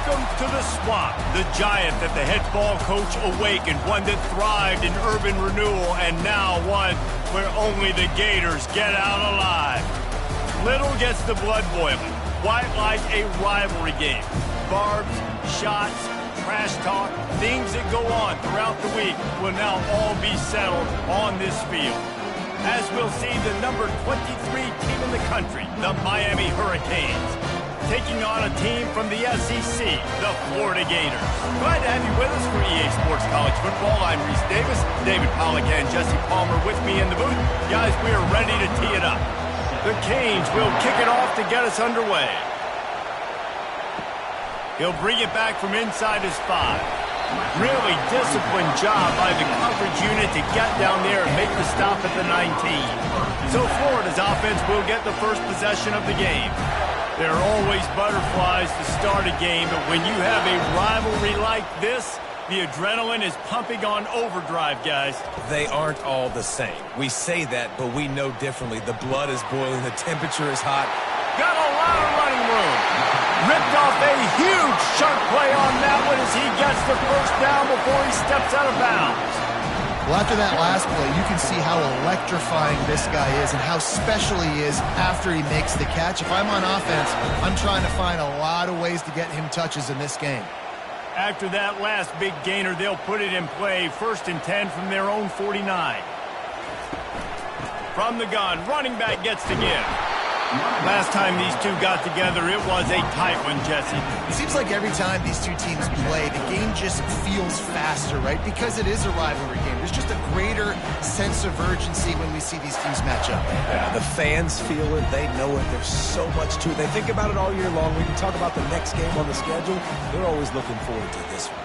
Welcome to the swamp, the giant that the head ball coach awakened, one that thrived in urban renewal, and now one where only the Gators get out alive. Little gets the blood boiling, quite like a rivalry game. Barbs, shots, trash talk, things that go on throughout the week will now all be settled on this field. As we'll see the number 23 team in the country, the Miami Hurricanes, taking on a team from the SEC, the Florida Gators. Glad to have you with us for EA Sports College Football. I'm Reese Davis, David Pollack and Jesse Palmer with me in the booth. Guys, we are ready to tee it up. The Canes will kick it off to get us underway. He'll bring it back from inside his 5. Really disciplined job by the coverage unit to get down there and make the stop at the 19. So Florida's offense will get the first possession of the game. There are always butterflies to start a game, but when you have a rivalry like this, the adrenaline is pumping on overdrive, guys. They aren't all the same. We say that, but we know differently. The blood is boiling, the temperature is hot. Got a lot of running room. Ripped off a huge sharp play on that one as he gets the first down before he steps out of bounds. Well, after that last play, you can see how electrifying this guy is and how special he is after he makes the catch. If I'm on offense, I'm trying to find a lot of ways to get him touches in this game. After that last big gainer, they'll put it in play. 1st and 10 from their own 49. From the gun, running back gets to give. Last time these two got together, it was a tight one, Jesse. It seems like every time these two teams play, the game just feels faster, right? Because it is a rivalry game. There's just a greater sense of urgency when we see these teams match up. Yeah, the fans feel it. They know it. There's so much to it. They think about it all year long. We can talk about the next game on the schedule. They're always looking forward to this one.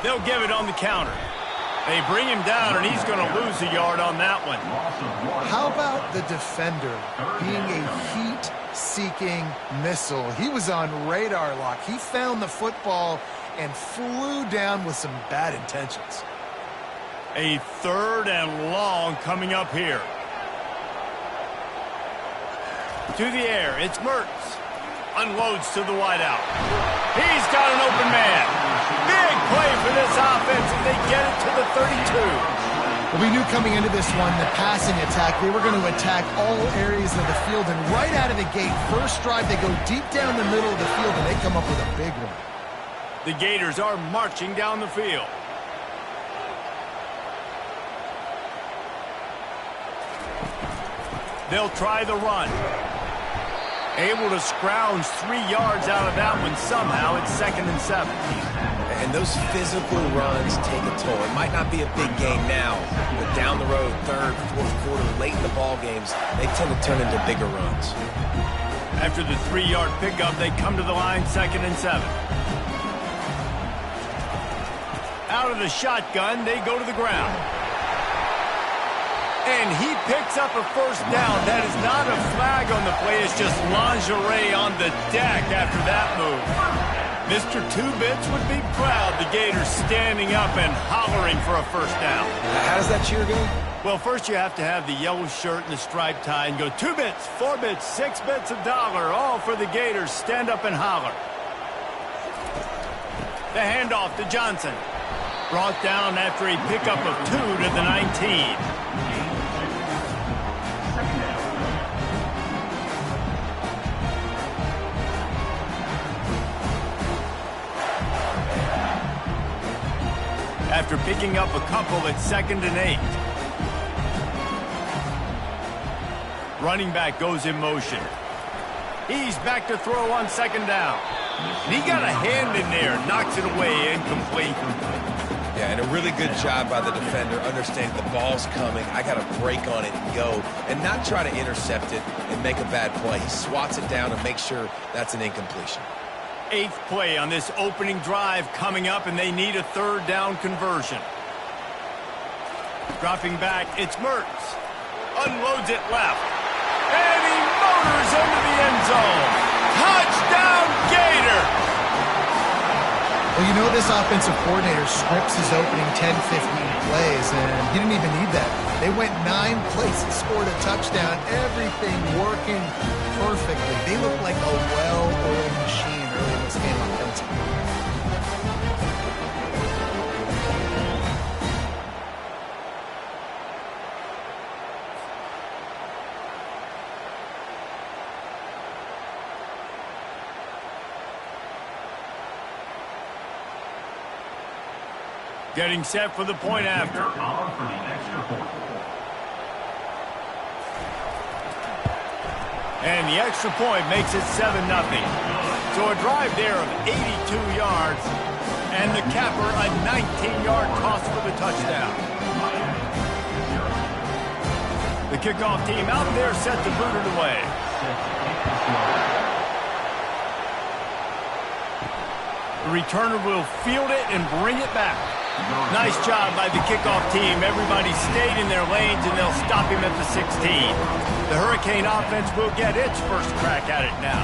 They'll give it on the counter. They bring him down, and he's going to lose a yard on that one. How about the defender being a heat-seeking missile? He was on radar lock. He found the football and flew down with some bad intentions. A 3rd and long coming up here. To the air, it's Mertz. Unloads to the wideout. He's got an open man. Big play for this offense as they get it to the 32. Well, we knew coming into this one, the passing attack, they were going to attack all areas of the field. And right out of the gate, first drive, they go deep down the middle of the field, and they come up with a big one. The Gators are marching down the field. They'll try the run. Able to scrounge 3 yards out of that one somehow. It's 2nd and 7. And those physical runs take a toll. It might not be a big game now, but down the road, 3rd, 4th quarter, late in the ball games, they tend to turn into bigger runs. After the 3-yard pickup, they come to the line, 2nd and 7. Out of the shotgun, they go to the ground. And he picks up a first down. That is not a flag on the play. It's just lingerie on the deck after that move. Mr. Two-Bits would be proud. The Gators standing up and hollering for a first down. How does that cheer go? Well, first you have to have the yellow shirt and the striped tie and go 2 bits, 4 bits, 6 bits, $1, all for the Gators. Stand up and holler. The handoff to Johnson. Brought down after a pickup of 2 to the 19. After picking up a couple at 2nd and 8. Running back goes in motion. He's back to throw on 2nd down. He got a hand in there, knocks it away, incomplete. Yeah, and a really good job by the defender, understanding the ball's coming. I got to break on it and go, and not try to intercept it and make a bad play. He swats it down and makes sure that's an incompletion. 8th play on this opening drive coming up, and they need a 3rd down conversion. Dropping back, it's Mertz. Unloads it left. And he motors into the end zone. Touchdown, Gator! Well, you know this offensive coordinator scripts his opening 10, 15 plays, and he didn't even need that. They went 9 plays and scored a touchdown. Everything working perfectly. They look like a well-oiled machine early in this this game offensively. Getting set for the point after. And the extra point makes it 7-0. So a drive there of 82 yards, and the capper a 19-yard toss for the touchdown. The kickoff team out there set to boot it away. The returner will field it and bring it back. Nice job by the kickoff team. Everybody stayed in their lanes, and they'll stop him at the 16. The Hurricane offense will get its first crack at it now.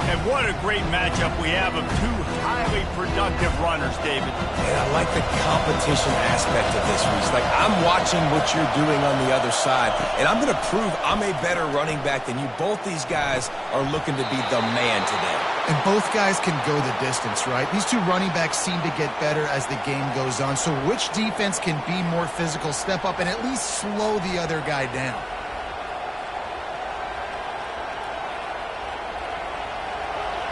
And what a great matchup we have of two highly productive runners, David. And I like the competition aspect of this, Reese. Like, I'm watching what you're doing on the other side, and I'm going to prove I'm a better running back than you. Both these guys are looking to be the man today. And both guys can go the distance, right? These two running backs seem to get better as the game goes on. So which defense can be more physical, step up, and at least slow the other guy down?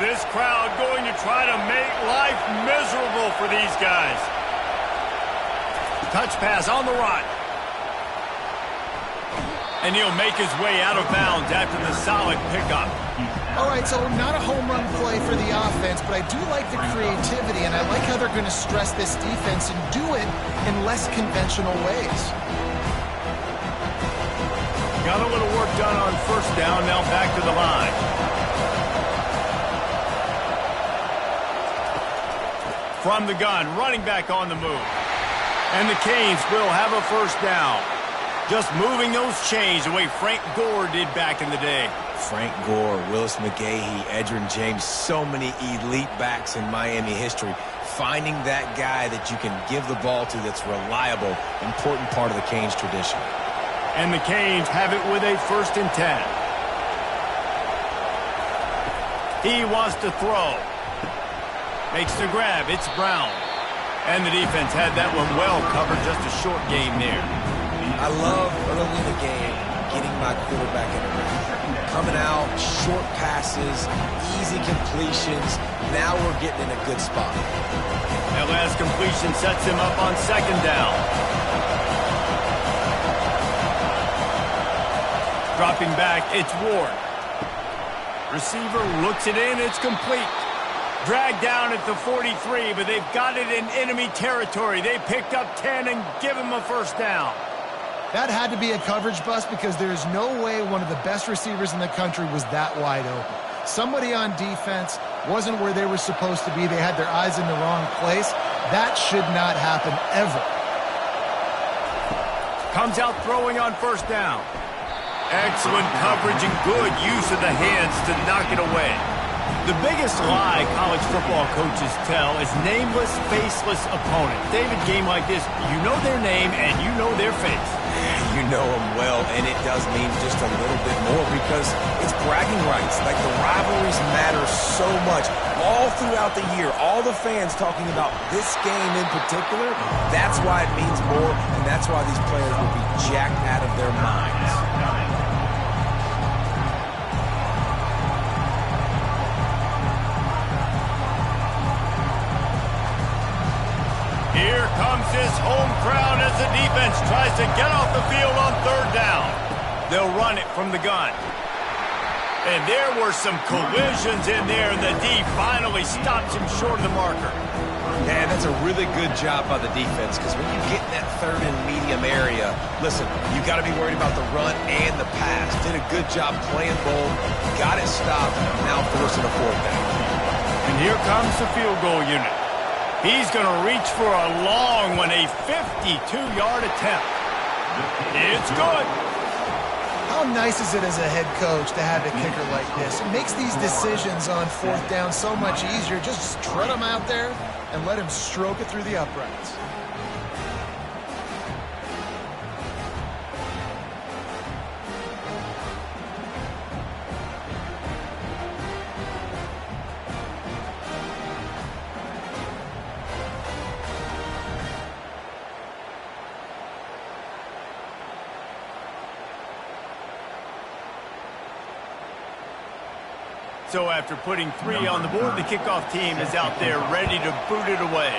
This crowd going to try to make life miserable for these guys. Touch pass on the run. And he'll make his way out of bounds after the solid pickup. All right, so not a home run play for the offense, but I do like the creativity, and I like how they're going to stress this defense and do it in less conventional ways. Got a little work done on first down, now back to the line. From the gun, running back on the move. And the Canes will have a first down. Just moving those chains the way Frank Gore did back in the day. Frank Gore, Willis McGahee, Edgerrin James, so many elite backs in Miami history. Finding that guy that you can give the ball to that's reliable, important part of the Canes tradition. And the Canes have it with a 1st and 10. He wants to throw. Makes the grab. It's Brown. And the defense had that one well covered. Just a short game there. I love early in the game getting my quarterback in a rhythm. Coming out, short passes, easy completions. Now we're getting in a good spot. That last completion sets him up on 2nd down. Dropping back, it's Ward. Receiver looks it in. It's complete. Dragged down at the 43, but they've got it in enemy territory. They picked up 10 and give him a first down. That had to be a coverage bust because there's no way one of the best receivers in the country was that wide open. Somebody on defense wasn't where they were supposed to be. They had their eyes in the wrong place. That should not happen ever. Comes out throwing on first down. Excellent coverage and good use of the hands to knock it away. The biggest lie college football coaches tell is nameless, faceless opponents. David, game like this, you know their name and you know their face. You know them well, and it does mean just a little bit more because it's bragging rights. Like, the rivalries matter so much. All throughout the year, all the fans talking about this game in particular, that's why it means more, and that's why these players will be jacked out of their minds. Here comes his home crowd as the defense tries to get off the field on 3rd down. They'll run it from the gun. And there were some collisions in there, and the D finally stops him short of the marker. Man, that's a really good job by the defense because when you get in that 3rd and medium area, listen, you got to be worried about the run and the pass. Did a good job playing bold, got it stopped, now forcing a 4th down. And here comes the field goal unit. He's going to reach for a long one, a 52-yard attempt. It's good. How nice is it as a head coach to have a kicker like this? It makes these decisions on 4th down so much easier. Just tread him out there and let him stroke it through the uprights. So after putting 3 on the board, the kickoff team is out there ready to boot it away.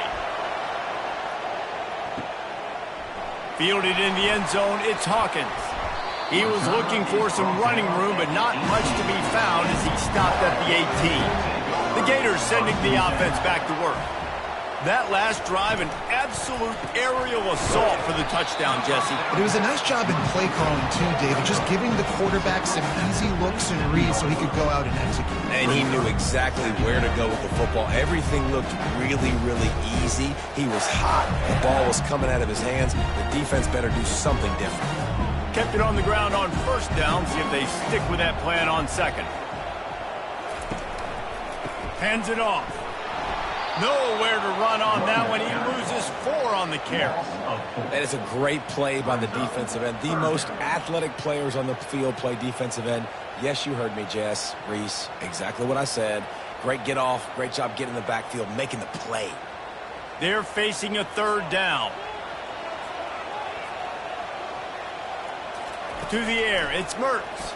Fielded in the end zone, it's Hawkins. He was looking for some running room, but not much to be found as he stopped at the 18. The Gators sending the offense back to work. That last drive, an absolute aerial assault for the touchdown, Jesse. But it was a nice job in play calling, too, David, just giving the quarterback some easy looks and reads so he could go out and execute. And he knew exactly where to go with the football. Everything looked really, really easy. He was hot. The ball was coming out of his hands. The defense better do something different. Kept it on the ground on first down. See if they stick with that plan on second. Hands it off. Nowhere to run on that one. He loses 4 on the carry. That is a great play by the defensive end. The most athletic players on the field play defensive end. Yes, you heard me, Jess, Reese. Exactly what I said. Great get off. Great job getting in the backfield, making the play. They're facing a 3rd down. To the air, it's Mertz.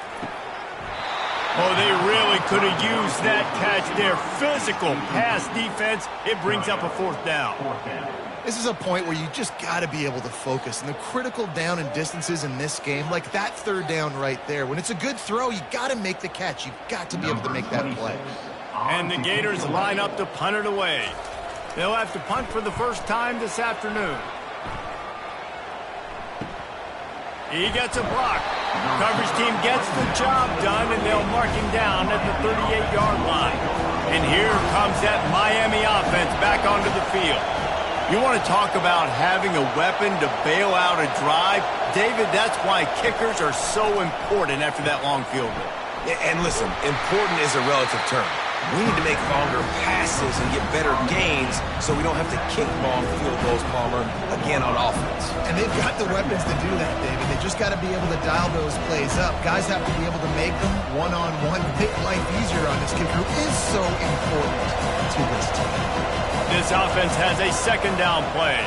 Oh, they really could have used that catch there. Physical pass defense. It brings up a 4th down. This is a point where you just got to be able to focus. And the critical down and distances in this game, like that 3rd down right there, when it's a good throw, you got to make the catch. You've got to be able to make that play. And the Gators line up to punt it away. They'll have to punt for the first time this afternoon. He gets a block. Coverage team gets the job done, and they'll mark him down at the 38-yard line. And here comes that Miami offense back onto the field. You want to talk about having a weapon to bail out a drive? David, that's why kickers are so important after that long field goal. And listen, important is a relative term. We need to make longer passes and get better gains so we don't have to kick long field goals, Palmer, again on offense. And they've got the weapons to do that, David. They just got to be able to dial those plays up. Guys have to be able to make them one-on-one, make life easier on this kicker, who is so important to this team. This offense has a 2nd down play.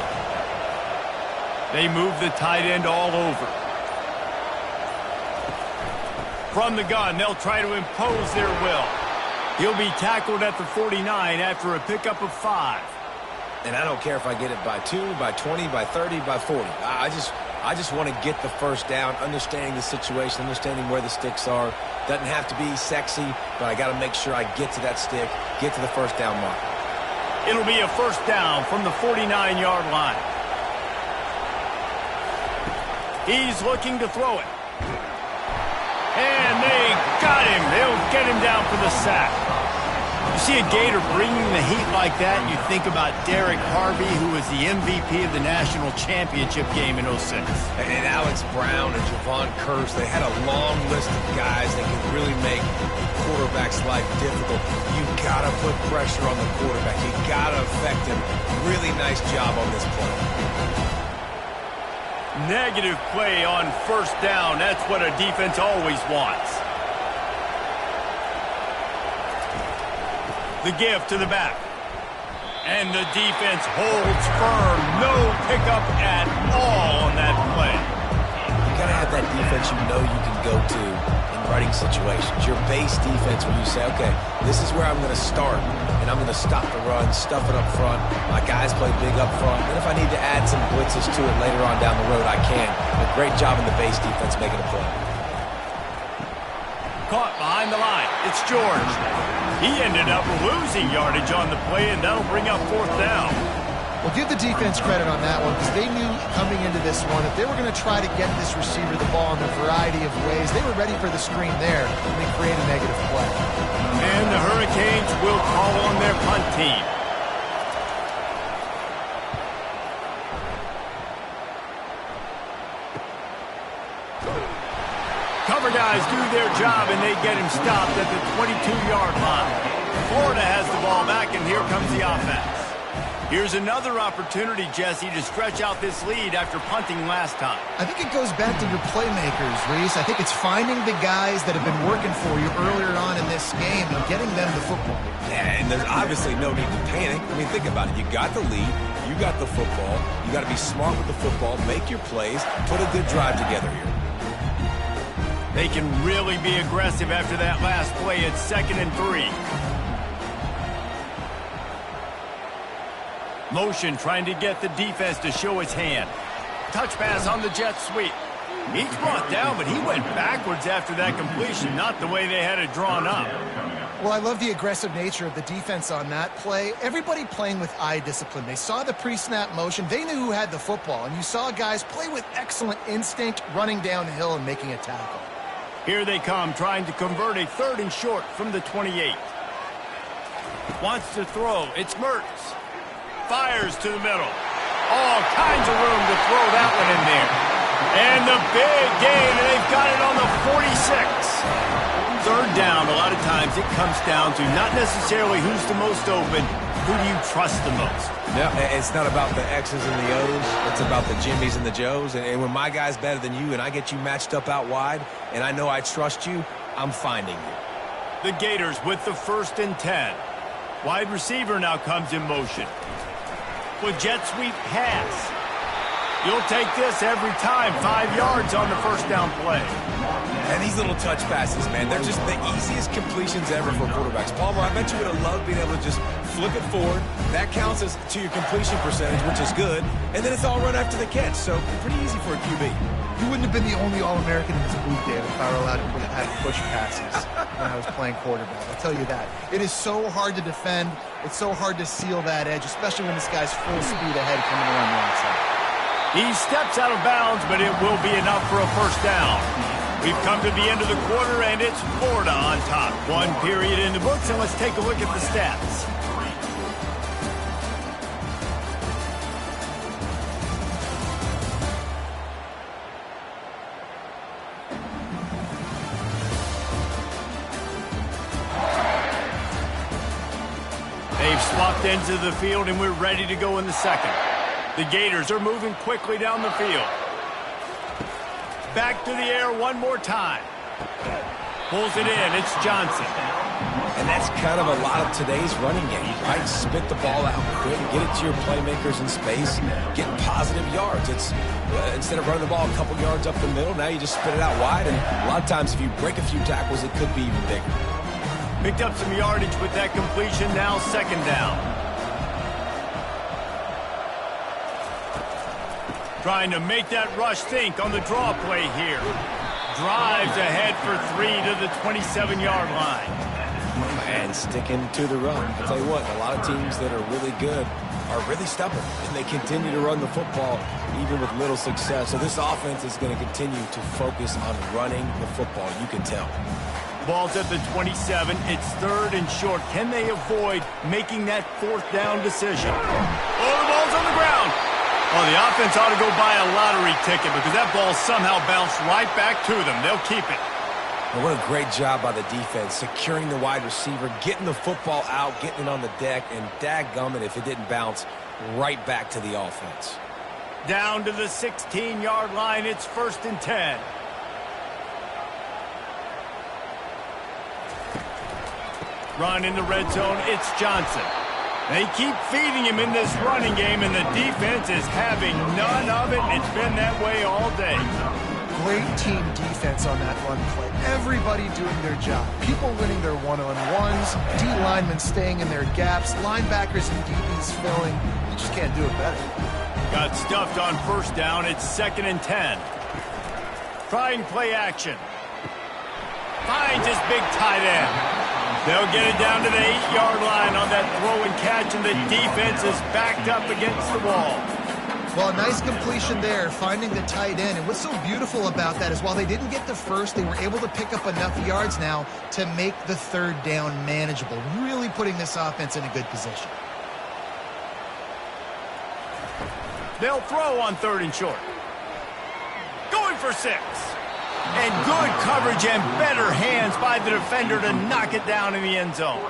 They move the tight end all over. From the gun, they'll try to impose their will. He'll be tackled at the 49 after a pickup of 5. And I don't care if I get it by 2, by 20, by 30, by 40. I just want to get the first down, understanding the situation, understanding where the sticks are. Doesn't have to be sexy, but I got to make sure I get to that stick, get to the first down mark. It'll be a 1st down from the 49-yard line. He's looking to throw it. And they got him. They'll get him down for the sack. You see a Gator bringing the heat like that, and you think about Derek Harvey, who was the MVP of the national championship game in 06. And Alex Brown and Javon Curse, they had a long list of guys that could really make the quarterback's life difficult. You got to put pressure on the quarterback. You got to affect him. Really nice job on this play. Negative play on 1st down. That's what a defense always wants. The give to the back. And the defense holds firm. No pickup at all on that play. You got to have that defense you know you can go to in running situations. Your base defense where you say, okay, this is where I'm going to start, and I'm going to stop the run, stuff it up front. My guys play big up front. And if I need to add some blitzes to it later on down the road, I can. A great job in the base defense making a play. Caught behind the line. It's George. He ended up losing yardage on the play, and that'll bring up 4th down. Well, give the defense credit on that one, because they knew coming into this one that they were going to try to get this receiver the ball in a variety of ways. They were ready for the screen there, and they create a negative play. And the Hurricanes will call on their punt team. Cover guys do their job, and they get him stopped at the 22-yard line. Florida has the ball back, and here comes the offense. Here's another opportunity, Jesse, to stretch out this lead after punting last time. I think it goes back to your playmakers, Reese. I think it's finding the guys that have been working for you earlier on in this game and getting them the football. Yeah, and there's obviously no need to panic. I mean, think about it. You got the lead. You got the football. You got to be smart with the football, make your plays, put a good drive together here. They can really be aggressive after that last play. It's 2nd and 3. Motion trying to get the defense to show his hand. Touch pass on the jet sweep. He's brought down, but he went backwards after that completion, not the way they had it drawn up. Well, I love the aggressive nature of the defense on that play. Everybody playing with eye discipline. They saw the pre-snap motion. They knew who had the football, and you saw guys play with excellent instinct, running downhill and making a tackle. Here they come, trying to convert a 3rd and short from the 28. Wants to throw. It's Mertz. Fires to the middle. All kinds of room to throw that one in there. And the big gain, and they've got it on the 46. 3rd down, a lot of times it comes down to not necessarily who's the most open, who do you trust the most? Yeah, it's not about the X's and the O's. It's about the Jimmys and the Joes. And when my guy's better than you and I get you matched up out wide and I know I trust you, I'm finding you. The Gators with the 1st and 10. Wide receiver now comes in motion. With jet sweep pass. You'll take this every time. 5 yards on the 1st down play. And these little touch passes, man, they're just the easiest completions ever for quarterbacks. Palmer, I bet you would have loved being able to just flip it forward. That counts as to your completion percentage, which is good. And then it's all run after the catch, so pretty easy for a QB. You wouldn't have been the only All-American in this booth, Dave, if I were allowed to have push passes when I was playing quarterback. I'll tell you that. It is so hard to defend. It's so hard to seal that edge, especially when this guy's full speed ahead coming around the outside. He steps out of bounds, but it will be enough for a 1st down. We've come to the end of the quarter, and it's Florida on top. 1 period in the books, and let's take a look at the stats. They've swapped ends of the field, and we're ready to go in the 2nd. The Gators are moving quickly down the field. Back to the air one more time. Pulls it in. It's Johnson. And that's kind of a lot of today's running game, right? Spit the ball out quick, get it to your playmakers in space, get positive yards. It's instead of running the ball a couple yards up the middle, now you just spit it out wide. And a lot of times if you break a few tackles, it could be even bigger. Picked up some yardage with that completion. Now 2nd down. Trying to make that rush think on the draw play here. Drives ahead for 3 to the 27-yard line. And sticking to the run. I'll tell you what, a lot of teams that are really good are really stubborn. And they continue to run the football even with little success. So this offense is going to continue to focus on running the football. You can tell. Ball's at the 27. It's 3rd and short. Can they avoid making that 4th down decision? Oh, the ball's on the ground. Well, the offense ought to go buy a lottery ticket because that ball somehow bounced right back to them. They'll keep it. Well, what a great job by the defense, securing the wide receiver, getting the football out, getting it on the deck, and dadgummit if it didn't bounce right back to the offense. Down to the 16-yard line. It's 1st and 10. Run in the red zone. It's Johnson. They keep feeding him in this running game, and the defense is having none of it. It's been that way all day. Great team defense on that run play. Everybody doing their job. People winning their one-on-ones, D linemen staying in their gaps, linebackers and DBs filling. You just can't do it better. Got stuffed on 1st down. It's 2nd and 10. Trying play action. Finds his big tight end. They'll get it down to the 8-yard line on that throw and catch, and the defense is backed up against the wall. Well, a nice completion there, finding the tight end. And what's so beautiful about that is while they didn't get the 1st, they were able to pick up enough yards now to make the 3rd down manageable, really putting this offense in a good position. They'll throw on 3rd and short. Going for 6. And good coverage and better hands by the defender to knock it down in the end zone.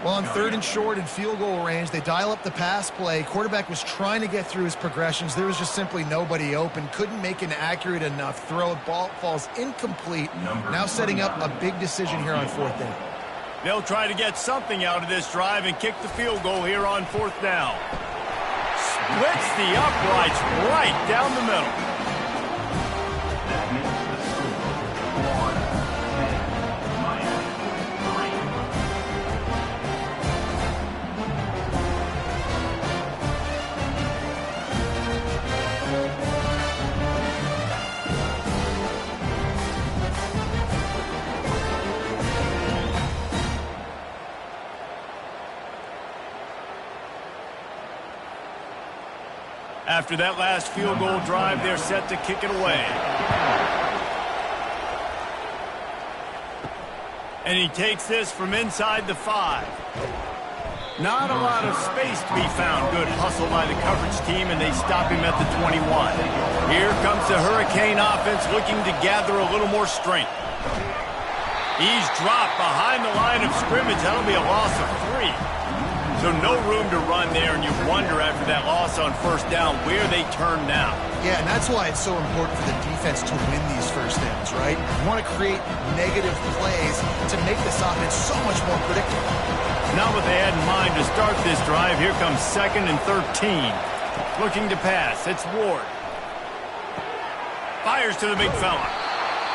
Well, on 3rd and short and field goal range, they dial up the pass play. Quarterback was trying to get through his progressions. There was just simply nobody open. Couldn't make an accurate enough throw. Ball falls incomplete. Now setting up a big decision here on 4th down. They'll try to get something out of this drive and kick the field goal here on 4th down. Splits the uprights right down the middle. After that last field goal drive, they're set to kick it away. And he takes this from inside the 5. Not a lot of space to be found. Good hustle by the coverage team, and they stop him at the 21. Here comes the Hurricane offense looking to gather a little more strength. He's dropped behind the line of scrimmage. That'll be a loss of 3. So no room to run there, and you wonder after that loss on first down where they turn now. Yeah, and that's why it's so important for the defense to win these first downs, right? You want to create negative plays to make this offense so much more predictable. Not what they had in mind to start this drive. Here comes 2nd and 13. Looking to pass. It's Ward. Fires to the big fella.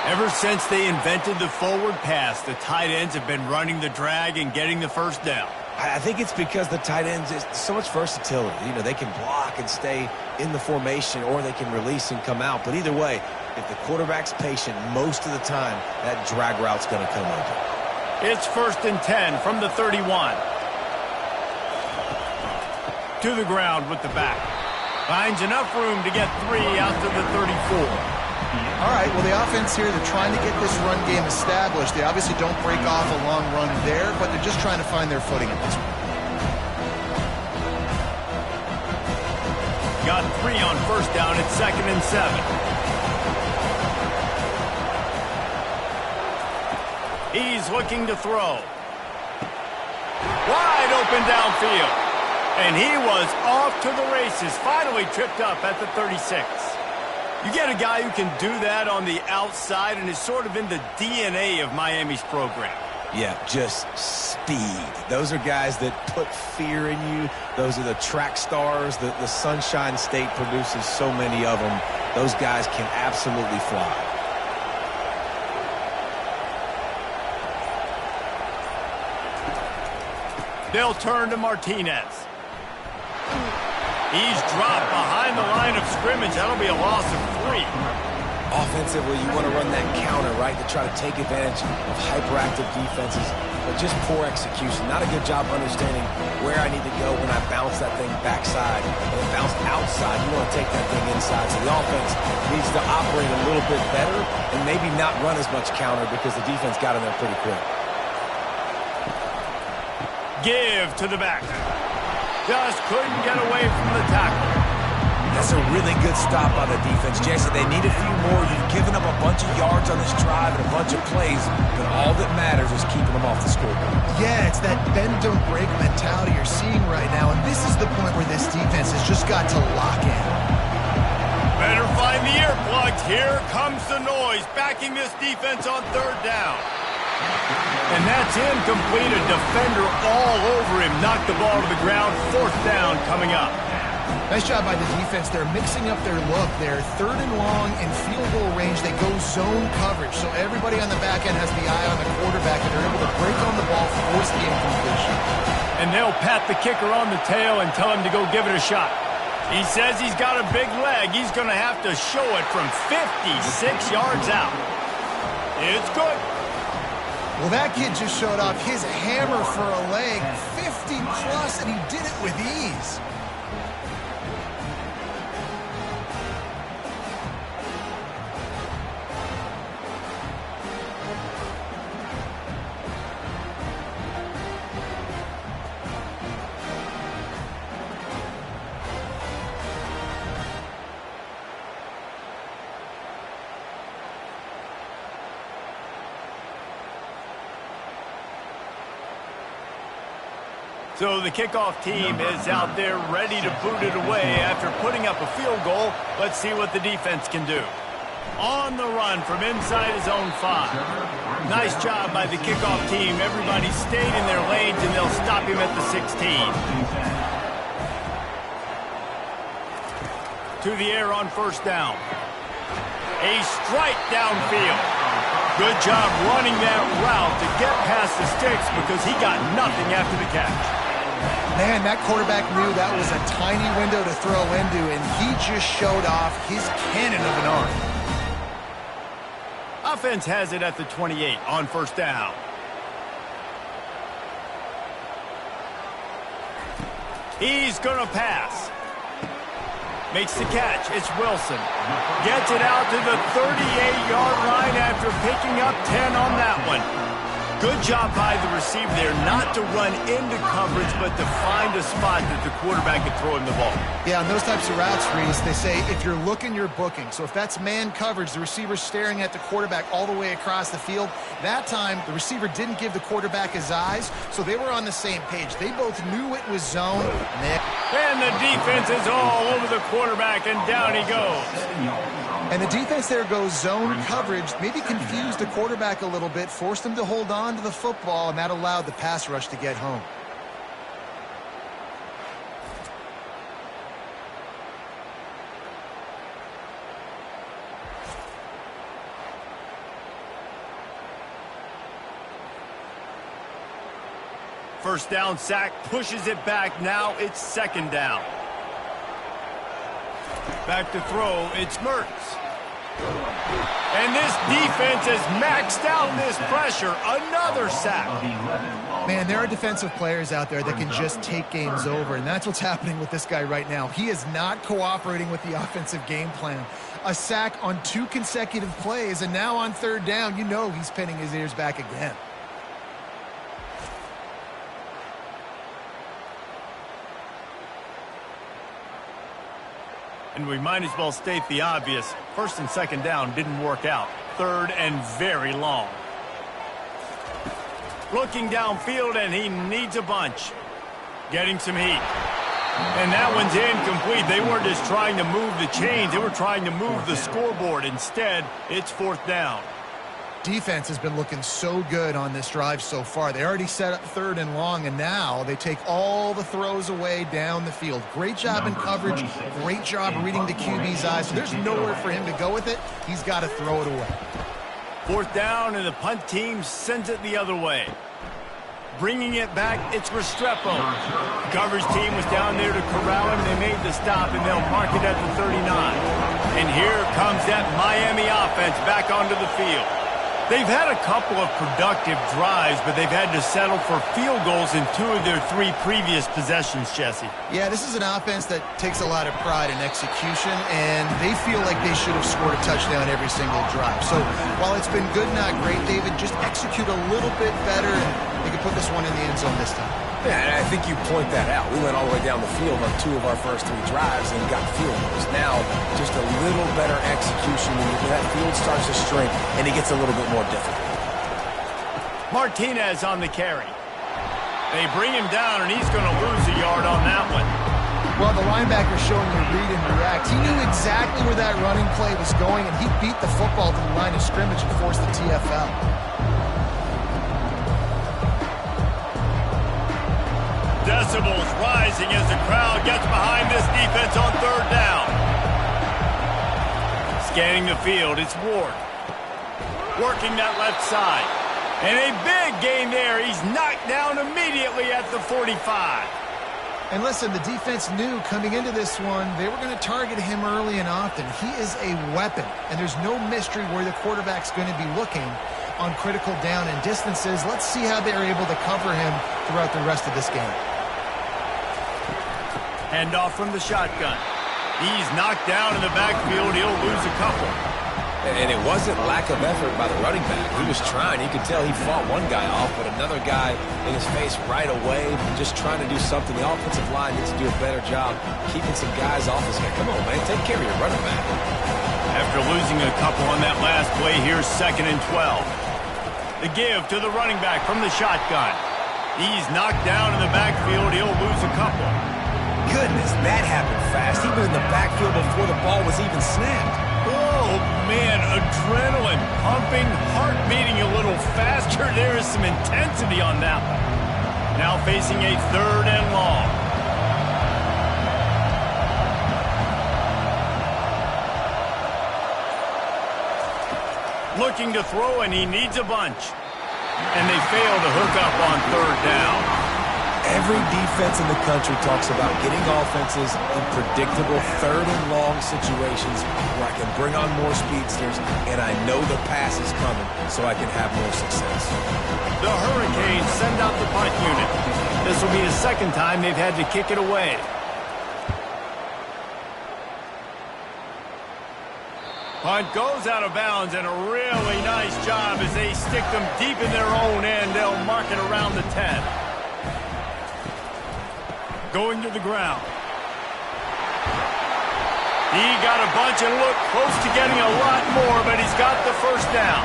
Ever since they invented the forward pass, the tight ends have been running the drag and getting the first down. I think it's because the tight ends is so much versatility. You know, they can block and stay in the formation, or they can release and come out. But either way, if the quarterback's patient most of the time, that drag route's going to come open. It's 1st and 10 from the 31. To the ground with the back. Finds enough room to get 3 out to the 34. All right, well, the offense here, they're trying to get this run game established. They obviously don't break off a long run there, but they're just trying to find their footing at this point. Got 3 on first down at 2nd and 7. He's looking to throw. Wide open downfield. And he was off to the races, finally tripped up at the 36. You get a guy who can do that on the outside, and is sort of in the DNA of Miami's program. Yeah, just speed. Those are guys that put fear in you. Those are the track stars. The Sunshine State produces so many of them. Those guys can absolutely fly. They'll turn to Martinez. He's dropped behind the line of scrimmage. That'll be a loss of 3. Offensively, you want to run that counter, right, to try to take advantage of hyperactive defenses, but just poor execution. Not a good job understanding where I need to go when I bounce that thing backside. When it bounced outside, you want to take that thing inside. So the offense needs to operate a little bit better and maybe not run as much counter because the defense got in there pretty quick. Give to the back. Just couldn't get away from the tackle. That's a really good stop by the defense, Jason. They need a few more. You've given them a bunch of yards on this drive and a bunch of plays, but all that matters is keeping them off the scoreboard. Yeah, it's that bend, don't break mentality you're seeing right now, and this is the point where this defense has just got to lock in. Better find the earplugs. Here comes the noise, backing this defense on 3rd down. And that's incomplete. A defender all over him. Knocked the ball to the ground. 4th down coming up. Nice job by the defense. They're mixing up their look. They're 3rd and long in field goal range. They go zone coverage. So everybody on the back end has the eye on the quarterback, and they're able to break on the ball, force the incompletion. And they'll pat the kicker on the tail and tell him to go give it a shot. He says he's got a big leg. He's going to have to show it from 56 yards out. It's good. Well, that kid just showed off his hammer for a leg, 50-plus, and he did it with ease. So the kickoff team is out there ready to boot it away after putting up a field goal. Let's see what the defense can do. On the run from inside his own 5. Nice job by the kickoff team. Everybody stayed in their lanes, and they'll stop him at the 16. To the air on 1st down. A strike downfield. Good job running that route to get past the sticks because he got nothing after the catch. Man, that quarterback knew that was a tiny window to throw into, and he just showed off his cannon of an arm. Offense has it at the 28 on 1st down. He's going to pass. Makes the catch. It's Wilson. Gets it out to the 38-yard line after picking up 10 on that one. Good job by the receiver there not to run into coverage, but to find a spot that the quarterback could throw him the ball. Yeah, on those types of routes, Reese, they say if you're looking, you're booking. So if that's man coverage, the receiver's staring at the quarterback all the way across the field. That time, the receiver didn't give the quarterback his eyes, so they were on the same page. They both knew it was zone. And the defense is all over the quarterback, and down he goes. And the defense there goes zone coverage, maybe confused the quarterback a little bit, forced him to hold on to the football, and that allowed the pass rush to get home. First down, sack, pushes it back. Now it's second down. Back to throw, it's Mertz. And this defense has maxed out this pressure. Another sack. Man, there are defensive players out there that can just take games over, and that's what's happening with this guy right now. He is not cooperating with the offensive game plan. A sack on 2 consecutive plays, and now on third down, you know he's pinning his ears back again. And we might as well state the obvious. First and second down didn't work out. Third and very long. Looking downfield, and he needs a bunch. Getting some heat. And that one's incomplete. They weren't just trying to move the chains. They were trying to move the scoreboard. Instead, it's fourth down. Defense has been looking so good on this drive so far. They already set up third and long, and now they take all the throws away down the field. Great job in coverage. Great job reading the QB's eyes. So there's nowhere for him to go with it. He's got to throw it away. Fourth down, and the punt team sends it the other way. Bringing it back, it's Restrepo. The coverage team was down there to corral him. They made the stop, and they'll mark it at the 39. And here comes that Miami offense back onto the field. They've had a couple of productive drives, but they've had to settle for field goals in 2 of their 3 previous possessions, Jesse. Yeah, this is an offense that takes a lot of pride in execution, and they feel like they should have scored a touchdown every single drive. So while it's been good, not great, David, just execute a little bit better, and they can put this one in the end zone this time. Yeah, and I think you point that out. We went all the way down the field on 2 of our first 3 drives and got field goals. Now, just a little better execution when that field starts to shrink and it gets a little bit more difficult. Martinez on the carry. They bring him down, and he's going to lose a yard on that one. Well, the linebacker showing you read and react. He knew exactly where that running play was going, and he beat the football to the line of scrimmage and forced the TFL. Decibels rising as the crowd gets behind this defense on third down. Scanning the field, it's Ward. Working that left side. And a big gain there. He's knocked down immediately at the 45. And listen, the defense knew coming into this one, they were going to target him early and often. He is a weapon, and there's no mystery where the quarterback's going to be looking on critical down and distances. Let's see how they're able to cover him throughout the rest of this game. Handoff from the shotgun. He's knocked down in the backfield. He'll lose a couple. And it wasn't lack of effort by the running back. He was trying. You could tell he fought one guy off, but another guy in his face right away, just trying to do something. The offensive line needs to do a better job keeping some guys off his head. Come on, man. Take care of your running back. After losing a couple on that last play, here's 2nd and 12. The give to the running back from the shotgun. He's knocked down in the backfield. He'll lose a couple. Goodness, that happened fast. He was in the backfield before the ball was even snapped. Oh, man, adrenaline pumping, heart beating a little faster. There is some intensity on that one. Now facing a 3rd and long. Looking to throw, and he needs a bunch. And they fail to hook up on 3rd down. Every defense in the country talks about getting offenses in predictable 3rd and long situations where I can bring on more speedsters and I know the pass is coming so I can have more success. The Hurricanes send out the punt unit. This will be the 2nd time they've had to kick it away. Punt goes out of bounds, and a really nice job as they stick them deep in their own end. They'll mark it around the 10. Going to the ground. He got a bunch and looked close to getting a lot more, but he's got the first down.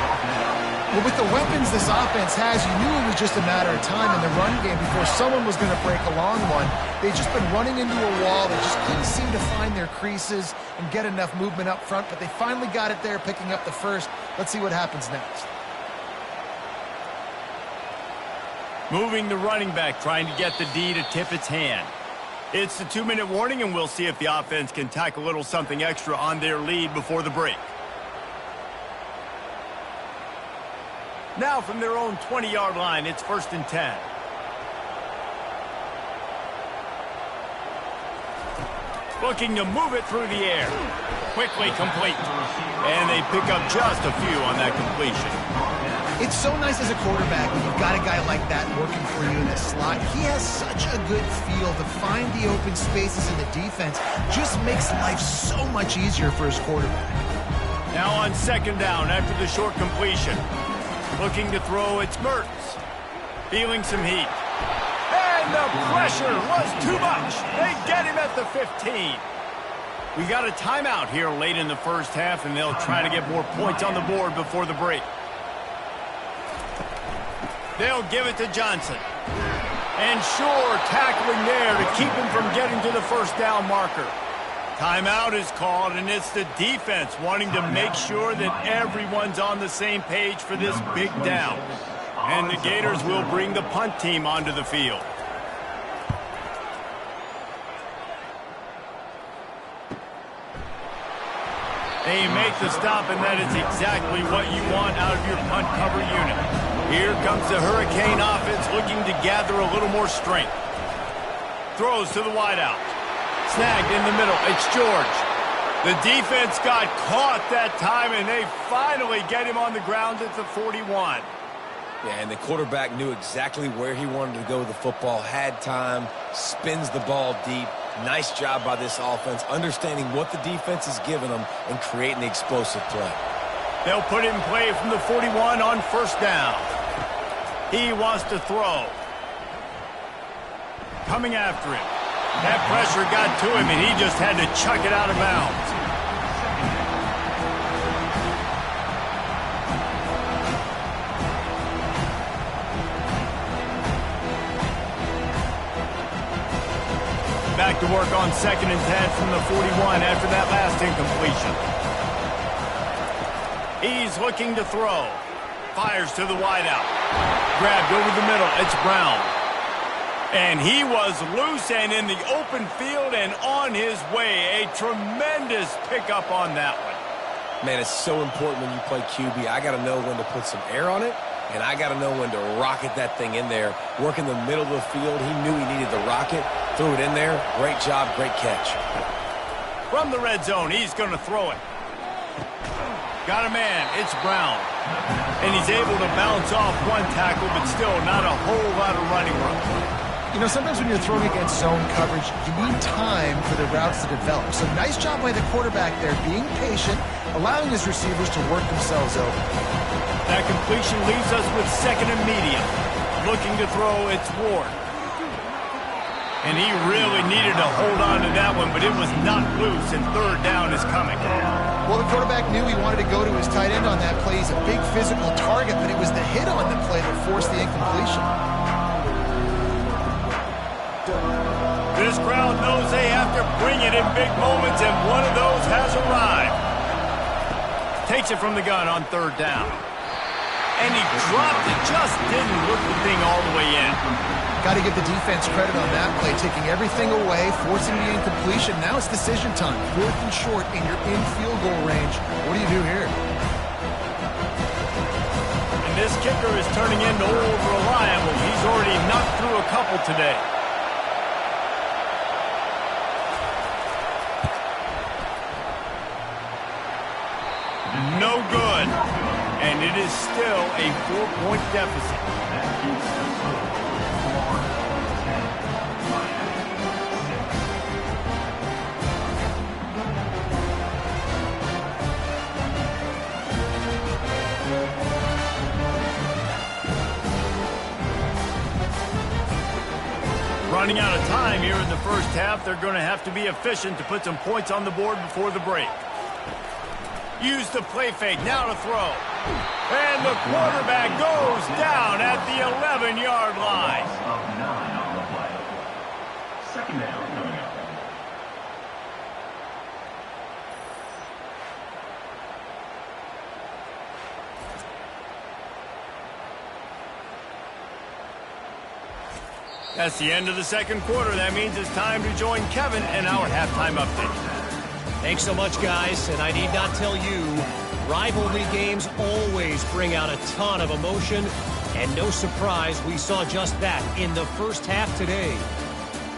Well, with the weapons this offense has, you knew it was just a matter of time in the run game before someone was going to break a long one. They've just been running into a wall. They just couldn't seem to find their creases and get enough movement up front, but they finally got it there, picking up the first. Let's see what happens next. Moving the running back, trying to get the D to tip its hand. It's the 2-minute warning, and we'll see if the offense can tack a little something extra on their lead before the break. Now from their own 20-yard line, it's 1st and 10. Looking to move it through the air. Quickly complete. And they pick up just a few on that completion. It's so nice as a quarterback when you've got a guy like that working for you in the slot. He has such a good feel to find the open spaces in the defense. Just makes life so much easier for his quarterback. Now on 2nd down after the short completion. Looking to throw, it's Mertz. Feeling some heat. And the pressure was too much. They get him at the 15. We got a timeout here late in the first half, and they'll try to get more points on the board before the break. They'll give it to Johnson. And sure, tackling there to keep him from getting to the first down marker. Timeout is called, and it's the defense wanting to make sure that everyone's on the same page for this big down. And the Gators will bring the punt team onto the field. They make the stop, and that is exactly what you want out of your punt cover unit. Here comes the Hurricane offense looking to gather a little more strength. Throws to the wideout. Snagged in the middle. It's George. The defense got caught that time, and they finally get him on the ground at the 41. Yeah, and the quarterback knew exactly where he wanted to go with the football, had time, spins the ball deep. Nice job by this offense, understanding what the defense is giving them and creating the explosive play. They'll put it in play from the 41 on 1st down. He wants to throw. Coming after him. That pressure got to him, and he just had to chuck it out of bounds. Back to work on 2nd and 10 from the 41 after that last incompletion. He's looking to throw. Fires to the wideout. Grabbed over the middle. It's Brown. And he was loose and in the open field and on his way. A tremendous pickup on that one. Man, it's so important when you play QB. I got to know when to put some air on it, and I got to know when to rocket that thing in there. Work in the middle of the field. He knew he needed the rocket. Threw it in there. Great job, great catch. From the red zone, he's going to throw it. Got a man. It's Brown. And he's able to bounce off one tackle, but still not a whole lot of running room. You know, sometimes when you're throwing against zone coverage, you need time for the routes to develop. So nice job by the quarterback there, being patient, allowing his receivers to work themselves over. That completion leaves us with 2nd and medium. Looking to throw, it's Ward. And he really needed to hold on to that one, but it was not loose, and 3rd down is coming. Well, the quarterback knew he wanted to go to his tight end on that play. He's a big physical target, but it was the hit on the play that forced the incompletion. This crowd knows they have to bring it in big moments, and one of those has arrived. Takes it from the gun on 3rd down. And he dropped it, just didn't look the thing all the way in. Got to give the defense credit on that play, taking everything away, forcing the incompletion. Now it's decision time. 4th and short, and you're in field goal range. What do you do here? And this kicker is turning into old reliable. He's already knocked through a couple today. No good. And it is still a 4-point deficit. Running out of time here in the first half, they're going to have to be efficient to put some points on the board before the break. Use the play fake, now to throw. And the quarterback goes down at the 11-yard line. Of 9 on the play. Second down coming up. That's the end of the second quarter. That means it's time to join Kevin and our halftime update. Thanks so much, guys. And I need not tell you, rivalry games always bring out a ton of emotion. And no surprise, we saw just that in the first half today.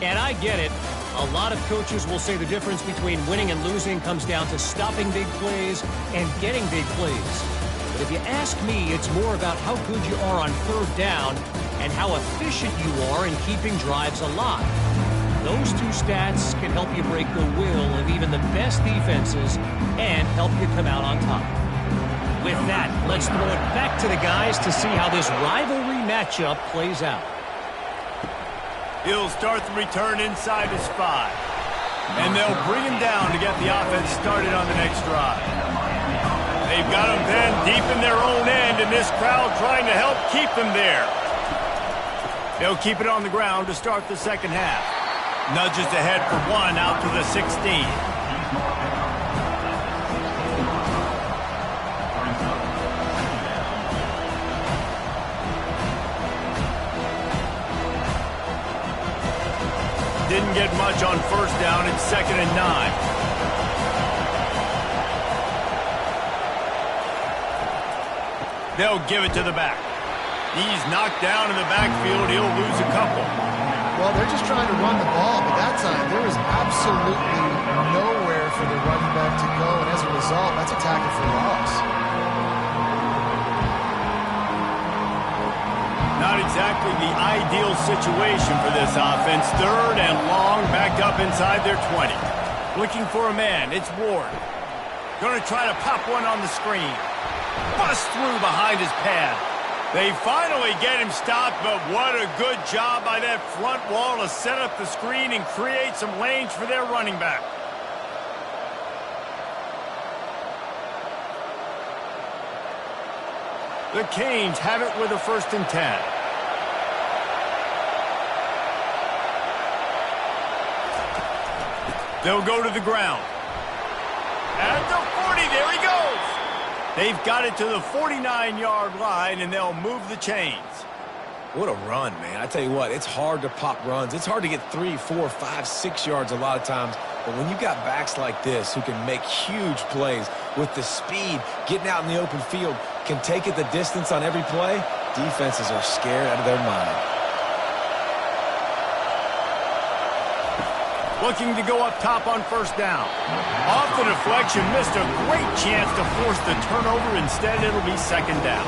And I get it. A lot of coaches will say the difference between winning and losing comes down to stopping big plays and getting big plays. But if you ask me, it's more about how good you are on third down and how efficient you are in keeping drives alive. Those two stats can help you break the will of even the best defenses and help you come out on top. With that, let's throw it back to the guys to see how this rivalry matchup plays out. He'll start the return inside his 5. And they'll bring him down to get the offense started on the next drive. They've got him then deep in their own end, and this crowd trying to help keep them there. They'll keep it on the ground to start the second half. Nudges ahead for 1 out to the 16. Didn't get much on first down. It's 2nd and 9. They'll give it to the back. He's knocked down in the backfield. He'll lose a couple. Well, they're just trying to run the ball, but that time there was absolutely nowhere for the running back to go, and as a result, that's a tackle for loss. Not exactly the ideal situation for this offense. 3rd and long, backed up inside their 20. Looking for a man. It's Ward. Going to try to pop one on the screen. Bust through behind his pad. They finally get him stopped, but what a good job by that front wall to set up the screen and create some lanes for their running back. The Canes have it with a 1st and 10. They'll go to the ground. At the 40, there he goes. They've got it to the 49-yard line, and they'll move the chains. What a run, man. I tell you what, it's hard to pop runs. It's hard to get 3, 4, 5, 6 yards a lot of times. But when you've got backs like this who can make huge plays with the speed, getting out in the open field, can take it the distance on every play, defenses are scared out of their mind. Looking to go up top on first down. Off the deflection, missed a great chance to force the turnover. Instead, it'll be 2nd down.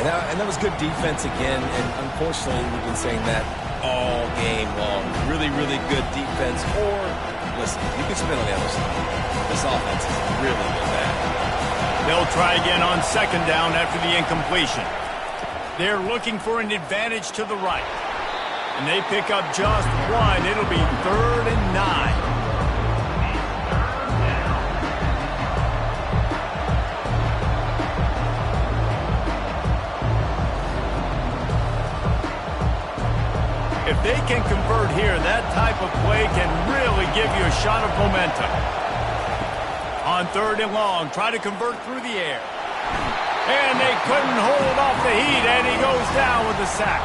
And that was good defense again, and unfortunately, we've been saying that all game long. Really, really good defense. Or, listen, you can spin on the other side. This offense is really good bad. They'll try again on 2nd down after the incompletion. They're looking for an advantage to the right. And they pick up just 1. It'll be 3rd and 9. If they can convert here, that type of play can really give you a shot of momentum. On 3rd and long, try to convert through the air. And they couldn't hold off the heat, and he goes down with a sack.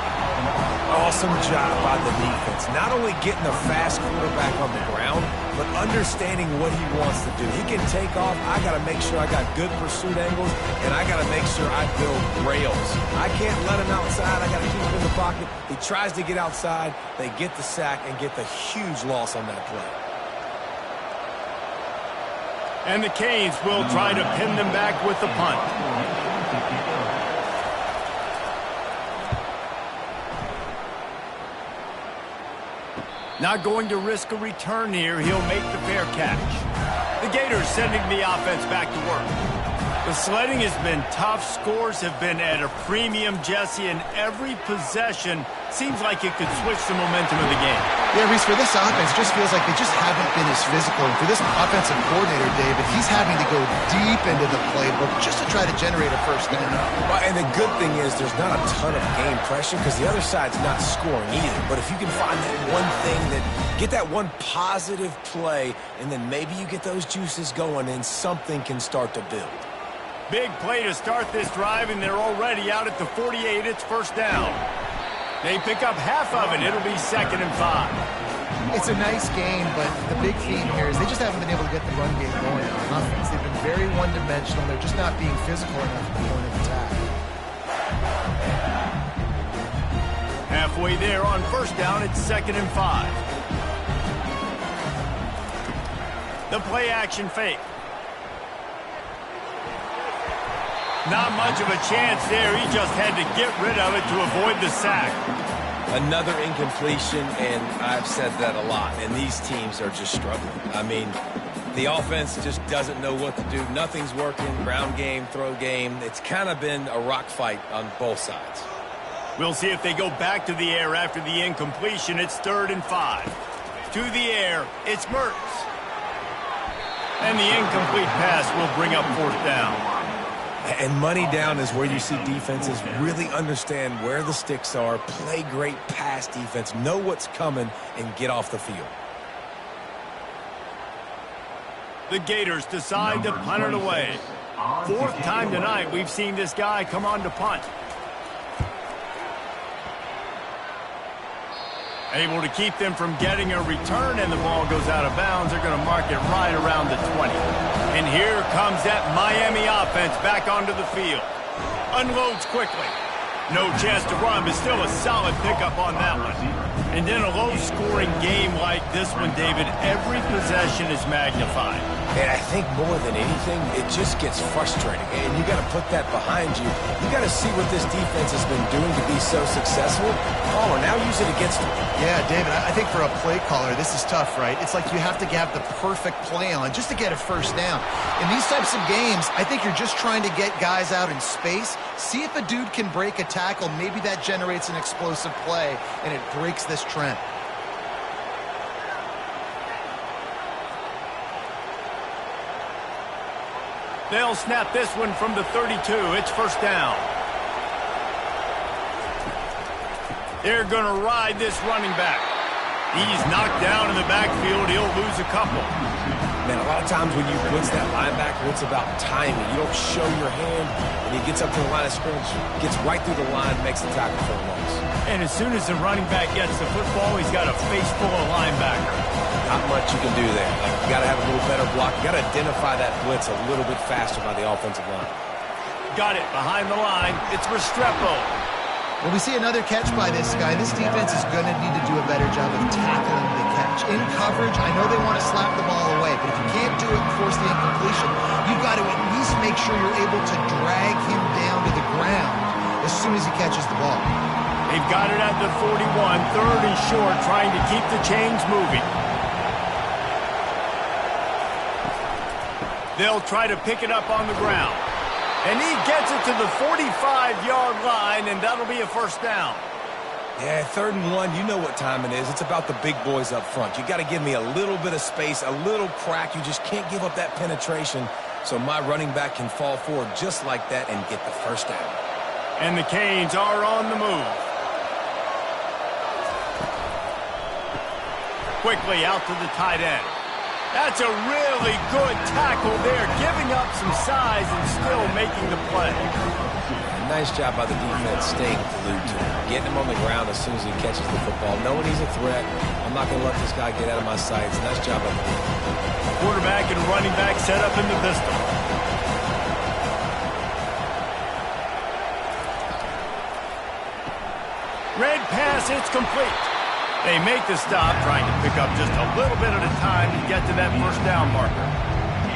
Awesome job by the defense. Not only getting a fast quarterback on the ground, but understanding what he wants to do. He can take off. I got to make sure I got good pursuit angles, and I got to make sure I build rails. I can't let him outside. I got to keep him in the pocket. He tries to get outside. They get the sack and get the huge loss on that play. And the Canes will try to pin them back with the punt. Not going to risk a return here. He'll make the fair catch. The Gators sending the offense back to work. The sledding has been tough. Scores have been at a premium, Jesse, and every possession seems like it could switch the momentum of the game. Yeah, Reese, for this offense, it just feels like they just haven't been as physical. And for this offensive coordinator, David, he's having to go deep into the playbook just to try to generate a first down. Well, and the good thing is there's not a ton of game pressure because the other side's not scoring either. But if you can find that one thing, get that one positive play, and then maybe you get those juices going and something can start to build. Big play to start this drive, and they're already out at the 48. It's first down. They pick up half of it. It'll be 2nd and 5. It's a nice game, but the big theme here is they just haven't been able to get the run game going on offense. They've been very one-dimensional. They're just not being physical enough at the point of attack. Halfway there on first down, it's 2nd and 5. The play-action fake. Not much of a chance there. He just had to get rid of it to avoid the sack. Another incompletion, and I've said that a lot, and these teams are just struggling. I mean, the offense just doesn't know what to do. Nothing's working. Ground game, throw game. It's kind of been a rock fight on both sides. We'll see if they go back to the air after the incompletion. It's 3rd and 5. To the air, it's Mertz. And the incomplete pass will bring up 4th down. And money down is where you see defenses really understand where the sticks are, play great pass defense, know what's coming, and get off the field. The Gators decide to punt it away. 4th time tonight we've seen this guy come on to punt. Able to keep them from getting a return, and the ball goes out of bounds. They're going to mark it right around the 20. And here comes that Miami offense back onto the field. Unloads quickly. No chance to run, but still a solid pickup on that one. And in a low-scoring game like this one, David, every possession is magnified. And I think more than anything, it just gets frustrating. And you got to put that behind you. You got to see what this defense has been doing to be so successful. Oh, now use it against them. Yeah, David, I think for a play caller, this is tough, right? It's like you have to have the perfect play on just to get a first down. In these types of games, I think you're just trying to get guys out in space, see if a dude can break a tackle. Maybe that generates an explosive play, and it breaks this trend. They'll snap this one from the 32. It's first down. They're going to ride this running back. He's knocked down in the backfield. He'll lose a couple. Man, a lot of times when you blitz that linebacker, it's about timing. You don't show your hand, and he gets up to the line of scrimmage, gets right through the line, makes the tackle for a loss. And as soon as the running back gets the football, he's got a face full of linebacker. Not much you can do there. Like, you got to have a little better block. You got to identify that blitz a little bit faster by the offensive line. Got it behind the line. It's Restrepo. Well, we see another catch by this guy. This defense is going to need to do a better job of tackling the catch. In coverage, I know they want to slap the ball away, but if you can't do it and force the incompletion, you've got to at least make sure you're able to drag him down to the ground as soon as he catches the ball. They've got it at the 41, 3rd and short, trying to keep the chains moving. They'll try to pick it up on the ground. And he gets it to the 45-yard line, and that'll be a first down. Yeah, 3rd and 1, you know what time it is. It's about the big boys up front. You got to give me a little bit of space, a little crack. You just can't give up that penetration so my running back can fall forward just like that and get the first down. And the Canes are on the move. Quickly out to the tight end. That's a really good tackle there, giving up some size and still making the play. Nice job by the defense staying glued to him, getting him on the ground as soon as he catches the football, knowing he's a threat. I'm not going to let this guy get out of my sights. Nice job by the defense. Quarterback and running back set up in the pistol. Red pass, it's complete. They make the stop, trying to pick up just a little bit at a time to get to that first down marker.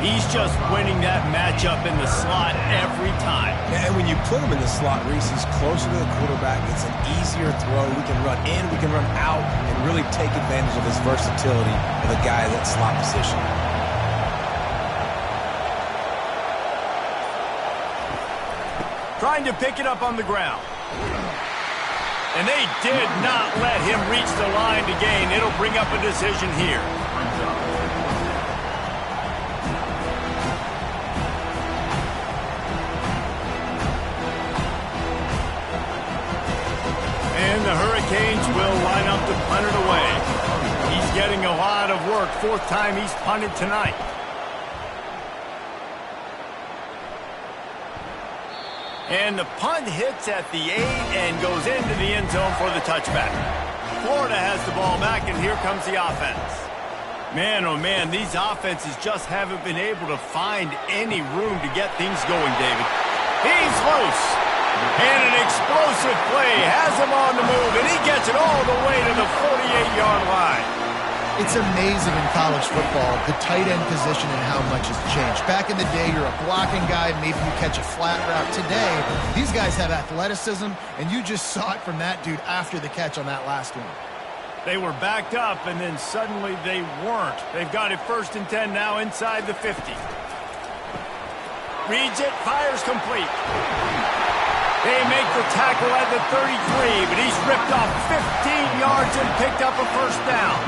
He's just winning that matchup in the slot every time. And when you put him in the slot, Reese, he's closer to the quarterback. It's an easier throw. We can run in, we can run out, and really take advantage of his versatility of a guy in that slot position. trying to pick it up on the ground. And they did not let him reach the line to gain. It'll bring up a decision here. And the Hurricanes will line up to punt it away. He's getting a lot of work. Fourth time he's punted tonight. And the punt hits at the 8 and goes into the end zone for the touchback. Florida has the ball back, and here comes the offense. Man, oh man, these offenses just haven't been able to find any room to get things going, David. He's loose. And an explosive play has him on the move, and he gets it all the way to the 48-yard line. It's amazing in college football, the tight end position and how much has changed. Back in the day, you're a blocking guy, maybe you catch a flat route. Today, these guys have athleticism, and you just saw it from that dude after the catch on that last one. They were backed up, and then suddenly they weren't. They've got it 1st and 10 now inside the 50. Reads it, fires complete. They make the tackle at the 33, but he's ripped off 15 yards and picked up a first down.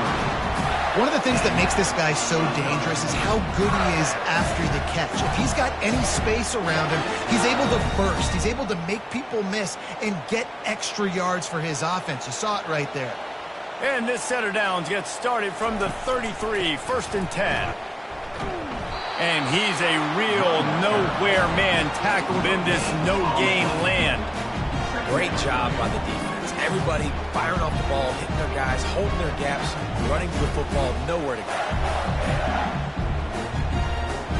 One of the things that makes this guy so dangerous is how good he is after the catch. If he's got any space around him, he's able to burst. He's able to make people miss and get extra yards for his offense. You saw it right there. And this set of downs gets started from the 33, 1st and 10. And he's a real nowhere man tackled in this no-gain land. Great job by the defense. Everybody firing off the ball, hitting their guys, holding their gaps, running to the football, nowhere to go.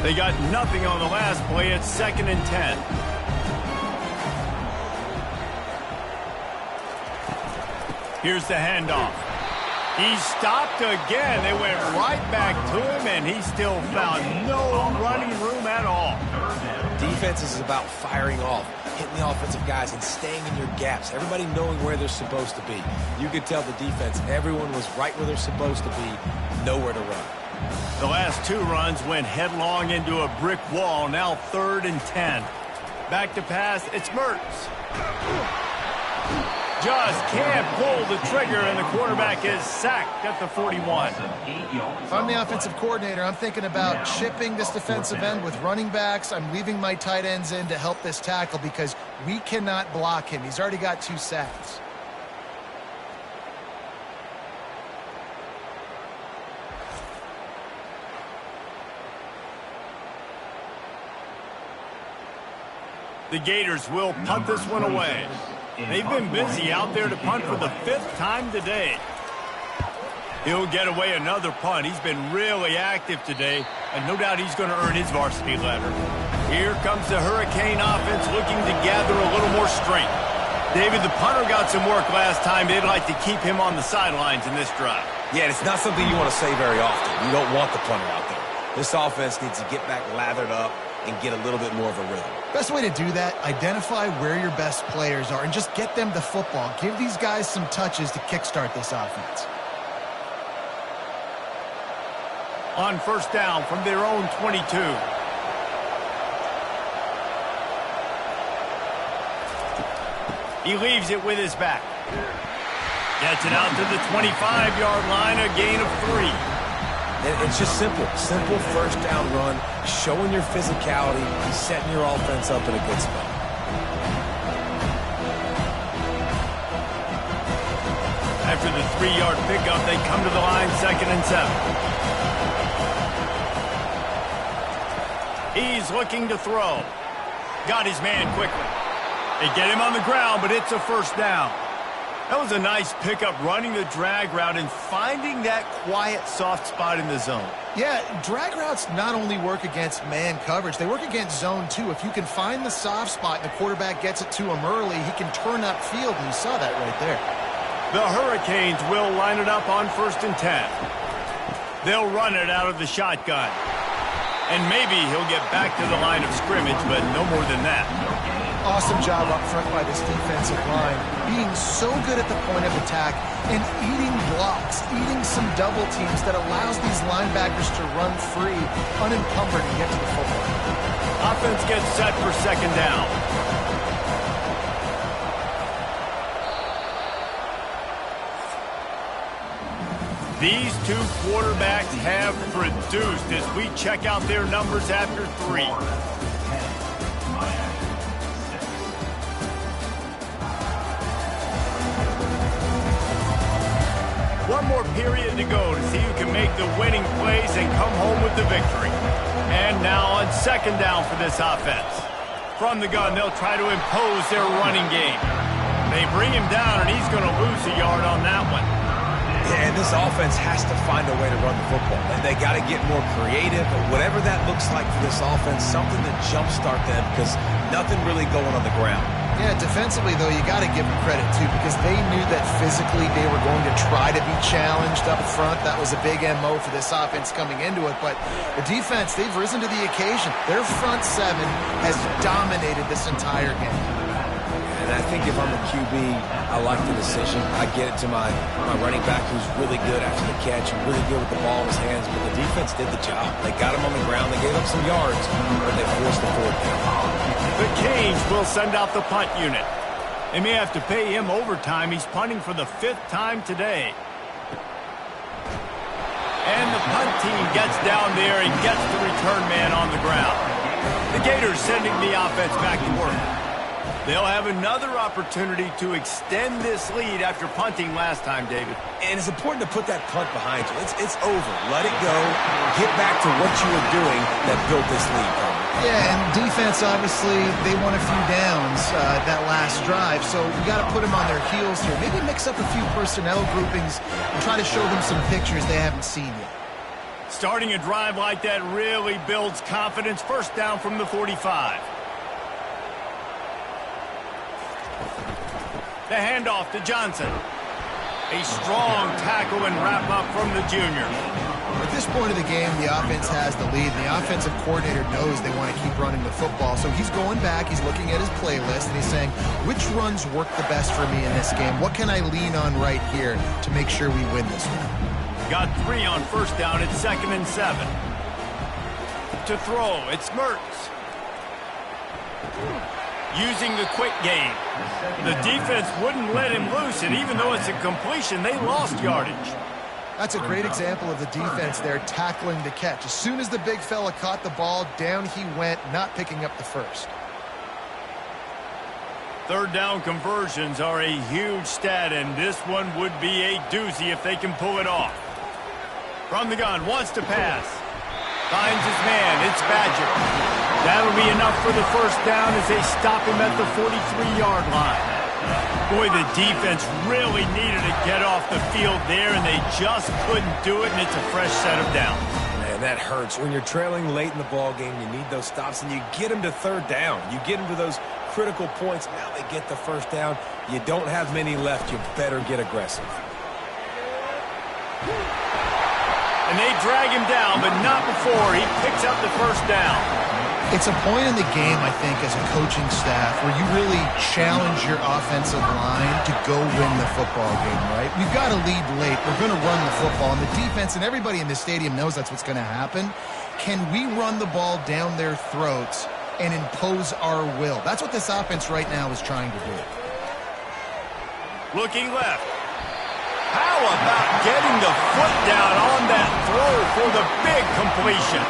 They got nothing on the last play. It's 2nd and 10. Here's the handoff. He stopped again. They went right back to him, and he still found no running room at all. Defense is about firing off, hitting the offensive guys, and staying in your gaps. Everybody knowing where they're supposed to be. You could tell the defense, everyone was right where they're supposed to be, nowhere to run. The last 2 runs went headlong into a brick wall. Now 3rd and 10. Back to pass. It's Mertz. Just can't pull the trigger, and the quarterback is sacked at the 41. If I'm the offensive coordinator, I'm thinking about chipping this defensive end with running backs. I'm leaving my tight ends in to help this tackle because we cannot block him. He's already got 2 sacks. The Gators will punt this one away. They've been busy out there to punt for the 5th time today. He'll get away another punt. He's been really active today, and no doubt he's going to earn his varsity letter. Here comes the Hurricane offense looking to gather a little more strength. David, the punter got some work last time. They'd like to keep him on the sidelines in this drive. Yeah, it's not something you want to say very often. You don't want the punter out there. This offense needs to get back lathered up and get a little bit more of a rhythm. Best way to do that, identify where your best players are and just get them the football. Give these guys some touches to kickstart this offense. On 1st down from their own 22. He leaves it with his back. Gets it out to the 25-yard line, a gain of 3. It's just simple 1st down run, showing your physicality, setting your offense up in a good spot. After the 3-yard pickup, they come to the line 2nd and 7. He's looking to throw. Got his man quickly. They get him on the ground, but it's a 1st down. That was a nice pickup, running the drag route and finding that quiet, soft spot in the zone. Yeah, drag routes not only work against man coverage, they work against zone too. If you can find the soft spot and the quarterback gets it to him early, he can turn upfield, and you saw that right there. The Hurricanes will line it up on 1st and 10. They'll run it out of the shotgun. And maybe he'll get back to the line of scrimmage, but no more than that. Awesome job up front by this defensive line, being so good at the point of attack and eating blocks, eating some double teams that allows these linebackers to run free, unencumbered, and get to the football. Offense gets set for 2nd down. These two quarterbacks have produced as we check out their numbers after 3. One more period to go to see who can make the winning plays and come home with the victory. And now on second down for this offense. From the gun, they'll try to impose their running game. They bring him down, and he's going to lose a yard on that one. Yeah, and this offense has to find a way to run the football. And they got to get more creative. Whatever that looks like for this offense, something to jumpstart them because nothing really going on the ground. Yeah, defensively, though, you got to give them credit, too, because they knew that physically they were going to try to be challenged up front. That was a big MO for this offense coming into it. But the defense, they've risen to the occasion. Their front seven has dominated this entire game. And I think if I'm a QB, I like the decision. I get it to my running back who's really good after the catch, really good with the ball in his hands, but the defense did the job. They got him on the ground. They gave up some yards, but they forced the fourth down. The Canes will send out the punt unit. They may have to pay him overtime. He's punting for the 5th time today. And the punt team gets down there and gets the return man on the ground. The Gators sending the offense back to work. They'll have another opportunity to extend this lead after punting last time, David. And it's important to put that punt behind you. It's over. Let it go. Get back to what you were doing that built this lead. Yeah, and defense, obviously, they won a few downs that last drive, so you got to put them on their heels here. Maybe mix up a few personnel groupings and try to show them some pictures they haven't seen yet. Starting a drive like that really builds confidence. First down from the 45. The handoff to Johnson. A strong tackle and wrap up from the junior. At this point of the game, the offense has the lead. The offensive coordinator knows they want to keep running the football. So he's going back, he's looking at his playlist, and he's saying, which runs work the best for me in this game? What can I lean on right here to make sure we win this one? Got 3 on first down. It's 2nd and 7. To throw, it's Mertz. Using the quick game. The defense wouldn't let him loose, and even though it's a completion, they lost yardage. That's a great example of the defense there tackling the catch. As soon as the big fella caught the ball, down he went, not picking up the first. Third down conversions are a huge stat, and this one would be a doozy if they can pull it off. From the gun, wants to pass. Finds his man, it's Badger. That'll be enough for the first down as they stop him at the 43-yard line. Boy, the defense really needed to get off the field there, and they just couldn't do it, and it's a fresh set of downs. Man, that hurts. When you're trailing late in the ball game, you need those stops, and you get them to third down. You get them to those critical points. Now they get the first down. You don't have many left. You better get aggressive. And they drag him down, but not before he picks up the first down. It's a point in the game, I think, as a coaching staff where you really challenge your offensive line to go win the football game, right? We've got to lead late. We're going to run the football, and the defense and everybody in the stadium knows that's what's going to happen. Can we run the ball down their throats and impose our will? That's what this offense right now is trying to do. Looking left. How about getting the foot down on that throw for the big completion?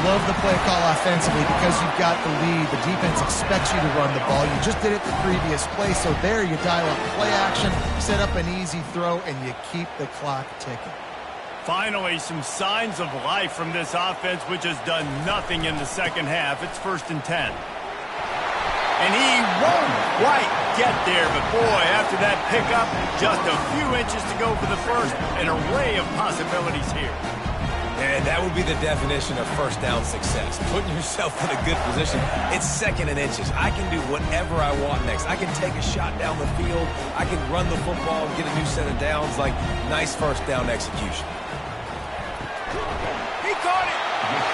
Love the play call offensively because you've got the lead. The defense expects you to run the ball. You just did it the previous play, so there you dial up play action, set up an easy throw, and you keep the clock ticking. Finally, some signs of life from this offense, which has done nothing in the second half. It's 1st and 10. And he won't quite get there, but boy, after that pickup, just a few inches to go for the first. An array of possibilities here. And that would be the definition of first down success. Putting yourself in a good position. It's 2nd and inches. I can do whatever I want next. I can take a shot down the field. I can run the football and get a new set of downs. Like, nice first down execution. He caught it.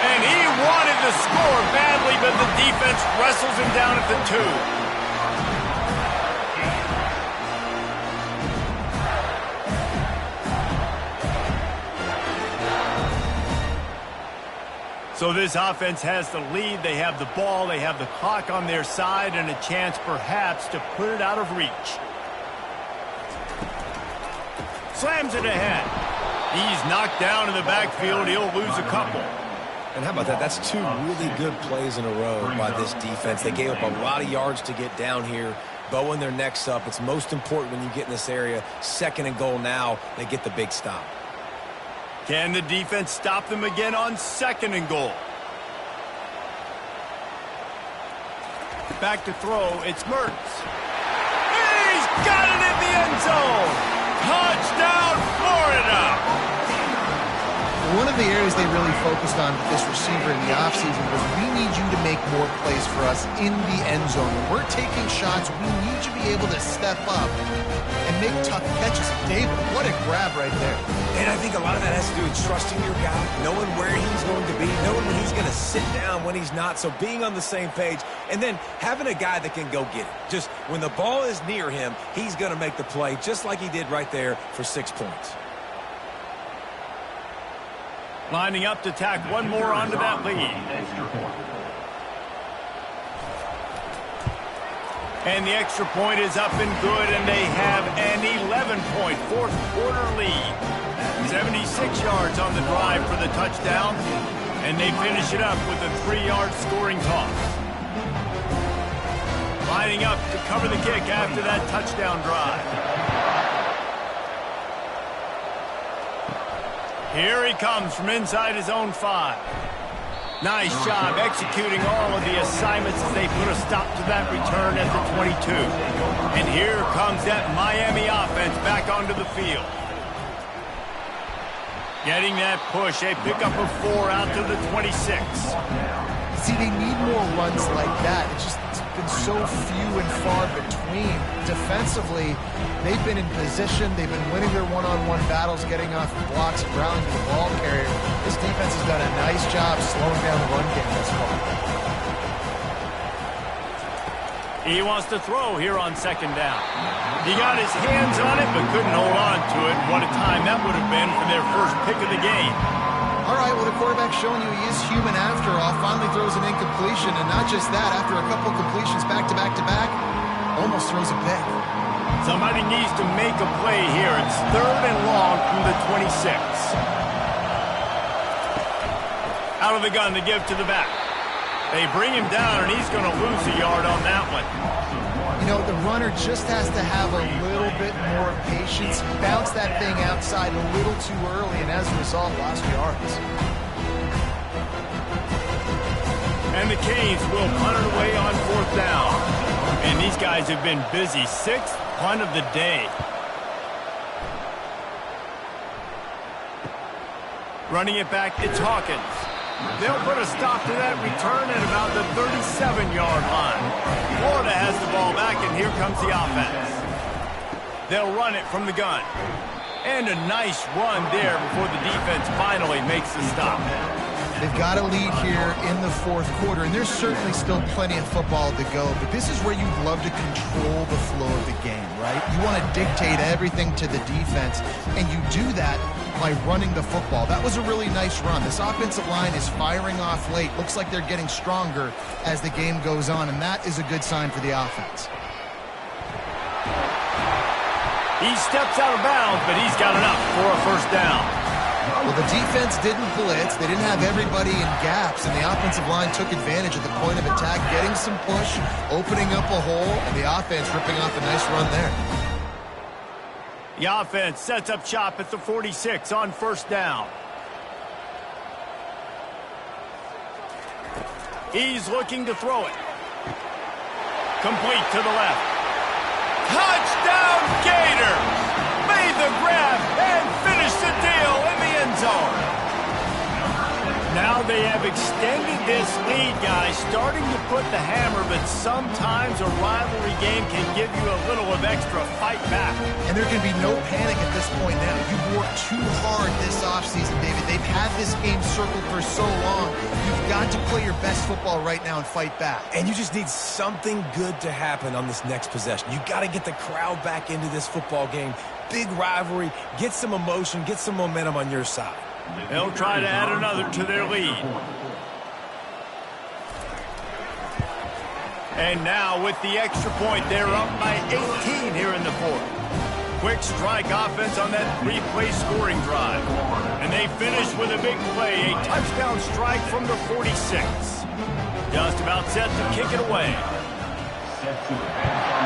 And he wanted to score badly, but the defense wrestles him down at the 2. So this offense has the lead. They have the ball. They have the clock on their side and a chance perhaps to put it out of reach. Slams it ahead. He's knocked down in the backfield. He'll lose a couple. And how about that? That's two really good plays in a row by this defense. They gave up a lot of yards to get down here, bowing their necks up. It's most important when you get in this area. 2nd and goal now. They get the big stop. Can the defense stop them again on 2nd and goal? Back to throw. It's Mertz. He's got it in the end zone. Touchdown, Florida. One of the areas they really focused on with this receiver in the offseason was we need you to make more plays for us in the end zone. When we're taking shots, we need you to be able to step up and make tough catches. David, what a grab right there. And I think a lot of that has to do with trusting your guy, knowing where he's going to be, knowing when he's going to sit down, when he's not, so being on the same page, and then having a guy that can go get it. Just when the ball is near him, he's going to make the play, just like he did right there for 6 points. Lining up to tack one more onto that lead. And the extra point is up and good, and they have an 11-point fourth-quarter lead. 76 yards on the drive for the touchdown, and they finish it up with a 3-yard scoring toss. Lining up to cover the kick after that touchdown drive. Here he comes from inside his own 5. Nice job executing all of the assignments as they put a stop to that return at the 22. And here comes that Miami offense back onto the field. Getting that push, a pickup of 4 out to the 26. See, they need more runs like that. It's been so few and far between. Defensively, they've been in position. They've been winning their one-on-one battles, getting off blocks and rallying to the ball carrier. This defense has done a nice job slowing down the run game this far. He wants to throw here on 2nd down. He got his hands on it, but couldn't hold on to it. What a time that would have been for their first pick of the game. All right, well, the quarterback's showing you he is human after all. Finally throws an incompletion, and not just that, after a couple completions back-to-back-to-back, almost throws a pick. Somebody needs to make a play here. It's 3rd and long from the 26. Out of the gun to give to the back. They bring him down, and he's going to lose a yard on that one. You know, the runner just has to have a little bit more patience, bounce that thing outside a little too early, and as a result, lost yards. And the Canes will punt it away on 4th down. And these guys have been busy. 6th punt of the day. Running it back, it's Hawkins. They'll put a stop to that return at about the 37-yard line. Florida has the ball back, and here comes the offense. They'll run it from the gun. And a nice run there before the defense finally makes the stop. They've got a lead here in the 4th quarter, and there's certainly still plenty of football to go, but this is where you'd love to control the flow of the game, right? You want to dictate everything to the defense, and you do that by running the football. That was a really nice run. This offensive line is firing off late. Looks like they're getting stronger as the game goes on, and that is a good sign for the offense. He steps out of bounds, but he's got enough for a 1st down. Well, the defense didn't blitz. They didn't have everybody in gaps, and the offensive line took advantage of the point of attack, getting some push, opening up a hole, and the offense ripping off a nice run there. The offense sets up shop at the 46 on 1st down. He's looking to throw it. Complete to the left. Touchdown, Gators! Made the grab and finished the deal in the end zone. Now they have extended this lead, guys, starting to put the hammer, but sometimes a rivalry game can give you a little of extra fight back. And there can be no panic at this point now. You've worked too hard this offseason, David. They've had this game circled for so long. You've got to play your best football right now and fight back. And you just need something good to happen on this next possession. You got to get the crowd back into this football game. Big rivalry, get some emotion, get some momentum on your side. They'll try to add another to their lead. And now with the extra point, they're up by 18 here in the 4th. quick strike offense on that 3-play scoring drive. And they finish with a big play, a touchdown strike from the 46. Just about set to kick it away. Set to advance.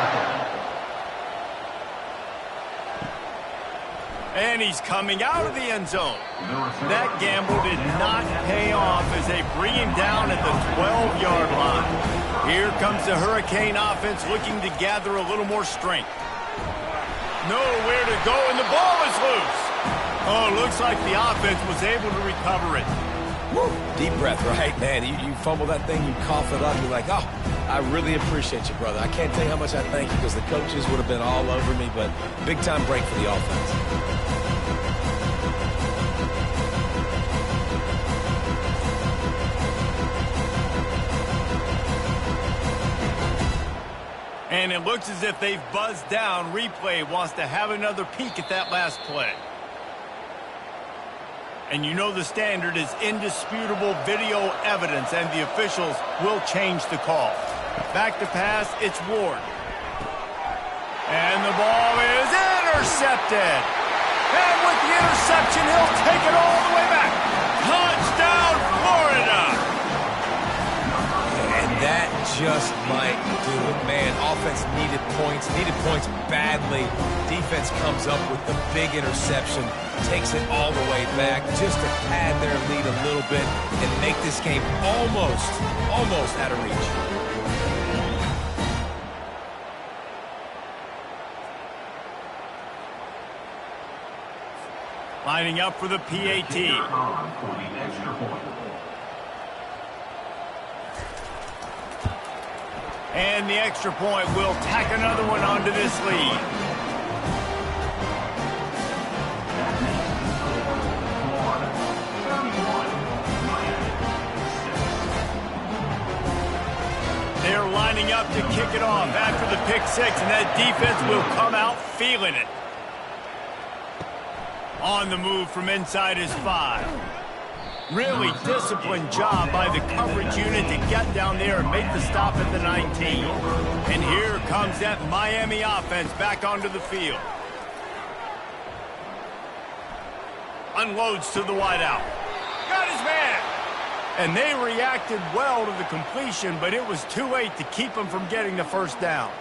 And he's coming out of the end zone. That gamble did not pay off as they bring him down at the 12-yard line. Here comes the Hurricane offense looking to gather a little more strength. Nowhere to go, and the ball is loose. Oh, looks like the offense was able to recover it. Woo. Deep breath, right, man? You fumble that thing, you cough it up, you're like, oh, I really appreciate you, brother. I can't tell you how much I thank you because the coaches would have been all over me, but big-time break for the offense. And it looks as if they've buzzed down. Replay wants to have another peek at that last play. And you know the standard is indisputable video evidence, and the officials will change the call. Back to pass, it's Ward. And the ball is intercepted. And with the interception, he'll take it all the way back. Touchdown, Florida! And that just might do it, man. Offense needed points badly. Defense comes up with the big interception, takes it all the way back just to pad their lead a little bit and make this game almost out of reach. Lining up for the PAT. For the extra point. And the extra point will tack another one onto this lead. They're lining up to kick it off after the pick six, and that defense will come out feeling it. On the move from inside his 5. Really disciplined job by the coverage unit to get down there and make the stop at the 19. And here comes that Miami offense back onto the field. Unloads to the wideout. Got his man! And they reacted well to the completion, but it was too late to keep them from getting the first down.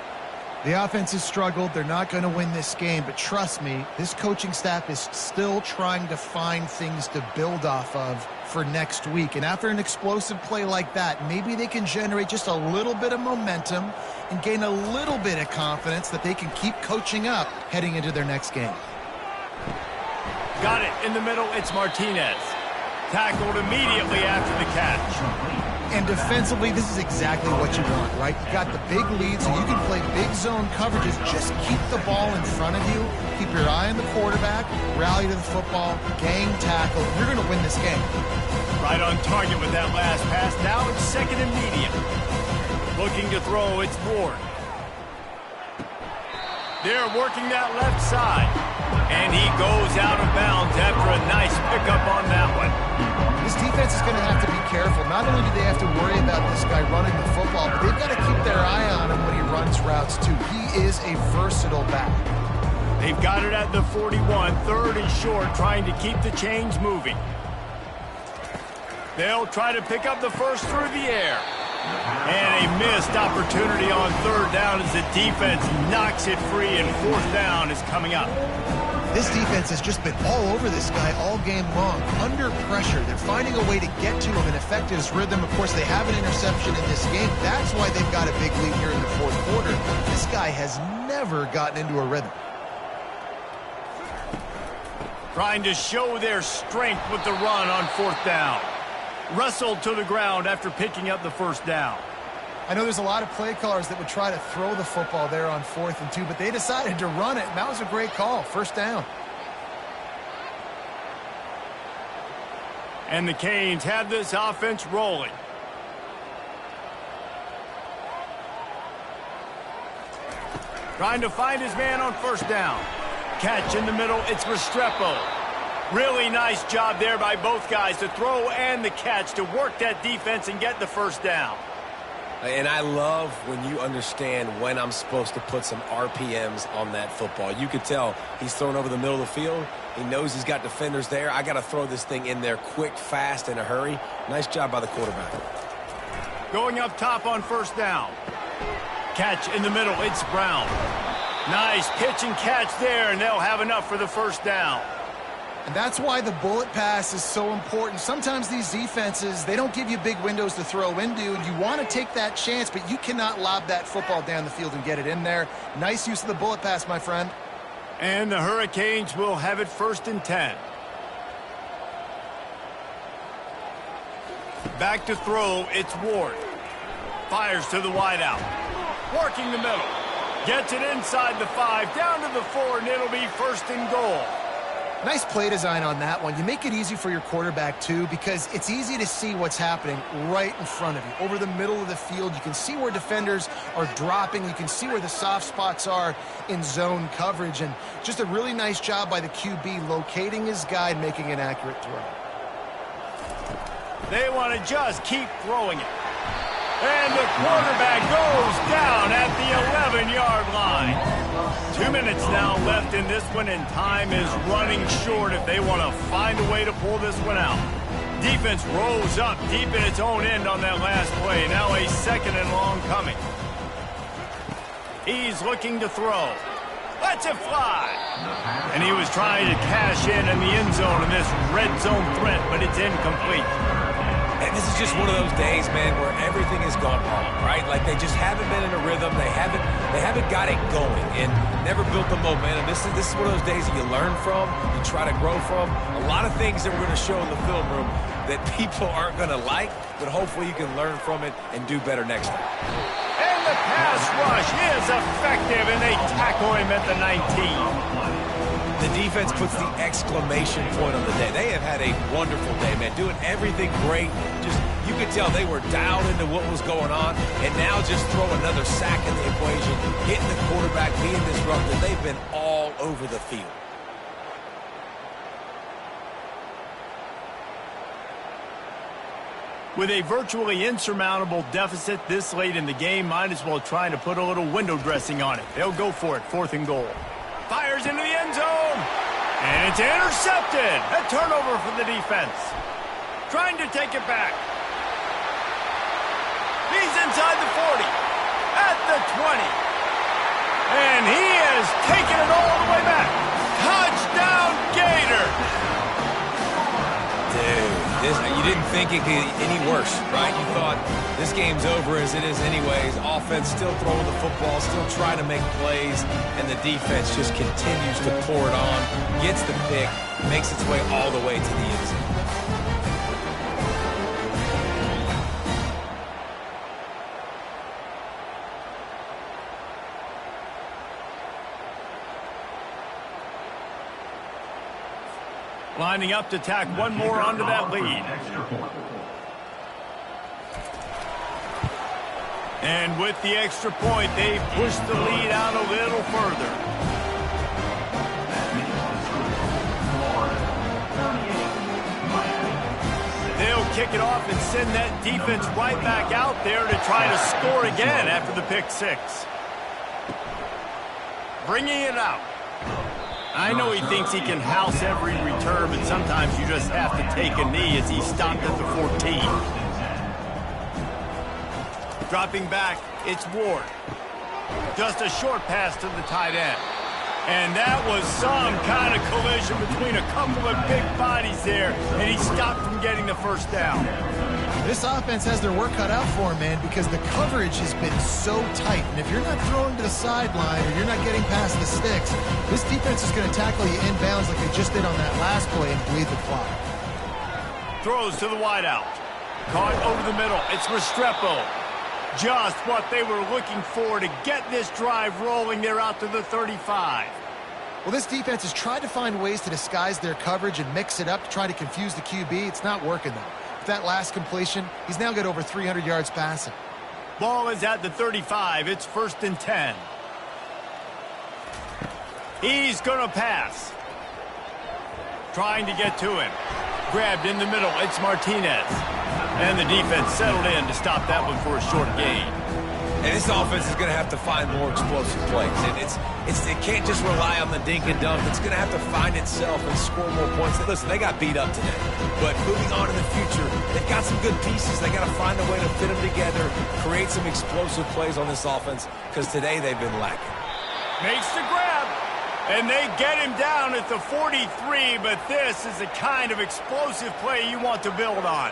The offense has struggled. They're not going to win this game, but trust me, this coaching staff is still trying to find things to build off of for next week. And after an explosive play like that, maybe they can generate just a little bit of momentum and gain a little bit of confidence that they can keep coaching up heading into their next game. Got it in the middle. It's Martinez. Tackled immediately after the catch. And defensively, this is exactly what you want, right? You got the big lead, so you can play big zone coverages. Just keep the ball in front of you. Keep your eye on the quarterback. Rally to the football. Gang tackle. You're going to win this game. Right on target with that last pass. Now it's second and medium. Looking to throw, it's Ward. They're working that left side. And he goes out of bounds after a nice pickup on that one. This defense is going to have to be careful. Not only do they have to worry about this guy running the football, but they've got to keep their eye on him when he runs routes too. He is a versatile back. They've got it at the 41, third and short, trying to keep the chains moving. They'll try to pick up the first through the air. And a missed opportunity on third down as the defense knocks it free, and fourth down is coming up. This defense has just been all over this guy all game long. Under pressure, they're finding a way to get to him and affect his rhythm. Of course, they have an interception in this game. That's why they've got a big lead here in the fourth quarter. This guy has never gotten into a rhythm. Trying to show their strength with the run on fourth down. Wrestled to the ground after picking up the first down. I know there's a lot of play callers that would try to throw the football there on 4th and 2, but they decided to run it, and that was a great call. First down. And the Canes have this offense rolling. Trying to find his man on first down. Catch in the middle, it's Restrepo. Really nice job there by both guys, the throw and the catch, to work that defense and get the first down. And I love when you understand when I'm supposed to put some RPMs on that football. You could tell he's thrown over the middle of the field. He knows he's got defenders there. I got to throw this thing in there quick, fast, in a hurry. Nice job by the quarterback. Going up top on first down. Catch in the middle. It's Brown. Nice pitch and catch there, and they'll have enough for the first down. And that's why the bullet pass is so important. Sometimes these defenses, they don't give you big windows to throw into. You want to take that chance, but you cannot lob that football down the field and get it in there. Nice use of the bullet pass, my friend. And the Hurricanes will have it 1st and 10. Back to throw, it's Ward. Fires to the wideout. Working the middle. Gets it inside the 5, down to the 4, and it'll be 1st and goal. Nice play design on that one. You make it easy for your quarterback, too, because it's easy to see what's happening right in front of you. Over the middle of the field, you can see where defenders are dropping. You can see where the soft spots are in zone coverage. And just a really nice job by the QB locating his guy and making an accurate throw. They want to just keep throwing it. And the quarterback goes down at the 11-yard line. 2 minutes now left in this one, and time is running short if they want to find a way to pull this one out. Defense rolls up deep in its own end on that last play. Now a 2nd and long coming. He's looking to throw. Lets it fly. And he was trying to cash in the end zone in this red zone threat, but it's incomplete. And this is just one of those days, man, where everything has gone wrong, right? Like they just haven't been in a rhythm. They haven't got it going and never built the momentum. This is one of those days that you learn from, you try to grow from. A lot of things that we're going to show in the film room that people aren't going to like, but hopefully you can learn from it and do better next time. And the pass rush is effective, and they tackle him at the 19. The defense puts the exclamation point on the day. They have had a wonderful day, man, doing everything great. Just, you could tell they were dialed into what was going on, and now just throw another sack in the equation, getting the quarterback, being disruptive. They've been all over the field. With a virtually insurmountable deficit this late in the game, might as well try to put a little window dressing on it. They'll go for it, 4th and goal. Fires into the end zone. And it's intercepted. A turnover for the defense. Trying to take it back. He's inside the 40. At the 20. And he has taken it all the way back. Touchdown, Gators. Dude, you didn't think it could get any worse, right? You thought this game's over as it is anyways. Offense still throwing the football, still trying to make plays, and the defense just continues to pour it on, gets the pick, makes its way all the way to the end zone. Lining up to tack one more onto that lead. And with the extra point, they've pushed the lead out a little further. They'll kick it off and send that defense right back out there to try to score again after the pick 6. Bringing it out. I know he thinks he can house every return, but sometimes you just have to take a knee as he stopped at the 14. Dropping back, it's Ward. Just a short pass to the tight end. And that was some kind of collision between a couple of big bodies there, and he stopped from getting the first down. This offense has their work cut out for them, man, because the coverage has been so tight. And if you're not throwing to the sideline or you're not getting past the sticks, this defense is going to tackle you inbounds like they just did on that last play and bleed the clock. Throws to the wideout. Caught over the middle. It's Restrepo. Just what they were looking for to get this drive rolling there out to the 35. Well, this defense has tried to find ways to disguise their coverage and mix it up to try to confuse the QB. It's not working, though. That last completion, he's now got over 300 yards passing. Ball is at the 35. It's 1st and 10. He's going to pass. Trying to get to him. Grabbed in the middle. It's Martinez. And the defense settled in to stop that one for a short gain. And this offense is going to have to find more explosive plays. And it can't just rely on the dink and dunk. It's going to have to find itself and score more points. Listen, they got beat up today. But moving on in the future, they've got some good pieces. They got to find a way to fit them together, create some explosive plays on this offense, because today they've been lacking. Makes the grab. And they get him down at the 43, but this is the kind of explosive play you want to build on.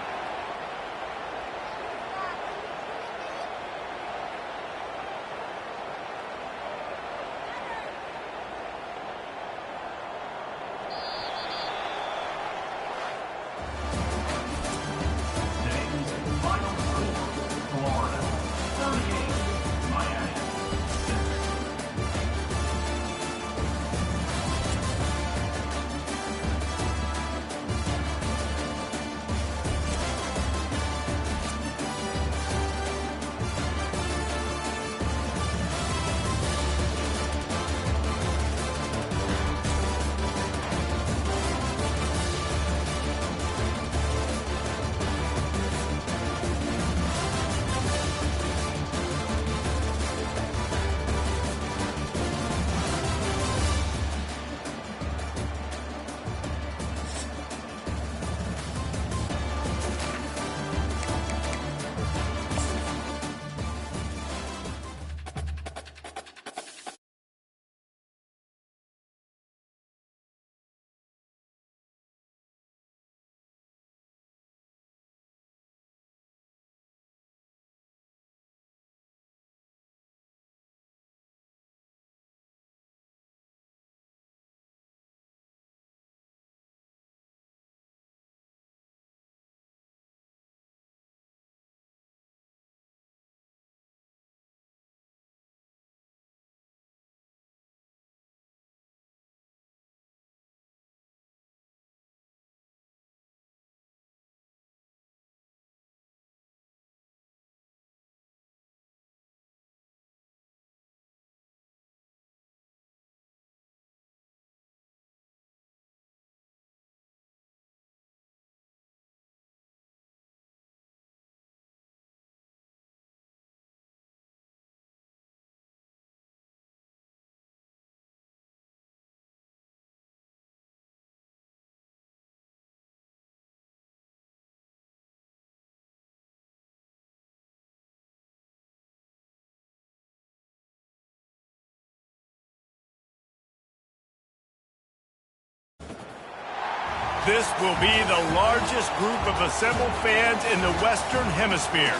This will be the largest group of assembled fans in the Western Hemisphere.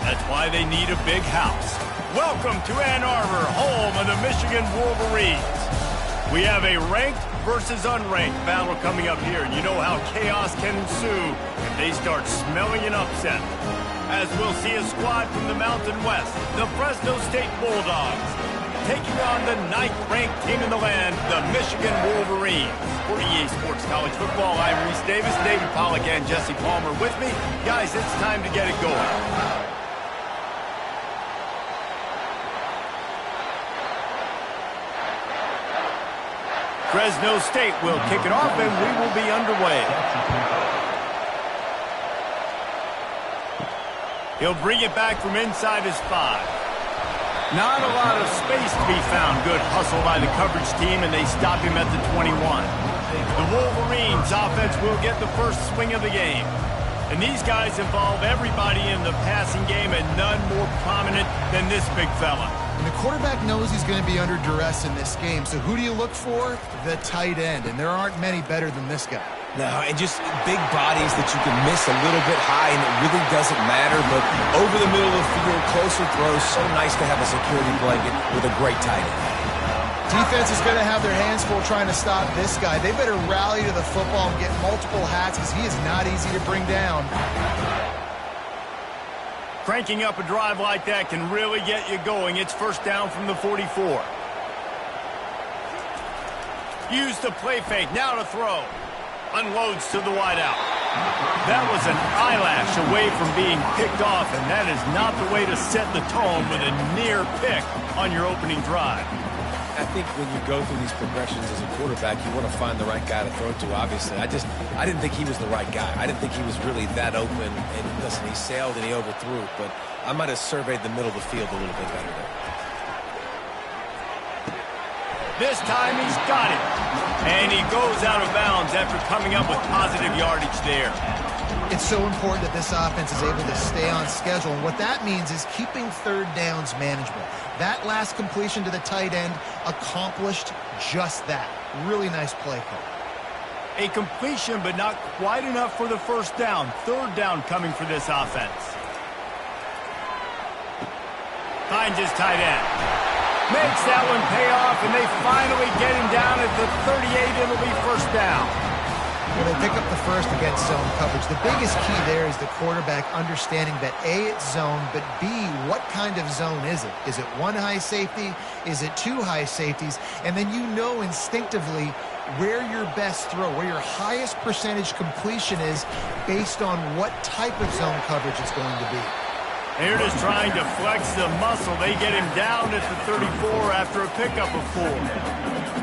That's why they need a big house. Welcome to Ann Arbor, home of the Michigan Wolverines. We have a ranked versus unranked battle coming up here, and you know how chaos can ensue if they start smelling an upset. As we'll see a squad from the Mountain West, the Fresno State Bulldogs, taking on the 9th-ranked team in the land, the Michigan Wolverines. For EA Sports College Football, I'm Reese Davis, David Pollack, and Jesse Palmer with me. Guys, it's time to get it going. Fresno State will kick it off, and we will be underway. He'll bring it back from inside his 5. Not a lot of space to be found. Good hustle by the coverage team, and they stop him at the 21. The Wolverines offense will get the first swing of the game. And these guys involve everybody in the passing game, and none more prominent than this big fella. And the quarterback knows he's going to be under duress in this game. So who do you look for? The tight end. And there aren't many better than this guy. No, and just big bodies that you can miss a little bit high, and it really doesn't matter. But over the middle of the field, closer throws, so nice to have a security blanket with a great tight end. Defense is going to have their hands full trying to stop this guy. They better rally to the football and get multiple hats because he is not easy to bring down. Cranking up a drive like that can really get you going. It's first down from the 44. Use the play fake. Now to throw. Unloads to the wideout. That was an eyelash away from being picked off, and that is not the way to set the tone with a near pick on your opening drive. I think when you go through these progressions as a quarterback, you want to find the right guy to throw to, obviously. I didn't think he was the right guy. I didn't think he was really that open. And listen, he sailed and he overthrew it. But I might have surveyed the middle of the field a little bit better there. This time he's got it. And he goes out of bounds after coming up with positive yardage there. It's so important that this offense is able to stay on schedule. And what that means is keeping third downs manageable. That last completion to the tight end accomplished just that. Really nice play call. A completion, but not quite enough for the first down. Third down coming for this offense. Finds his tight end. Makes that one pay off, and they finally get him down at the 38. It'll be first down. Well, they pick up the first against zone coverage. The biggest key there is the quarterback understanding that A, it's zone, but B, what kind of zone is it? Is it one high safety? Is it two high safeties? And then you know instinctively where your best throw, where your highest percentage completion is based on what type of zone coverage it's going to be. They're just trying to flex the muscle. They get him down at the 34 after a pickup of 4.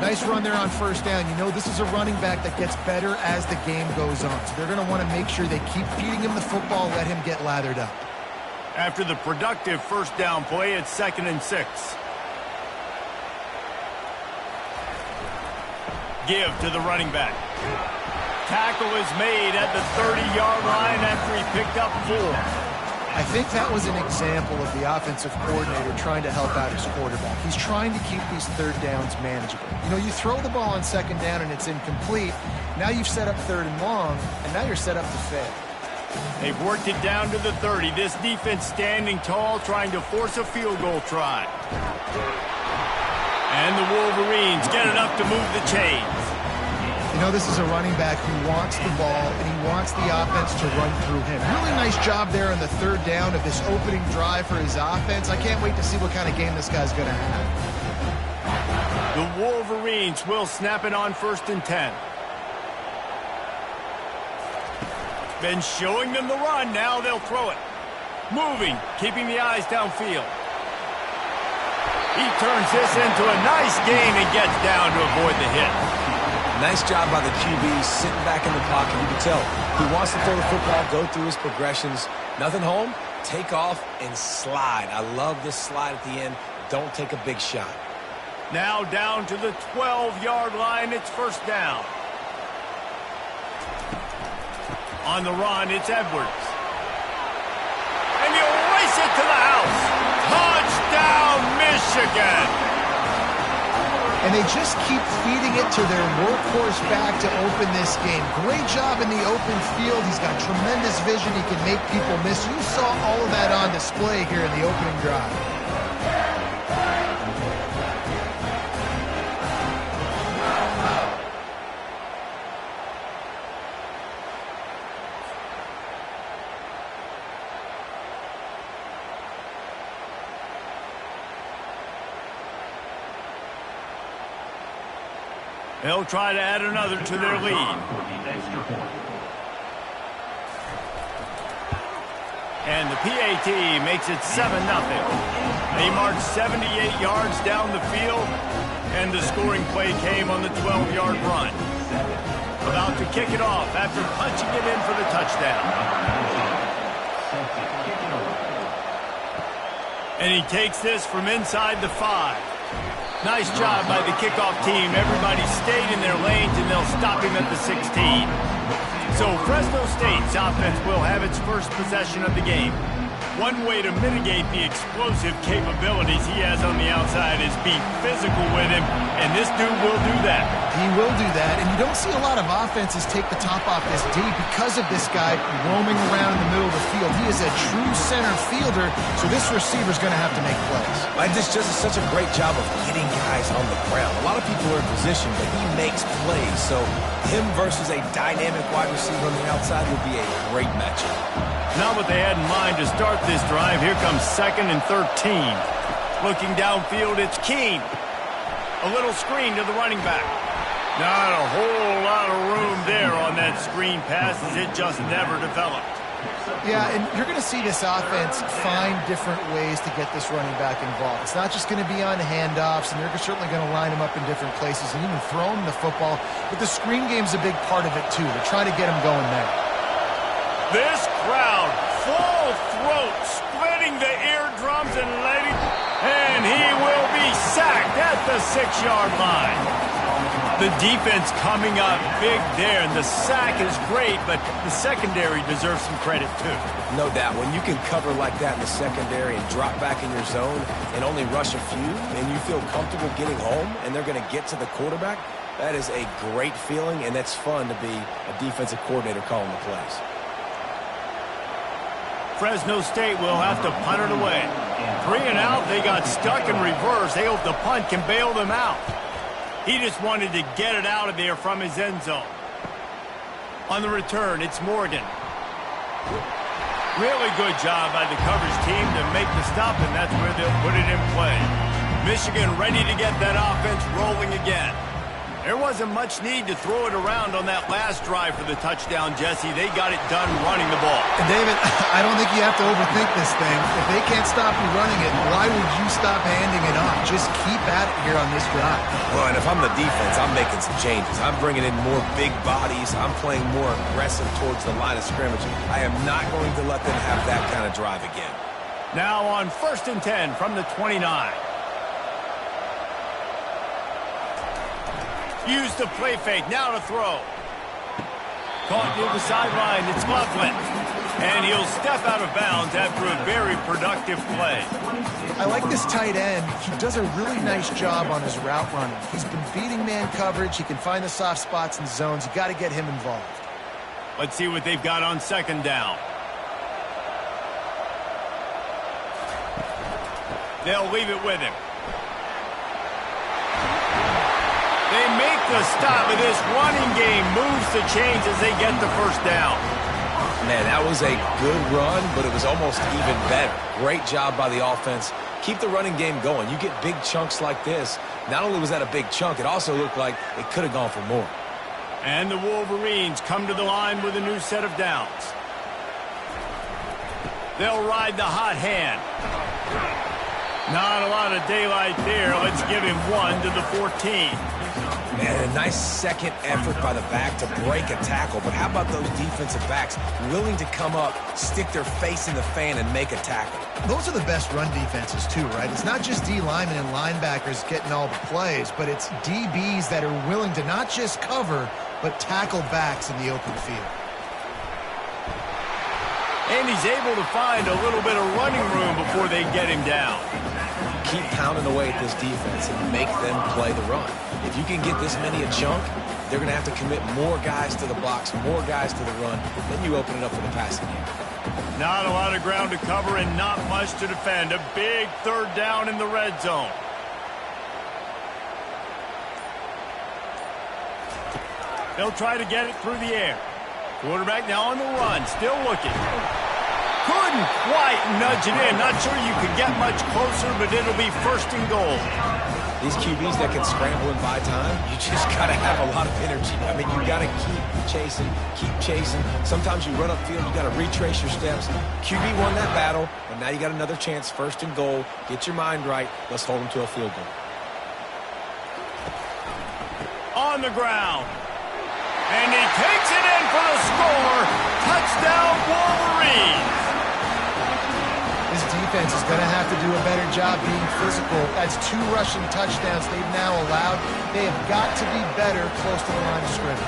Nice run there on first down. You know this is a running back that gets better as the game goes on. So they're going to want to make sure they keep feeding him the football, let him get lathered up. After the productive first down play, it's 2nd and 6. Give to the running back. Tackle is made at the 30-yard line after he picked up 4. I think that was an example of the offensive coordinator trying to help out his quarterback. He's trying to keep these third downs manageable. You know, you throw the ball on second down and it's incomplete. Now you've set up third and long, and now you're set up to fail. They've worked it down to the 30. This defense standing tall, trying to force a field goal try. And the Wolverines get enough to move the chains. You know, this is a running back who wants the ball, and he wants the offense to run through him. Really nice job there on the third down of this opening drive for his offense. I can't wait to see what kind of game this guy's going to have. The Wolverines will snap it on 1st and 10. Been showing them the run. Now they'll throw it. Moving, keeping the eyes downfield. He turns this into a nice gain and gets down to avoid the hit. Nice job by the QB sitting back in the pocket. You can tell he wants to throw the football, go through his progressions. Nothing home, take off and slide. I love this slide at the end. Don't take a big shot. Now down to the 12-yard line. It's first down. On the run, it's Edwards. And he'll race it to the house. Touchdown, Michigan. And they just keep feeding it to their workhorse back to open this game. Great job in the open field. He's got tremendous vision. He can make people miss. You saw all of that on display here in the opening drive. They'll try to add another to their lead. And the PAT makes it 7-0. They marched 78 yards down the field, and the scoring play came on the 12-yard run. About to kick it off after punching it in for the touchdown. And he takes this from inside the 5. Nice job by the kickoff team. Everybody stayed in their lanes, and they'll stop him at the 16. So Fresno State's offense will have its first possession of the game. One way to mitigate the explosive capabilities he has on the outside is be physical with him, and this dude will do that. He will do that, and you don't see a lot of offenses take the top off this D because of this guy roaming around in the middle of the field. He is a true center fielder, so this receiver's going to have to make plays. This just is such a great job of getting guys on the ground. A lot of people are in position, but he makes plays, so him versus a dynamic wide receiver on the outside will be a great matchup. Not what they had in mind to start this drive. Here comes 2nd and 13. Looking downfield, it's Keene. A little screen to the running back. Not a whole lot of room there on that screen pass as it just never developed. Yeah, and you're going to see this offense find different ways to get this running back involved. It's not just going to be on handoffs, and they're certainly going to line him up in different places and even throw him the football. But the screen game's a big part of it, too. They're trying to get him going there. This crowd, full throat, spreading ringing the eardrums and he will be sacked at the 6-yard line. The defense coming up big there, and the sack is great, but the secondary deserves some credit too. No doubt. When you can cover like that in the secondary and drop back in your zone and only rush a few, and you feel comfortable getting home, and they're going to get to the quarterback, that is a great feeling, and it's fun to be a defensive coordinator calling the plays. Fresno State will have to punt it away. 3 and out, they got stuck in reverse. They hope the punt can bail them out. He just wanted to get it out of there from his end zone. On the return, it's Morgan. Really good job by the coverage team to make the stop, and that's where they'll put it in play. Michigan ready to get that offense rolling again. There wasn't much need to throw it around on that last drive for the touchdown, Jesse. They got it done running the ball. And David, I don't think you have to overthink this thing. If they can't stop you running it, why would you stop handing it off? Just keep at it here on this drive. Well, and if I'm the defense, I'm making some changes. I'm bringing in more big bodies. I'm playing more aggressive towards the line of scrimmage. I am not going to let them have that kind of drive again. Now on 1st and 10 from the 29. Use the play fake, now to throw. Caught near the sideline, it's Loveland. And he'll step out of bounds after a very productive play. I like this tight end. He does a really nice job on his route running. He's been beating man coverage. He can find the soft spots and zones. You got to get him involved. Let's see what they've got on 2nd down. They'll leave it with him. They make the stop, but this running game moves the chains as they get the 1st down. Man, that was a good run, but it was almost even better. Great job by the offense. Keep the running game going. You get big chunks like this. Not only was that a big chunk, it also looked like it could have gone for more. And the Wolverines come to the line with a new set of downs. They'll ride the hot hand. Not a lot of daylight there. Let's give him 1 to the 14. Man, a nice second effort by the back to break a tackle. But how about those defensive backs willing to come up, stick their face in the fan, and make a tackle? Those are the best run defenses too, right? It's not just D linemen and linebackers getting all the plays, but it's DBs that are willing to not just cover, but tackle backs in the open field. And he's able to find a little bit of running room before they get him down. Keep pounding away at this defense and make them play the run. If you can get this many a chunk, they're going to have to commit more guys to the box, more guys to the run. Then you open it up for the passing game. Not a lot of ground to cover and not much to defend. A big 3rd down in the red zone. They'll try to get it through the air. Quarterback now on the run, still looking. Couldn't quite nudge it in. Not sure you could get much closer, but it'll be 1st and goal. These QBs that can scramble and buy time, you just got to have a lot of energy. I mean, you got to keep chasing, keep chasing. Sometimes you run upfield, you got to retrace your steps. QB won that battle, and now you got another chance, 1st and goal. Get your mind right. Let's hold them to a field goal. On the ground. And he takes it in for the score. Touchdown, Wolverines. This defense is going to have to do a better job being physical. That's 2 rushing touchdowns they've now allowed. They have got to be better close to the line of scrimmage.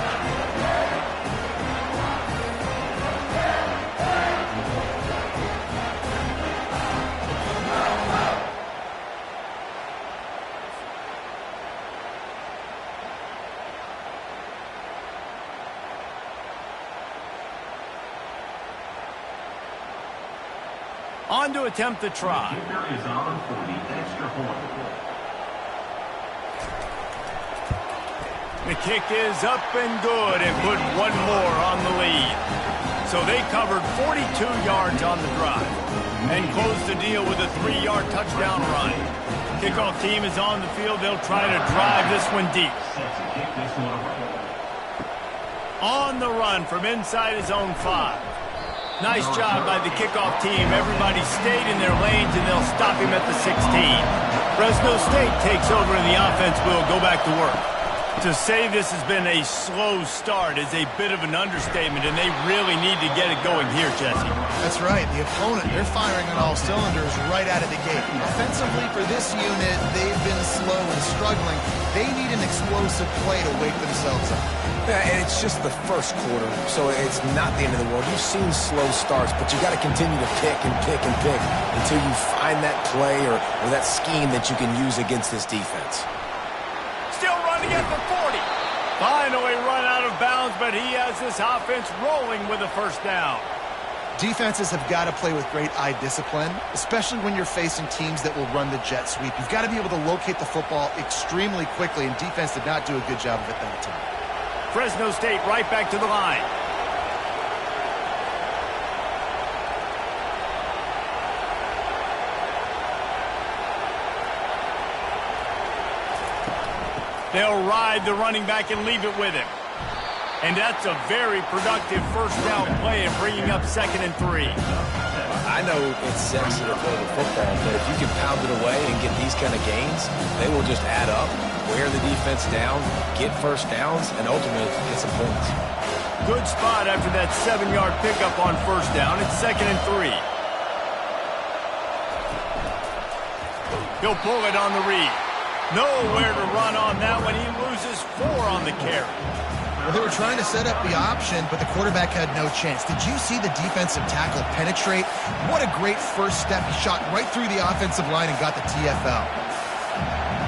On to attempt the try. Kicker is on for the extra point. The kick is up and good and put 1 more on the lead. So they covered 42 yards on the drive and closed the deal with a 3-yard touchdown run. Kickoff team is on the field. They'll try to drive this one deep. On the run from inside his own 5. Nice job by the kickoff team. Everybody stayed in their lanes, and they'll stop him at the 16. Fresno State takes over, and the offense will go back to work. To say this has been a slow start is a bit of an understatement, and they really need to get it going here, Jesse. That's right. The opponent, they're firing on all cylinders right out of the gate. Offensively for this unit, they've been slow and struggling. They need an explosive play to wake themselves up. Yeah, and it's just the first quarter, so it's not the end of the world. You've seen slow starts, but you got to continue to pick and pick and pick until you find that play or that scheme that you can use against this defense. Still running at the 40. Finally run out of bounds, but he has this offense rolling with a first down. Defenses have got to play with great eye discipline, especially when you're facing teams that will run the jet sweep. You've got to be able to locate the football extremely quickly, and defense did not do a good job of it that time. Fresno State right back to the line. They'll ride the running back and leave it with him. And that's a very productive first down play and bringing up 2nd and 3. I know it's sexy to play the football, but if you can pound it away and get these kind of gains, they will just add up, wear the defense down, get first downs, and ultimately get some points. Good spot after that 7-yard pickup on first down. It's 2nd and 3. He'll pull it on the read. Nowhere to run on that one. He loses 4 on the carry. Well, they were trying to set up the option, but the quarterback had no chance. Did you see the defensive tackle penetrate? What a great first step. He shot right through the offensive line and got the TFL.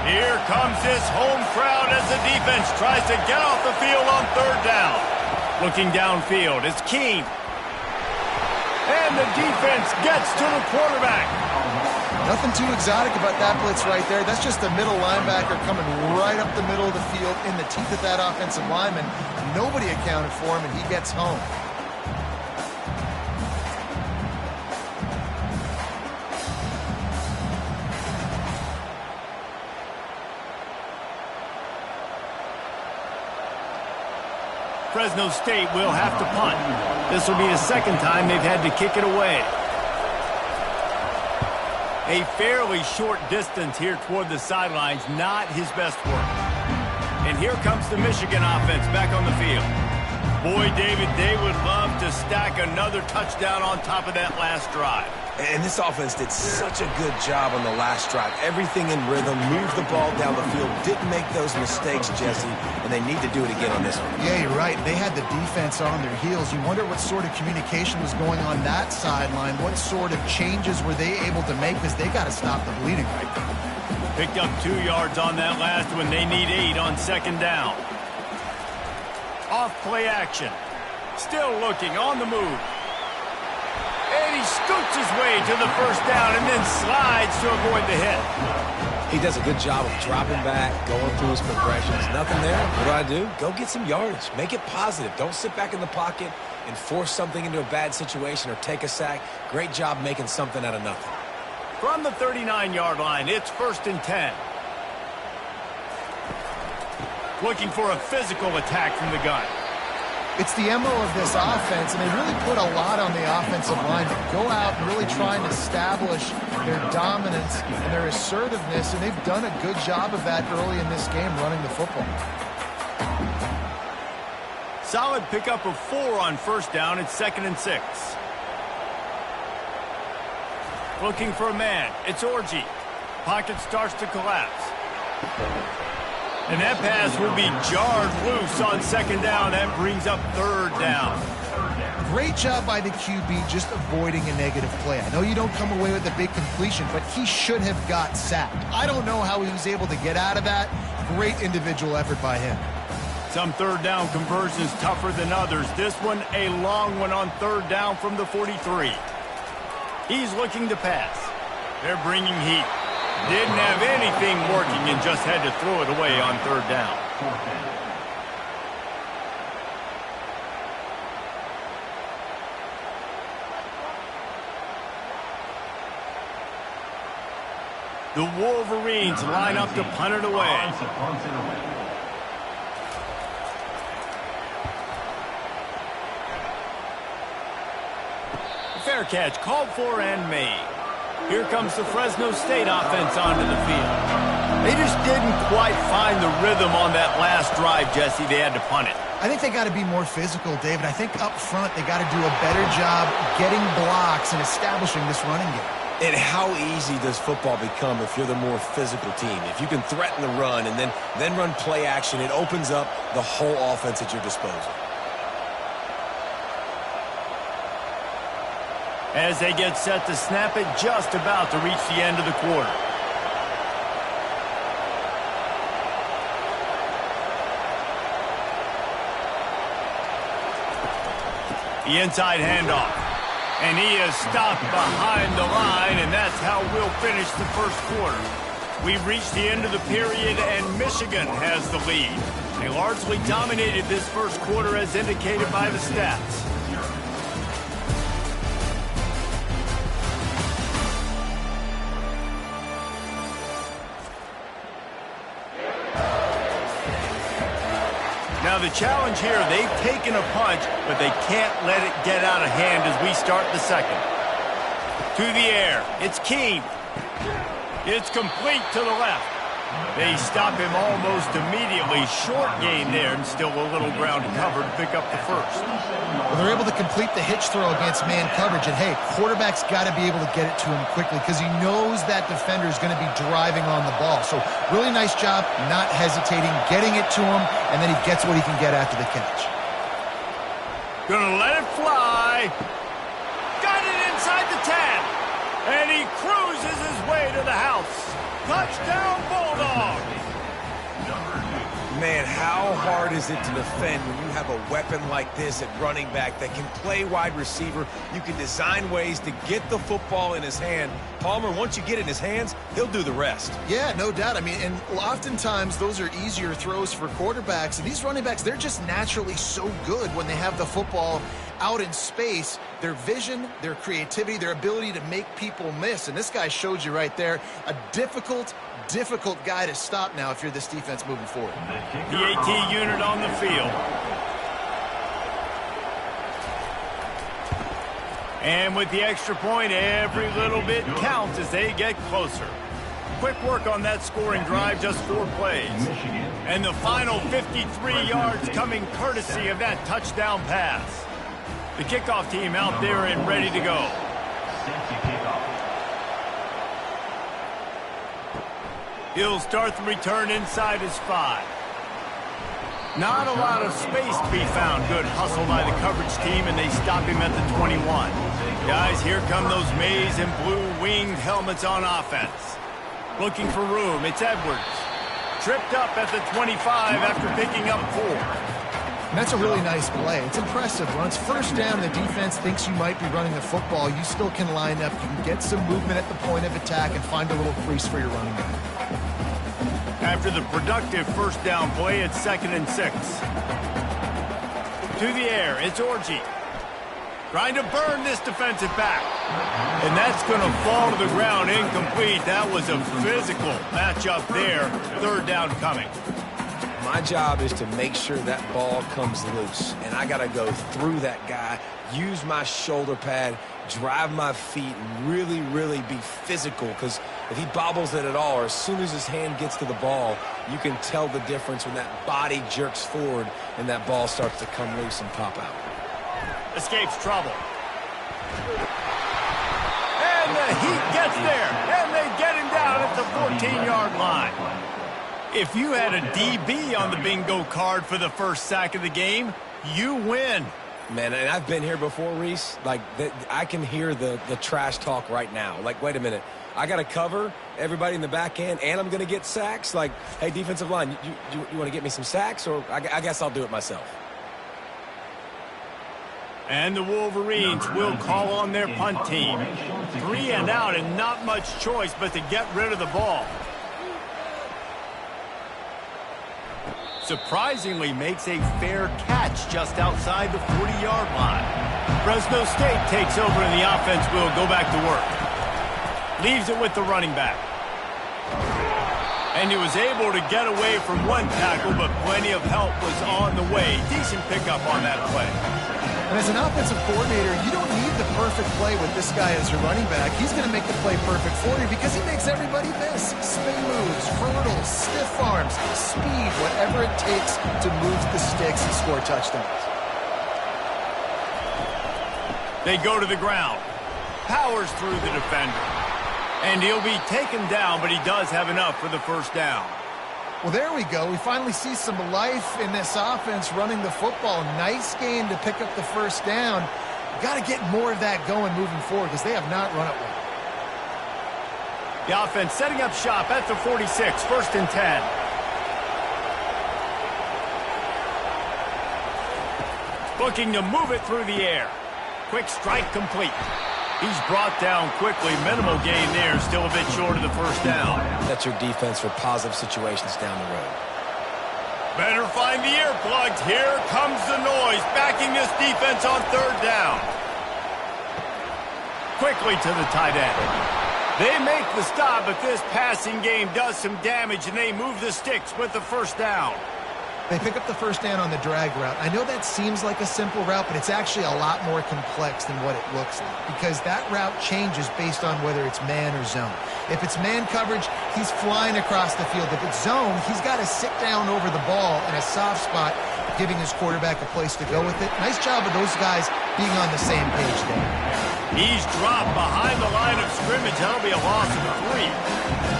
Here comes this home crowd as the defense tries to get off the field on 3rd down. Looking downfield, it's Keene. And the defense gets to the quarterback. Nothing too exotic about that blitz right there. That's just the middle linebacker coming right up the middle of the field in the teeth of that offensive lineman. Nobody accounted for him, and he gets home. Fresno State will have to punt. This will be the 2nd time they've had to kick it away. A fairly short distance here toward the sidelines, not his best work. And here comes the Michigan offense back on the field. Boy, David, they would love to stack another touchdown on top of that last drive. And this offense did such a good job on the last drive. Everything in rhythm, moved the ball down the field, didn't make those mistakes, Jesse, and they need to do it again on this one. Yeah, you're right. They had the defense on their heels. You wonder what sort of communication was going on that sideline. What sort of changes were they able to make, because they got to stop the bleeding right there. Picked up 2 yards on that last one. They need 8 on 2nd down. Off play action. Still looking on the move. And he scoots his way to the first down and then slides to avoid the hit. He does a good job of dropping back, going through his progressions. Nothing there. What do? Go get some yardage. Make it positive. Don't sit back in the pocket and force something into a bad situation or take a sack. Great job making something out of nothing. From the 39-yard line, it's 1st and 10. Looking for a physical attack from the gun. It's the MO of this offense, and they really put a lot on the offensive line to go out and really try and establish their dominance and their assertiveness, and they've done a good job of that early in this game running the football. Solid pickup of 4 on first down. It's 2nd and 6. Looking for a man. It's Orji. Pocket starts to collapse. And that pass will be jarred loose on 2nd down. That brings up 3rd down. Great job by the QB just avoiding a negative play. I know you don't come away with a big completion, but he should have got sacked. I don't know how he was able to get out of that. Great individual effort by him. Some 3rd down conversions tougher than others. This one a long one on 3rd down from the 43. He's looking to pass. They're bringing heat. Didn't have anything working and just had to throw it away on 3rd down. The Wolverines line up to punt it away. Fair catch called for and made. Here comes the Fresno State offense onto the field. They just didn't quite find the rhythm on that last drive, Jesse. They had to punt it. I think they got to be more physical, David. I think up front they got to do a better job getting blocks and establishing this running game. And how easy does football become if you're the more physical team? If you can threaten the run and then run play action, it opens up the whole offense at your disposal. As they get set to snap it, just about to reach the end of the quarter. The inside handoff. And he is stopped behind the line, and that's how we'll finish the first quarter. We've reached the end of the period, and Michigan has the lead. They largely dominated this first quarter as indicated by the stats. Now the challenge here, they've taken a punch, but they can't let it get out of hand as we start the second. To the air, it's Keene. It's complete to the left. They stop him almost immediately. Short gain there, and still a little ground to cover to pick up the first. Well, they're able to complete the hitch throw against man coverage, and hey, quarterback's got to be able to get it to him quickly because he knows that defender is going to be driving on the ball. So really nice job, not hesitating, getting it to him, and then he gets what he can get after the catch. Gonna let it fly. Got it inside the 10. And he cruises his way to the house. Touchdown, Bulldog! Man, how hard is it to defend when you have a weapon like this at running back that can play wide receiver? You can design ways to get the football in his hand. Palmer, once you get it in his hands, he'll do the rest. Yeah, no doubt. I mean, and oftentimes those are easier throws for quarterbacks. And these running backs, they're just naturally so good when they have the football out in space. Their vision, their creativity, their ability to make people miss. And this guy showed you right there a difficult guy to stop now if you're this defense moving forward. The AT unit on the field. And with the extra point, every little bit counts as they get closer. Quick work on that scoring drive, just 4 plays. And the final 53 yards coming courtesy of that touchdown pass. The kickoff team out there and ready to go. He'll start the return inside his 5. Not a lot of space to be found. Good hustle by the coverage team, and they stop him at the 21. Guys, here come those maize and blue winged helmets on offense. Looking for room, it's Edwards. Tripped up at the 25 after picking up 4. And that's a really nice play. It's impressive. When it's first down, the defense thinks you might be running the football. You still can line up. You can get some movement at the point of attack and find a little crease for your running back. After the productive first down play, it's 2nd and 6. To the air, it's Orji. Trying to burn this defensive back. And that's going to fall to the ground incomplete. That was a physical matchup there. 3rd down coming. My job is to make sure that ball comes loose, and I got to go through that guy, use my shoulder pad, drive my feet, and really, really be physical, because if he bobbles it at all, or as soon as his hand gets to the ball, you can tell the difference when that body jerks forward and that ball starts to come loose and pop out. Escapes trouble. And the heat gets there, and they get him down at the 14-yard line. If you had a DB on the bingo card for the first sack of the game, you win. Man, and I've been here before, Reese. Like, I can hear the trash talk right now. Like, wait a minute. I got to cover everybody in the back end, and I'm going to get sacks? Like, hey, defensive line, you want to get me some sacks? Or I guess I'll do it myself. And the Wolverines will call on their punt team. 3 and out, and not much choice but to get rid of the ball. Surprisingly makes a fair catch just outside the 40-yard line. Fresno State takes over and the offense will go back to work. Leaves it with the running back. And he was able to get away from one tackle, but plenty of help was on the way. Decent pickup on that play. And as an offensive coordinator, you don't need the perfect play with this guy as your running back. He's going to make the play perfect for you because he makes everybody miss. Spin moves, hurdles, stiff arms, speed, whatever it takes to move the sticks and score touchdowns. They go to the ground. Powers through the defender. And he'll be taken down, but he does have enough for the first down. Well, there we go. We finally see some life in this offense running the football. Nice game to pick up the first down. Got to get more of that going moving forward because they have not run it well. The offense setting up shop at the 46, 1st and 10. Looking to move it through the air. Quick strike complete. He's brought down quickly. Minimal gain there. Still a bit short of the first down. That's your defense for positive situations down the road. Better find the earplugs. Here comes the noise. Backing this defense on 3rd down. Quickly to the tight end. They make the stop, but this passing game does some damage, and they move the sticks with the first down. They pick up the first down on the drag route. I know that seems like a simple route, but it's actually a lot more complex than what it looks like because that route changes based on whether it's man or zone. If it's man coverage, he's flying across the field. If it's zone, he's got to sit down over the ball in a soft spot, giving his quarterback a place to go with it. Nice job of those guys being on the same page there. He's dropped behind the line of scrimmage. That'll be a loss of 3.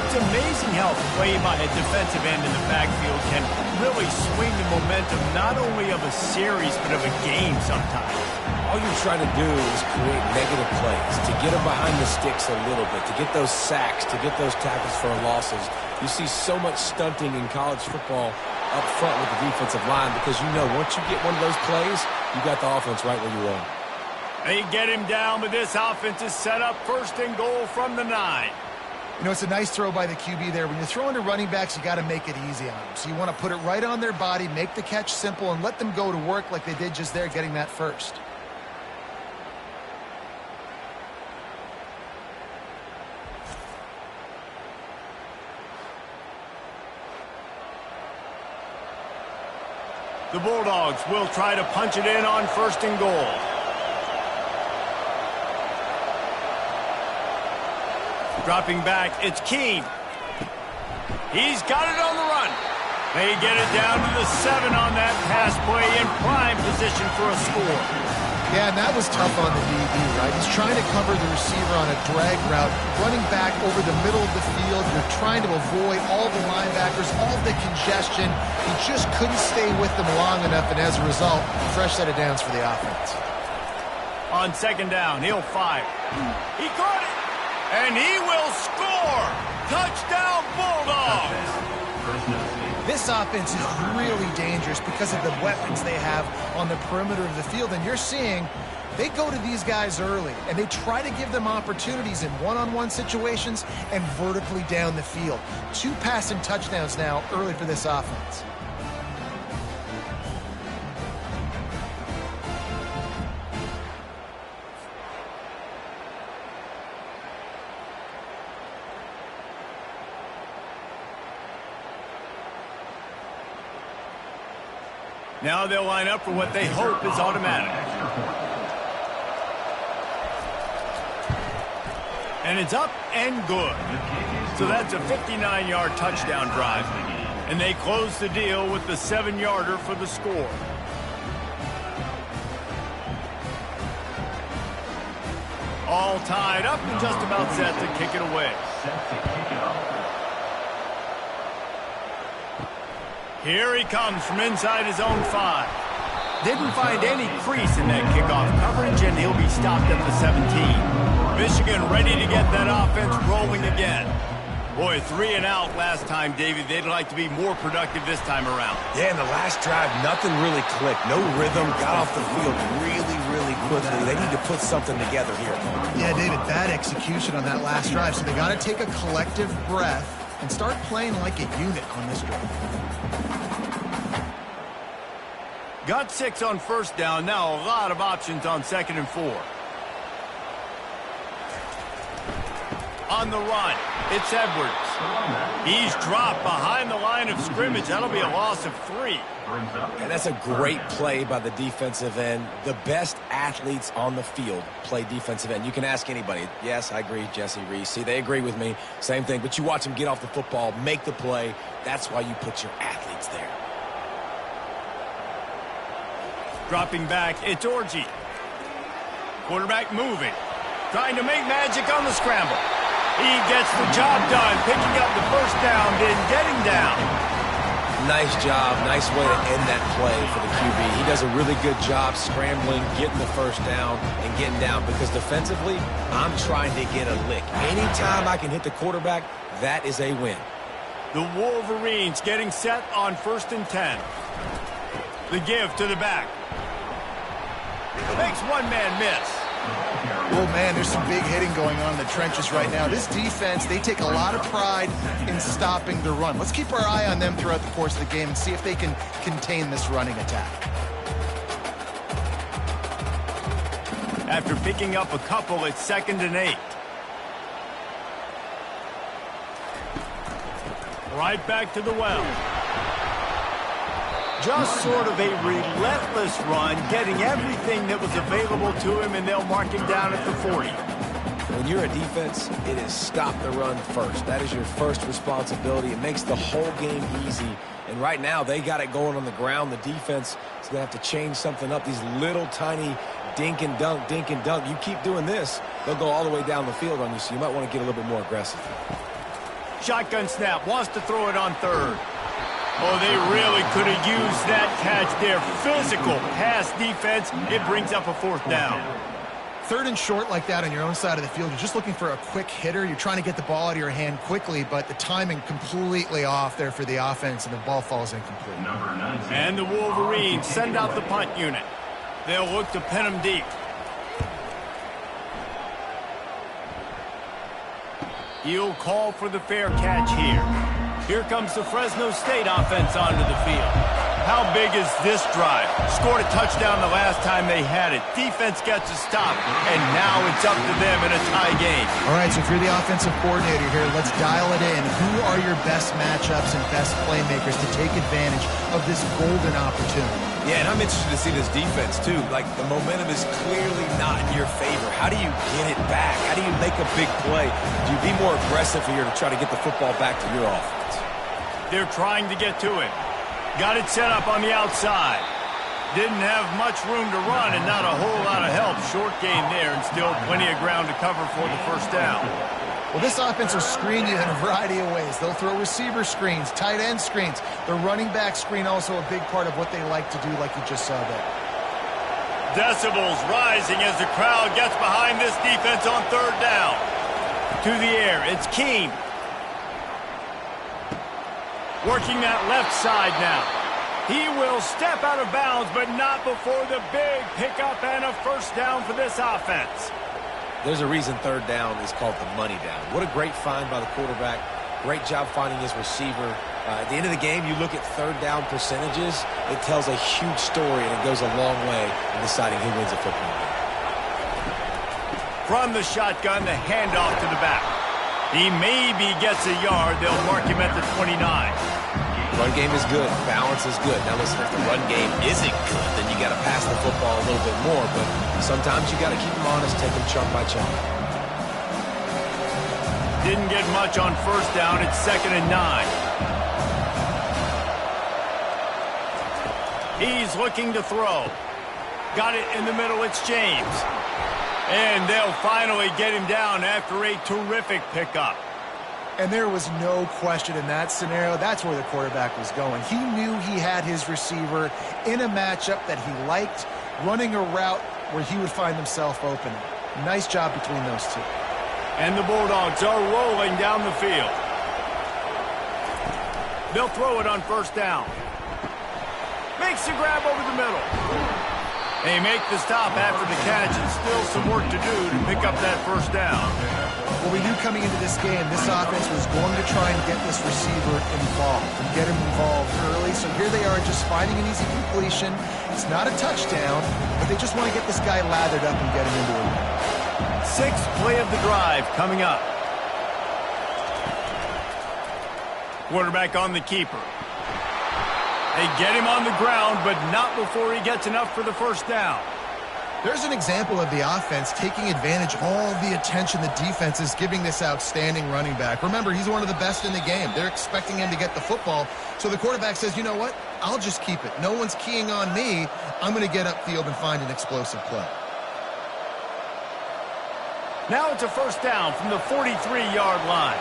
It's amazing how play by a defensive end in the backfield can really swing the momentum not only of a series but of a game sometimes. All you're trying to do is create negative plays, to get them behind the sticks a little bit, to get those sacks, to get those tackles for losses. You see so much stunting in college football up front with the defensive line because you know once you get one of those plays, you got the offense right where you want. They get him down, but this offense is set up 1st and goal from the 9. You know, it's a nice throw by the QB there. When you're throwing to running backs, you got to make it easy on them. So you want to put it right on their body, make the catch simple, and let them go to work like they did just there, getting that first. The Bulldogs will try to punch it in on 1st and goal. Dropping back, it's Keene. He's got it on the run. They get it down to the 7 on that pass play in prime position for a score. Yeah, and that was tough on the DB, right? He's trying to cover the receiver on a drag route, running back over the middle of the field. You're trying to avoid all the linebackers, all the congestion. He just couldn't stay with them long enough, and as a result, fresh set of downs for the offense. On 2nd down, he'll fire. He caught it, and he will score. Touchdown, Bulldogs. This offense is really dangerous because of the weapons they have on the perimeter of the field. And you're seeing they go to these guys early, and they try to give them opportunities in one-on-one situations and vertically down the field. 2 passing touchdowns now early for this offense. Now they'll line up for what they hope is automatic. And it's up and good. So that's a 59-yard touchdown drive. And they close the deal with the 7-yarder for the score. All tied up and just about set to kick it away. Here he comes from inside his own 5. Didn't find any crease in that kickoff coverage, and he'll be stopped at the 17. Michigan ready to get that offense rolling again. Boy, 3 and out last time, David. They'd like to be more productive this time around. Yeah, in the last drive, nothing really clicked. No rhythm, got off the field really quickly. They need to put something together here. Yeah, David, bad execution on that last drive. So they got to take a collective breath and start playing like a unit on this drive. Got 6 on 1st down. Now a lot of options on 2nd and 4. On the run, it's Edwards. He's dropped behind the line of scrimmage. That'll be a loss of 3. And that's a great play by the defensive end. The best athletes on the field play defensive end. You can ask anybody. Yes, I agree, Jesse Reese. See, they agree with me. Same thing. But you watch them get off the football, make the play. That's why you put your athletes there. Dropping back, it's Orji. Quarterback moving. Trying to make magic on the scramble. He gets the job done, picking up the first down, then getting down. Nice job. Nice way to end that play for the QB. He does a really good job scrambling, getting the first down, and getting down. Because defensively, I'm trying to get a lick. Anytime I can hit the quarterback, that is a win. The Wolverines getting set on 1st and 10. The give to the back. Makes one man miss. Oh, man, there's some big hitting going on in the trenches right now. This defense, they take a lot of pride in stopping the run. Let's keep our eye on them throughout the course of the game and see if they can contain this running attack. After picking up a couple, it's 2nd and 8. Right back to the well. Just sort of a relentless run, getting everything that was available to him, and they'll mark him down at the 40. When you're a defense, it is stop the run first. That is your first responsibility. It makes the whole game easy. And right now, they got it going on the ground. The defense is going to have to change something up. These little tiny dink and dunk, dink and dunk. You keep doing this, they'll go all the way down the field on you, so you might want to get a little bit more aggressive. Shotgun snap, wants to throw it on 3rd. Oh, they really could have used that catch there. Physical pass defense. It brings up a 4th down. 3rd and short like that on your own side of the field. You're just looking for a quick hitter. You're trying to get the ball out of your hand quickly, but the timing completely off there for the offense, and the ball falls incomplete. And the Wolverines send out the punt unit. They'll look to pin them deep. He'll call for the fair catch here. Here comes the Fresno State offense onto the field. How big is this drive? Scored a touchdown the last time they had it. Defense gets a stop, and now it's up to them in a tie game. All right, so if you're the offensive coordinator here, let's dial it in. Who are your best matchups and best playmakers to take advantage of this golden opportunity? Yeah, and I'm interested to see this defense, too. Like, the momentum is clearly not in your favor. How do you get it back? How do you make a big play? Do you be more aggressive here to try to get the football back to your offense? They're trying to get to it. Got it set up on the outside. Didn't have much room to run and not a whole lot of help. Short game there and still plenty of ground to cover for the first down. Well, this offense will screen you in a variety of ways. They'll throw receiver screens, tight end screens. The running back screen also a big part of what they like to do, like you just saw there. Decibels rising as the crowd gets behind this defense on 3rd down. To the air, it's Keene. Working that left side now. He will step out of bounds, but not before the big pickup and a first down for this offense. There's a reason 3rd down is called the money down. What a great find by the quarterback. Great job finding his receiver. At the end of the game, you look at 3rd down percentages. It tells a huge story, and it goes a long way in deciding who wins a football game. From the shotgun, the handoff to the back. He maybe gets a yard. They'll mark him at the 29. Run game is good. Balance is good. Now listen, if the run game isn't good, then you got to pass the football a little bit more. But sometimes you got to keep them honest, take them chunk by chunk. Didn't get much on 1st down. It's 2nd and 9. He's looking to throw. Got it in the middle. It's James. And they'll finally get him down after a terrific pickup. And there was no question in that scenario. That's where the quarterback was going. He knew he had his receiver in a matchup that he liked, running a route where he would find himself open. Nice job between those two. And the Bulldogs are rolling down the field. They'll throw it on 1st down. Makes the grab over the middle. They make the stop after the catch, and still some work to do to pick up that first down. Well, we knew coming into this game, this offense was going to try and get this receiver involved and get him involved early. So here they are just finding an easy completion. It's not a touchdown, but they just want to get this guy lathered up and get him into a win. 6th play of the drive coming up. Quarterback on the keeper. They get him on the ground, but not before he gets enough for the first down. There's an example of the offense taking advantage of all the attention the defense is giving this outstanding running back. Remember, he's one of the best in the game. They're expecting him to get the football. So the quarterback says, you know what? I'll just keep it. No one's keying on me. I'm going to get upfield and find an explosive play. Now it's a first down from the 43-yard line.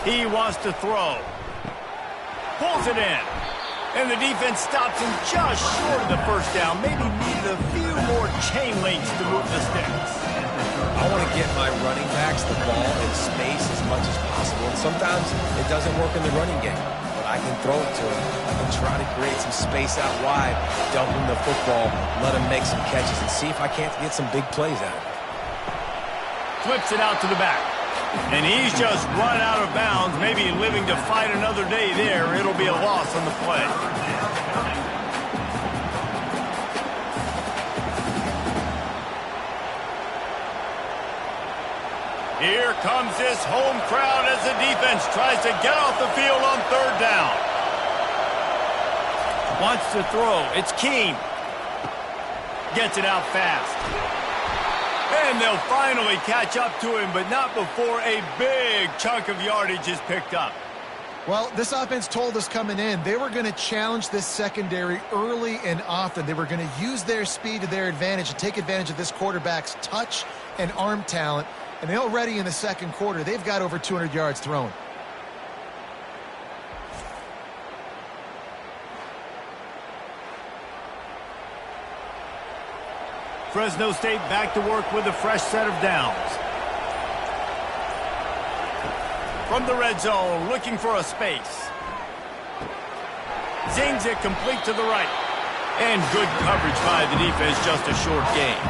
He wants to throw. Pulls it in. And the defense stops him just short of the first down. Maybe needed a few more chain links to move the sticks. I want to get my running backs the ball in space as much as possible. And sometimes it doesn't work in the running game. But I can throw it to him. I can try to create some space out wide, dump him the football, let him make some catches, and see if I can't get some big plays out of it. Flips it out to the back. And he's just run out of bounds, maybe living to fight another day there. It'll be a loss on the play. Here comes this home crowd as the defense tries to get off the field on third down. Wants to throw. It's Keene. Gets it out fast. And they'll finally catch up to him, but not before a big chunk of yardage is picked up. Well, this offense told us coming in they were going to challenge this secondary early and often. They were going to use their speed to their advantage and take advantage of this quarterback's touch and arm talent. And already in the second quarter, they've got over 200 yards thrown. Fresno State back to work with a fresh set of downs. From the red zone, looking for a space. Zings it complete to the right. And good coverage by the defense, just a short gain.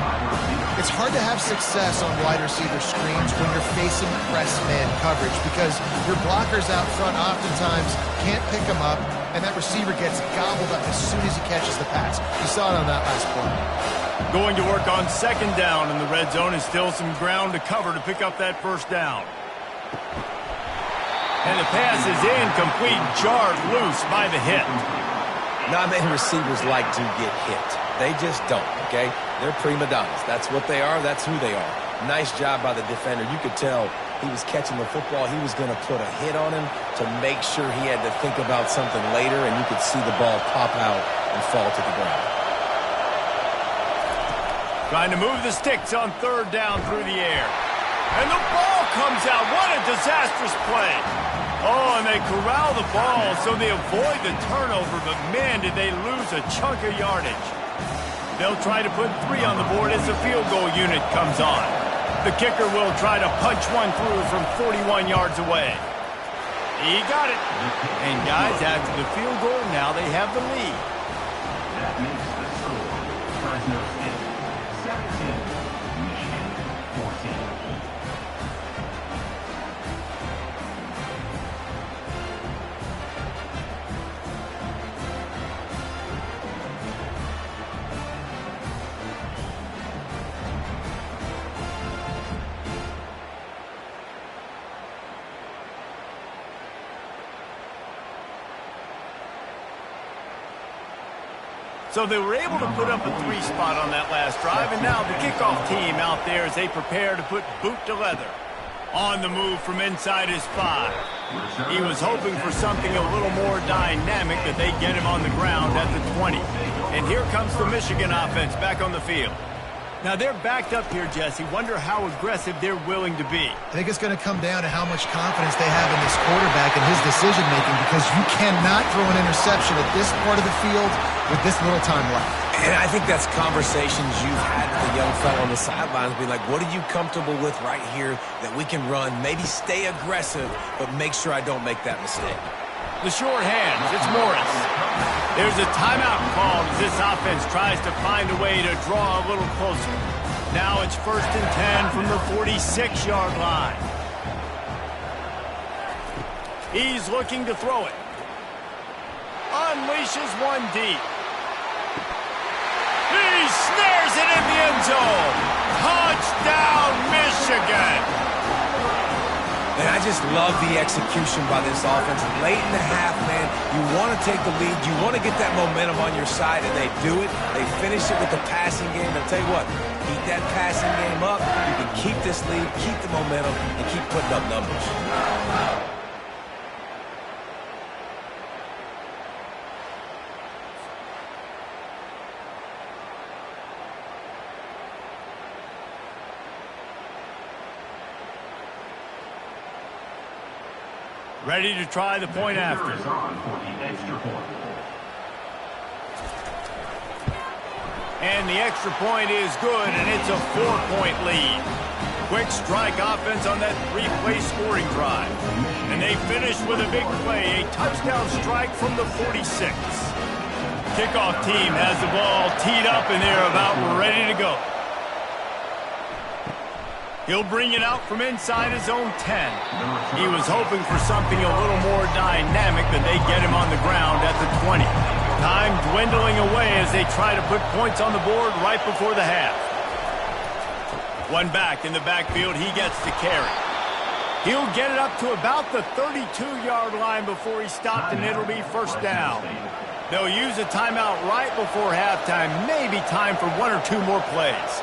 It's hard to have success on wide receiver screens when you're facing press man coverage because your blockers out front oftentimes can't pick them up, and that receiver gets gobbled up as soon as he catches the pass. You saw it on that last play. Going to work on second down in the red zone, and still some ground to cover to pick up that first down. And the pass is incomplete, jarred loose by the hit. Not many receivers like to get hit. They just don't, okay? They're prima donnas. That's what they are. That's who they are. Nice job by the defender. You could tell he was catching the football. He was going to put a hit on him to make sure he had to think about something later, and you could see the ball pop out and fall to the ground. Trying to move the sticks on third down through the air. And the ball comes out. What a disastrous play. Oh, and they corral the ball so they avoid the turnover, but man, did they lose a chunk of yardage. They'll try to put 3 on the board as the field goal unit comes on. The kicker will try to punch one through from 41 yards away. He got it. And guys, after the field goal, now they have the lead. That makes the score Fresno State 17, Michigan 14. So they were able to put up a 3 spot on that last drive, and now the kickoff team out there as they prepare to put boot to leather. On the move from inside his 5. He was hoping for something a little more dynamic, that they get him on the ground at the 20. And here comes the Michigan offense back on the field. Now they're backed up here, Jesse. Wonder how aggressive they're willing to be. I think it's going to come down to how much confidence they have in this quarterback and his decision-making, because you cannot throw an interception at this part of the field with this little time left. And I think that's conversations you've had with the young fellow on the sidelines, being like, what are you comfortable with right here that we can run? Maybe stay aggressive, but make sure I don't make that mistake. The short hands, it's Morris. There's a timeout called as this offense tries to find a way to draw a little closer. Now it's 1st and 10 from the 46-yard line. He's looking to throw it. Unleashes one deep. He snares it in the end zone. Touchdown, Michigan. And I just love the execution by this offense. Late in the half, man, you want to take the lead. You want to get that momentum on your side, and they do it. They finish it with the passing game. I'll tell you what, keep that passing game up. You can keep this lead, keep the momentum, and keep putting up numbers. Ready to try the point after. Is on for the extra point. And the extra point is good, and it's a 4-point lead. Quick strike offense on that 3-play scoring drive. And they finished with a big play, a touchdown strike from the 46. Kickoff team has the ball teed up, and they're about ready to go. He'll bring it out from inside his own 10. He was hoping for something a little more dynamic, but they get him on the ground at the 20. Time dwindling away as they try to put points on the board right before the half. One back in the backfield, he gets the carry. He'll get it up to about the 32-yard line before he's stopped, and it'll be first down. They'll use a timeout right before halftime, maybe time for one or two more plays.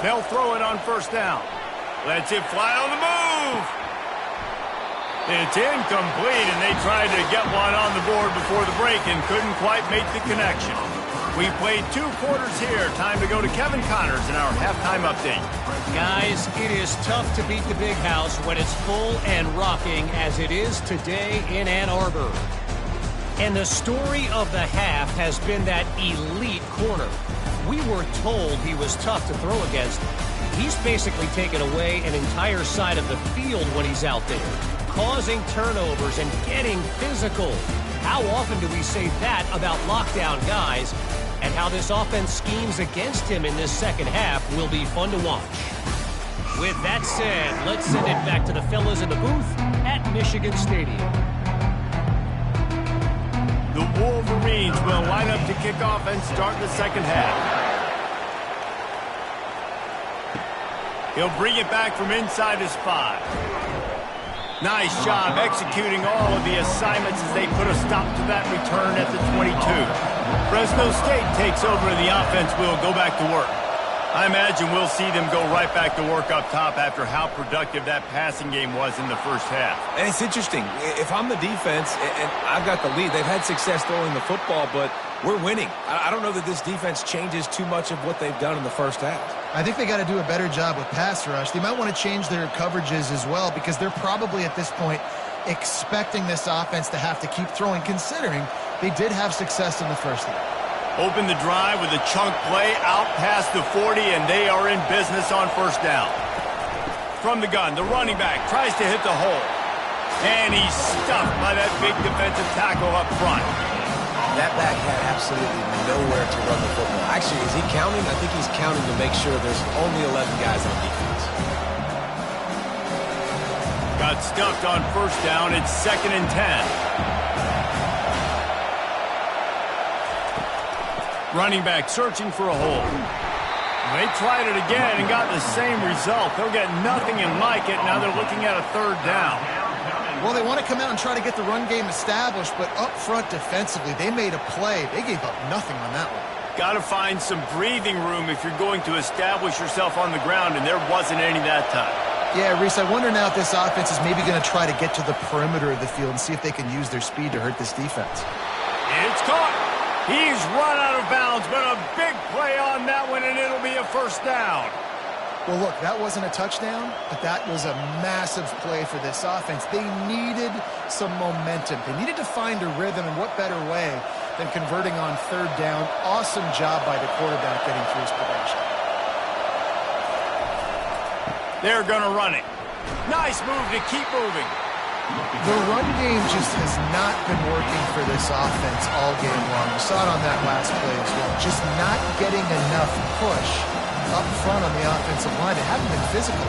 They'll throw it on first down. Lets it fly on the move. It's incomplete, and they tried to get one on the board before the break and couldn't quite make the connection. We played 2 quarters here. Time to go to Kevin Connors in our halftime update. Guys, it is tough to beat the Big House when it's full and rocking as it is today in Ann Arbor. And the story of the half has been that elite corner. We were told he was tough to throw against. He's basically taken away an entire side of the field when he's out there, causing turnovers and getting physical. How often do we say that about lockdown guys? And how this offense schemes against him in this second half will be fun to watch. With that said, let's send it back to the fellas in the booth at Michigan Stadium. The Wolverines will line up to kick off and start the second half. He'll bring it back from inside his 5. Nice job executing all of the assignments as they put a stop to that return at the 22. Fresno State takes over and the offense will go back to work. I imagine we'll see them go right back to work up top after how productive that passing game was in the first half. And it's interesting. If I'm the defense and I've got the lead, they've had success throwing the football, but we're winning. I don't know that this defense changes too much of what they've done in the first half. I think they got to do a better job with pass rush. They might want to change their coverages as well because they're probably at this point expecting this offense to have to keep throwing, considering they did have success in the first half. Open the drive with a chunk play out past the 40, and they are in business on first down. From the gun, the running back tries to hit the hole. And he's stuffed by that big defensive tackle up front. That back had absolutely nowhere to run the football. Actually, is he counting? I think he's counting to make sure there's only 11 guys on defense. Got stuffed on first down. It's 2nd and 10. Running back searching for a hole. They tried it again and got the same result. They'll get nothing and like it. Now they're looking at a 3rd down. Well, they want to come out and try to get the run game established, but up front defensively, they made a play. They gave up nothing on that one. Got to find some breathing room if you're going to establish yourself on the ground, and there wasn't any that time. Yeah, Reese, I wonder now if this offense is maybe going to try to get to the perimeter of the field and see if they can use their speed to hurt this defense. It's caught. He's run out of bounds, but a big play on that one, and it'll be a first down. Well, look, that wasn't a touchdown, but that was a massive play for this offense. They needed some momentum. They needed to find a rhythm, and what better way than converting on 3rd down. Awesome job by the quarterback getting through his progression. They're going to run it. Nice move to keep moving. The run game just has not been working for this offense all game long. We saw it on that last play as well. Just not getting enough push up front on the offensive line. They haven't been physical.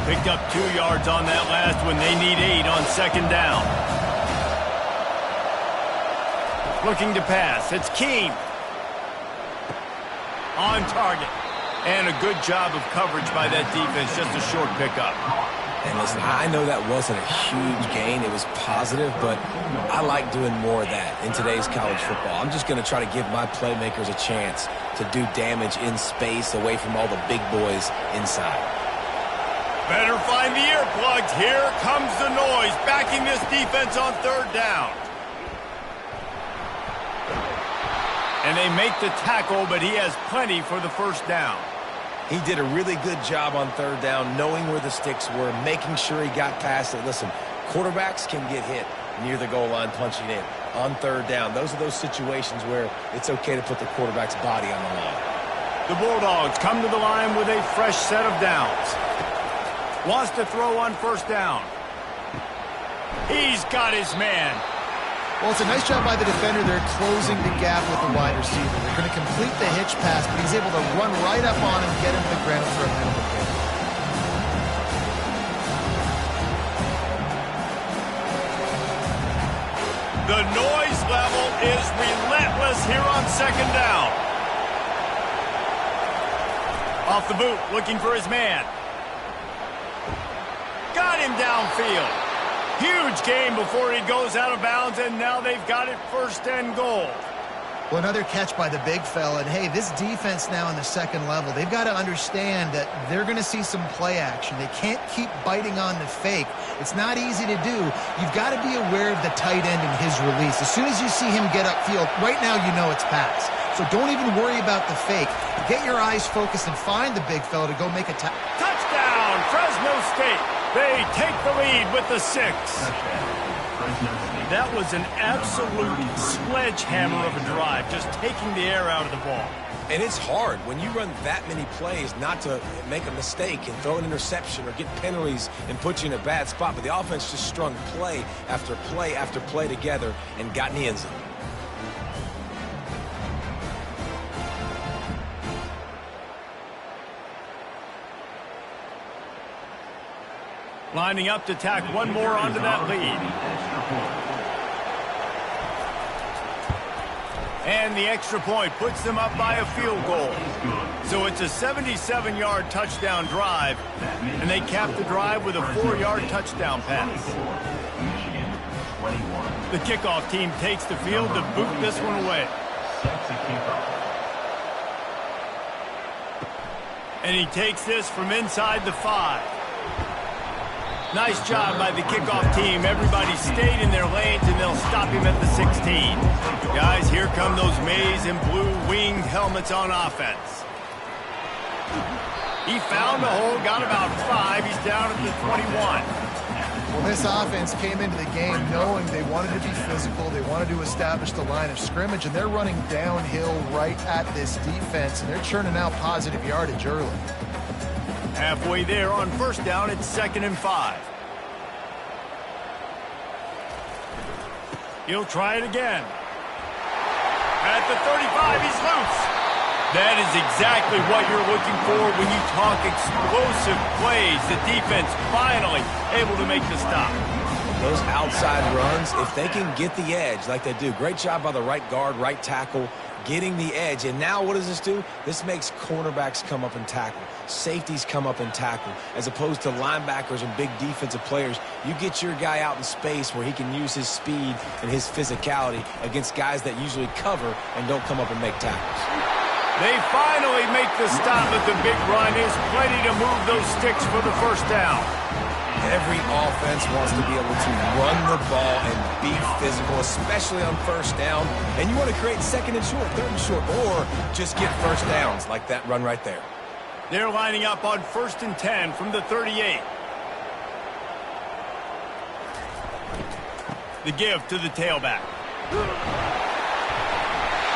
Picked up 2 yards on that last one. They need 8 on 2nd down. Looking to pass. It's Keem. On target. And a good job of coverage by that defense, just a short pickup. And listen, I know that wasn't a huge gain. It was positive, but I like doing more of that in today's college football. I'm just going to try to give my playmakers a chance to do damage in space away from all the big boys inside. Better find the earplugs. Here comes the noise, backing this defense on third down. And they make the tackle, but he has plenty for the first down. He did a really good job on third down, knowing where the sticks were, making sure he got past it. Listen, quarterbacks can get hit near the goal line punching in on third down. Those are those situations where it's okay to put the quarterback's body on the line. The Bulldogs come to the line with a fresh set of downs. Wants to throw on first down. He's got his man. Well, it's a nice job by the defender. They're closing the gap with the wide receiver. They're going to complete the hitch pass, but he's able to run right up on him, get him to the ground for a penalty kick. The noise level is relentless here on second down. Off the boot, looking for his man. Got him downfield. Huge gain before he goes out of bounds, and now they've got it first and goal. Well, another catch by the big fella. And, hey, this defense now in the second level, they've got to understand that they're going to see some play action. They can't keep biting on the fake. It's not easy to do. You've got to be aware of the tight end and his release. As soon as you see him get upfield, right now you know it's pass. So don't even worry about the fake. Get your eyes focused and find the big fella to go make a touchdown, Fresno State. They take the lead with the 6. That was an absolute sledgehammer of a drive, just taking the air out of the ball. And it's hard when you run that many plays not to make a mistake and throw an interception or get penalties and put you in a bad spot. But the offense just strung play after play after play together and got in the end zone. Lining up to tack one more onto that lead. And the extra point puts them up by a field goal. So it's a 77-yard touchdown drive, and they cap the drive with a 4-yard touchdown pass. The kickoff team takes the field to boot this one away. And he takes this from inside the 5. Nice job by the kickoff team. Everybody stayed in their lanes, and they'll stop him at the 16. Guys, here come those maize and blue winged helmets on offense. He found a hole, got about 5. He's down at the 21. Well, this offense came into the game knowing they wanted to be physical. They wanted to establish the line of scrimmage, and they're running downhill right at this defense, and they're churning out positive yardage early. Halfway there on first down, it's 2nd and 5. He'll try it again. At the 35, he's loose. That is exactly what you're looking for when you talk explosive plays. The defense finally able to make the stop. Those outside runs, if they can get the edge like they do, great job by the right guard, right tackle, getting the edge. And now what does this do? This makes cornerbacks come up and tackle. Safeties come up and tackle. As opposed to linebackers and big defensive players, you get your guy out in space where he can use his speed and his physicality against guys that usually cover and don't come up and make tackles. They finally make the stop at the big run. Is plenty to move those sticks for the first down. Every offense wants to be able to run the ball and be physical, especially on first down. And you want to create 2nd and short, 3rd and short, or just get first downs like that run right there. They're lining up on 1st and 10 from the 38. The give to the tailback.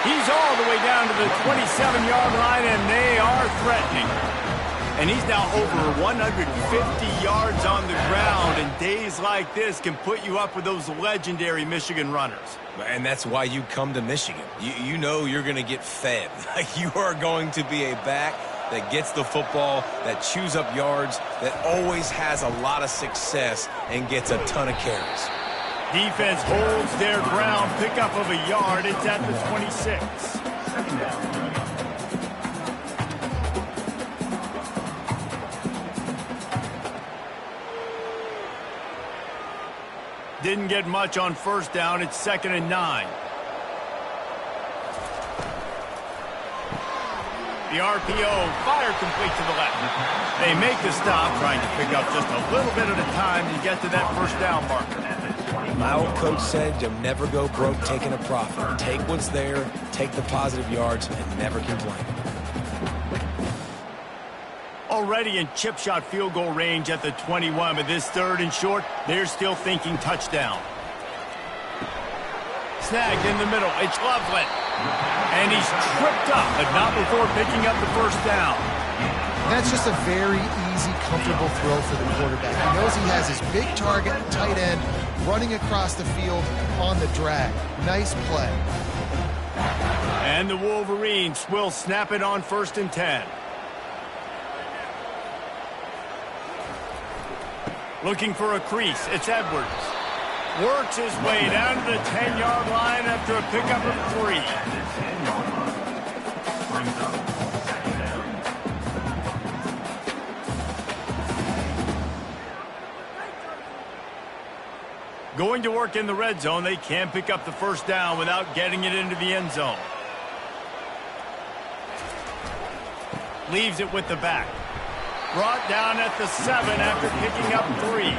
He's all the way down to the 27-yard line, and they are threatening. And he's now over 150 yards on the ground, and days like this can put you up with those legendary Michigan runners. And that's why you come to Michigan. You know you're going to get fed. You are going to be a back that gets the football, that chews up yards, that always has a lot of success and gets a ton of carries. Defense holds their ground, pickup of a yard. It's at the 26. Didn't get much on first down. It's 2nd and 9. The RPO, fire complete to the left. They make the stop, trying to pick up just a little bit at a time to get to that first down marker. My old coach said you'll never go broke taking a profit. Take what's there, take the positive yards, and never complain. Already in chip shot field goal range at the 21, but this 3rd and short, they're still thinking touchdown. Snagged in the middle. It's Loveland. And he's tripped up, but not before picking up the first down. That's just a very easy, comfortable throw for the quarterback. He knows he has his big target, tight end, running across the field on the drag. Nice play. And the Wolverines will snap it on 1st and 10. Looking for a crease. It's Edwards. Works his way down to the 10-yard line after a pickup of 3. Going to work in the red zone. They can pick up the first down without getting it into the end zone. Leaves it with the back. Brought down at the 7 after picking up 3.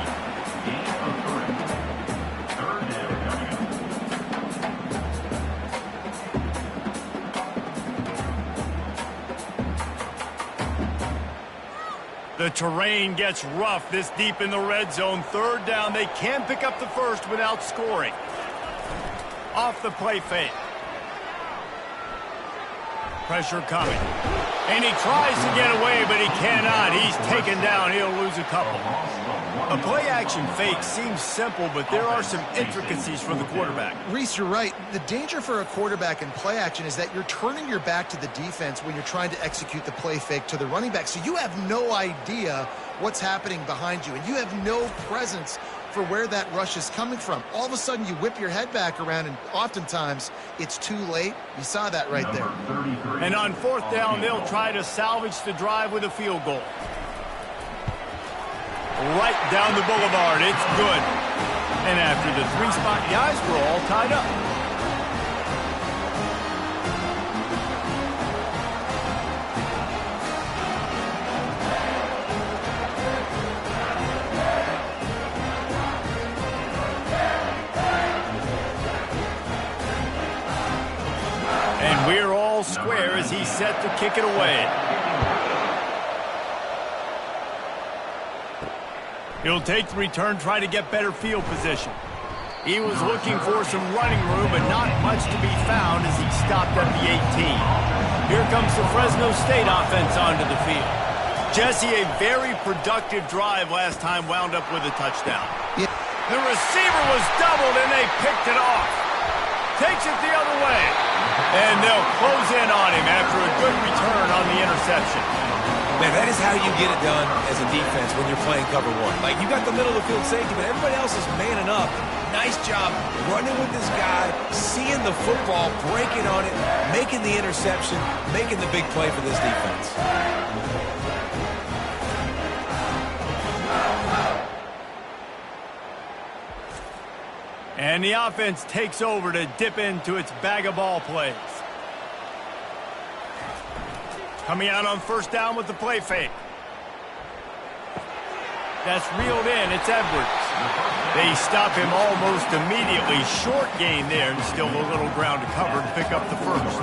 The terrain gets rough this deep in the red zone. 3rd down. They can pick up the first without scoring. Off the play fake. Pressure coming. And he tries to get away, but he cannot. He's taken down. He'll lose a couple. A play-action fake seems simple, but there are some intricacies for the quarterback. Reese, you're right. The danger for a quarterback in play action is that you're turning your back to the defense when you're trying to execute the play fake to the running back. So you have no idea what's happening behind you, and you have no presence for where that rush is coming from. All of a sudden, you whip your head back around, and oftentimes it's too late. You saw that right there. And on 4th down, they'll try to salvage the drive with a field goal. Right down the boulevard. It's good. And after the 3-spot guys were all tied up. And we're all square as he's set to kick it away. He'll take the return, try to get better field position. He was looking for some running room, but not much to be found as he stopped at the 18. Here comes the Fresno State offense onto the field. Jesse, a very productive drive last time, wound up with a touchdown. Yeah. The receiver was doubled, and they picked it off. Takes it the other way. And they'll close in on him after a good return on the interception. Man, that is how you get it done as a defense when you're playing cover 1. Like, you got the middle of the field safety, but everybody else is manning up. Nice job running with this guy, seeing the football, breaking on it, making the interception, making the big play for this defense. And the offense takes over to dip into its bag of ball plays. Coming out on 1st down with the play fake. That's reeled in. It's Edwards. They stop him almost immediately. Short gain there, and still a little ground to cover to pick up the first.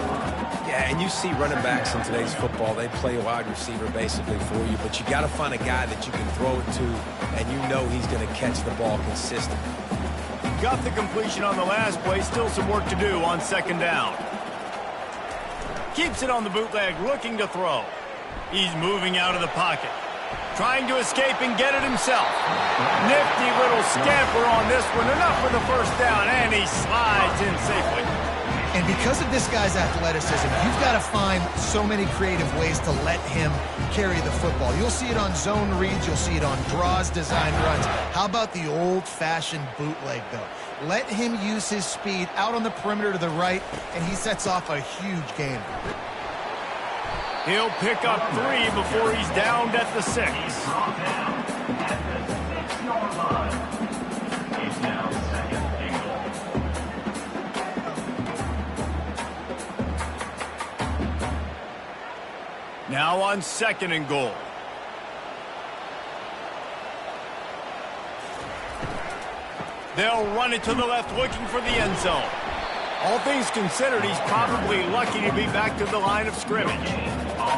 Yeah, and you see running backs in today's football, they play a wide receiver basically for you, but you got to find a guy that you can throw it to, and you know he's going to catch the ball consistently. Got the completion on the last play. Still some work to do on 2nd down. Keeps it on the bootleg, looking to throw. He's moving out of the pocket. Trying to escape and get it himself. Nifty little scamper on this one. Enough for the first down, and he slides in safely. And because of this guy's athleticism, you've got to find so many creative ways to let him carry the football. You'll see it on zone reads. You'll see it on draws, design runs. How about the old-fashioned bootleg, though? Let him use his speed out on the perimeter to the right, and he sets off a huge game. He'll pick up 3 before he's downed at the 6. Now on 2nd and goal. They'll run it to the left, looking for the end zone. All things considered, he's probably lucky to be back to the line of scrimmage.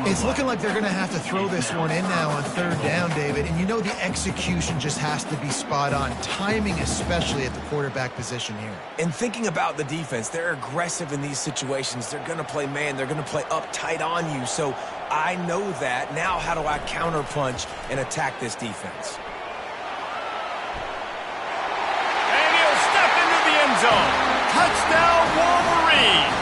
It's looking like they're going to have to throw this one in now on 3rd down, David. And you know the execution just has to be spot on. Timing, especially at the quarterback position here. And thinking about the defense, they're aggressive in these situations. They're going to play man. They're going to play up tight on you. So I know that. Now how do I counterpunch and attack this defense? And he'll step into the end zone. Touchdown, Wolverine!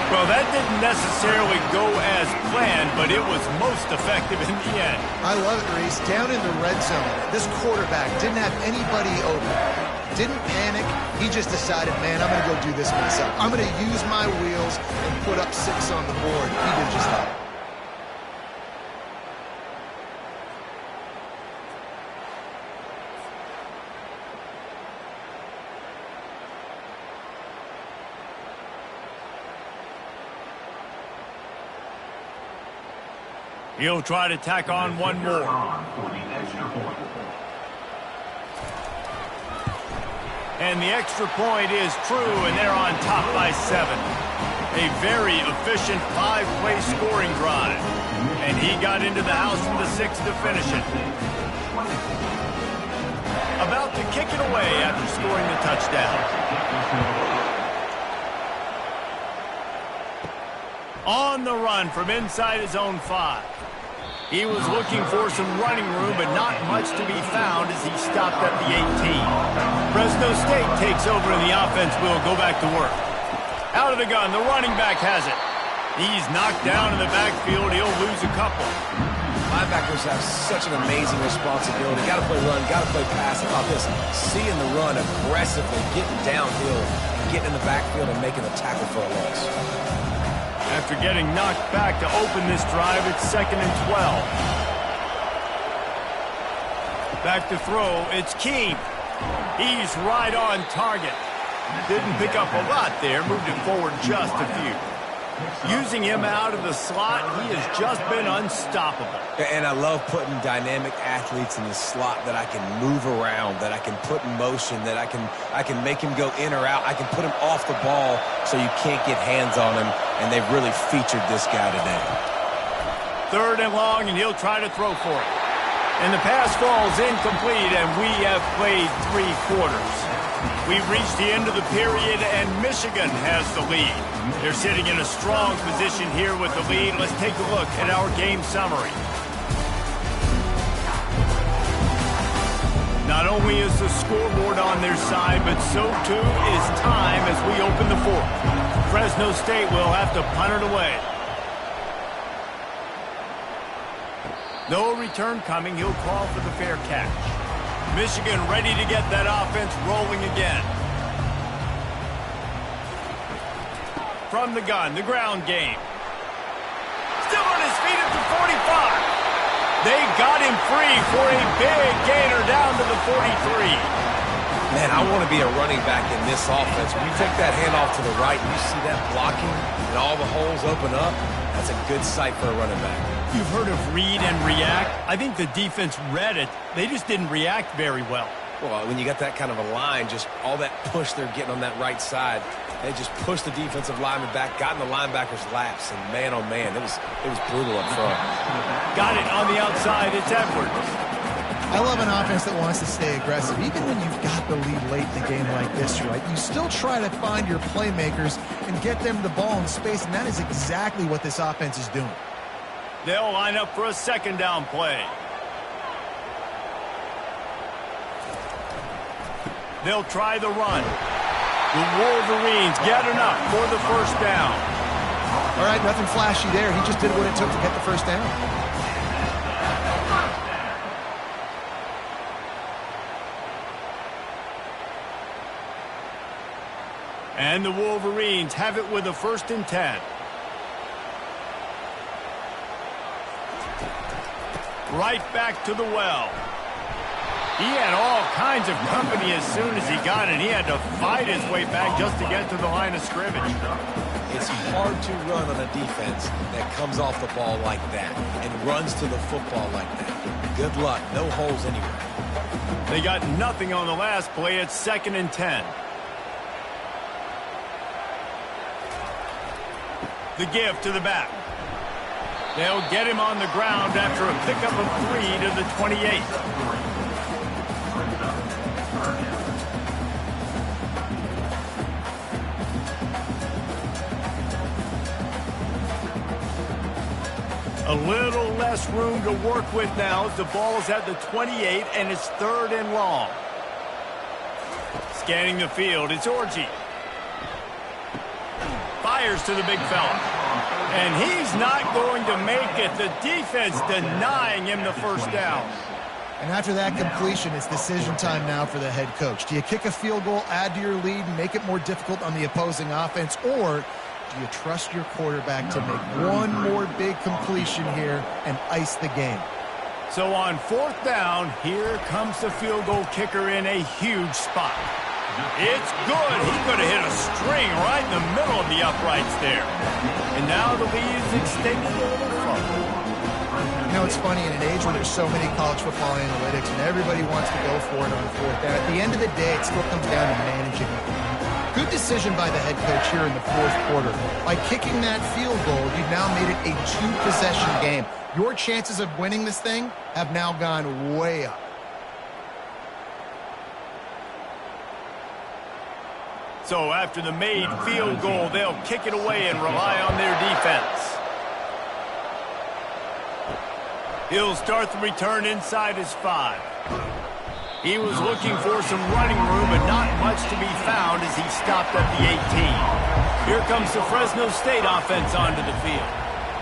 Well, that didn't necessarily go as planned, but it was most effective in the end. I love it, Reese. Down in the red zone, this quarterback didn't have anybody open. Didn't panic. He just decided, man, I'm going to go do this myself. I'm going to use my wheels and put up 6 on the board. He did just that. He'll try to tack on one more. And the extra point is true, and they're on top by 7. A very efficient 5-play scoring drive. And he got into the house from the 6 to finish it. About to kick it away after scoring the touchdown. On the run from inside his own 5. He was looking for some running room, but not much to be found as he stopped at the 18. Fresno State takes over, and the offense will go back to work. Out of the gun, the running back has it. He's knocked down in the backfield. He'll lose a couple. Linebackers have such an amazing responsibility. Got to play run, got to play pass. How about this? Seeing the run aggressively, getting downhill, getting in the backfield, and making a tackle for a loss. After getting knocked back to open this drive, it's 2nd and 12. Back to throw, it's Keene. He's right on target. Didn't pick up a lot there, moved it forward just a few. Using him out of the slot, he has just been unstoppable. And I love putting dynamic athletes in the slot that I can move around, that I can put in motion, that I can make him go in or out. I can put him off the ball so you can't get hands on him, and they've really featured this guy today. 3rd and long, and he'll try to throw for it. And the pass falls incomplete, and we have played 3 quarters. We've reached the end of the period, and Michigan has the lead. They're sitting in a strong position here with the lead. Let's take a look at our game summary. Not only is the scoreboard on their side, but so too is time as we open the 4th. Fresno State will have to punt it away. No return coming. He'll call for the fair catch. Michigan ready to get that offense rolling again. From the gun, the ground game. Still on his feet at the 45. They got him free for a big gainer down to the 43. Man, I want to be a running back in this offense. When you take that handoff to the right and you see that blocking and all the holes open up, that's a good sight for a running back. You've heard of read and react. I think the defense read it. They just didn't react very well. Well, when you got that kind of a line, just all that push they're getting on that right side, they just pushed the defensive lineman back, got in the linebacker's laps, and man, oh man, it was brutal up front. Got it on the outside. It's Edwards. I love an offense that wants to stay aggressive. Even when you've got the lead late in the game like this, right, you still try to find your playmakers and get them the ball in space, and that is exactly what this offense is doing. They'll line up for a 2nd down play. They'll try the run. The Wolverines get enough for the 1st down. All right, nothing flashy there. He just did what it took to get the 1st down. And the Wolverines have it with a 1st and 10. Right back to the well. He had all kinds of company as soon as he got it. He had to fight his way back just to get to the line of scrimmage. It's hard to run on a defense that comes off the ball like that and runs to the football like that. Good luck. No holes anywhere. They got nothing on the last play. It's 2nd and 10. The give to the back. They'll get him on the ground after a pickup of 3 to the 28. A little less room to work with now as the ball's at the 28 and it's 3rd and long. Scanning the field, it's Orji. Fires to the big fella. And he's not going to make it. The defense denying him the first down. And after that completion, it's decision time now for the head coach. Do you kick a field goal, add to your lead, and make it more difficult on the opposing offense, or do you trust your quarterback to make one more big completion here and ice the game? So on 4th down, here comes the field goal kicker in a huge spot. It's good. He could have hit a string right in the middle of the uprights there. And now the lead is extended a little further. You know, it's funny, in an age where there's so many college football analytics and everybody wants to go for it on 4th down, at the end of the day, it still comes down to managing it. Good decision by the head coach here in the 4th quarter. By kicking that field goal, you've now made it a 2-possession game. Your chances of winning this thing have now gone way up. So after the made field goal, they'll kick it away and rely on their defense. He'll start the return inside his 5. He was looking for some running room, but not much to be found as he stopped at the 18. Here comes the Fresno State offense onto the field.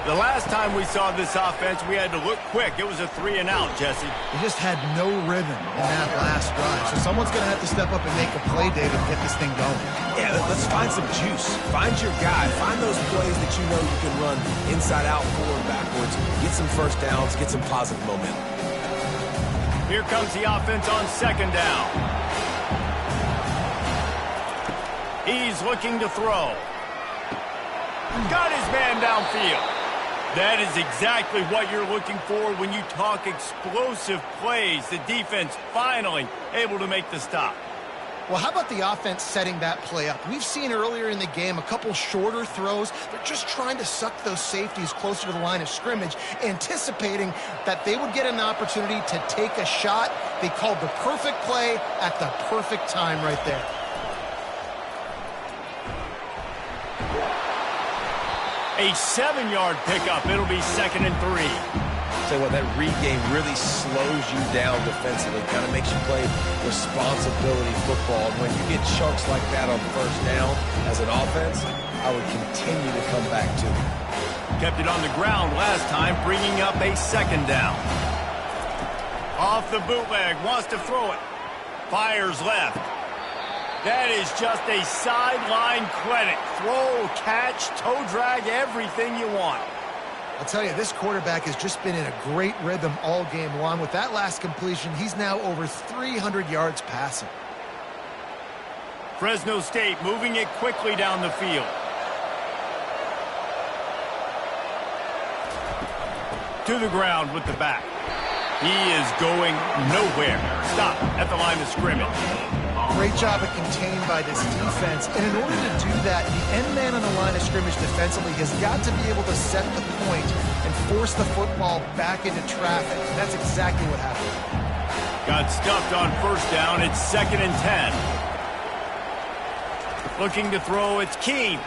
The last time we saw this offense, we had to look quick. It was a 3-and-out, Jesse. They just had no rhythm in that last drive. So someone's going to have to step up and make a play, David, and get this thing going. Yeah, let's find some juice. Find your guy. Find those plays that you know you can run inside out, forward, backwards. Get some first downs. Get some positive momentum. Here comes the offense on 2nd down. He's looking to throw. Got his man downfield. That is exactly what you're looking for when you talk explosive plays. The defense finally able to make the stop. Well, how about the offense setting that play up? We've seen earlier in the game a couple shorter throws. They're just trying to suck those safeties closer to the line of scrimmage, anticipating that they would get an opportunity to take a shot. They called the perfect play at the perfect time right there. A 7-yard pickup. It'll be 2nd and 3. Tell you what, that read game really slows you down defensively. Kind of makes you play responsibility football. And when you get chunks like that on 1st down as an offense, I would continue to come back to it. Kept it on the ground last time, bringing up a 2nd down. Off the bootleg, wants to throw it. Fires left. That is just a sideline credit. Throw, catch, toe drag, everything you want. I'll tell you, this quarterback has just been in a great rhythm all game long. With that last completion, he's now over 300 yards passing. Fresno State moving it quickly down the field. To the ground with the back. He is going nowhere. Stop at the line of scrimmage. Great job of contained by this defense. And in order to do that, the end man on the line of scrimmage defensively has got to be able to set the point and force the football back into traffic. And that's exactly what happened. Got stuffed on 1st down. It's 2nd and 10. Looking to throw. It's Keene.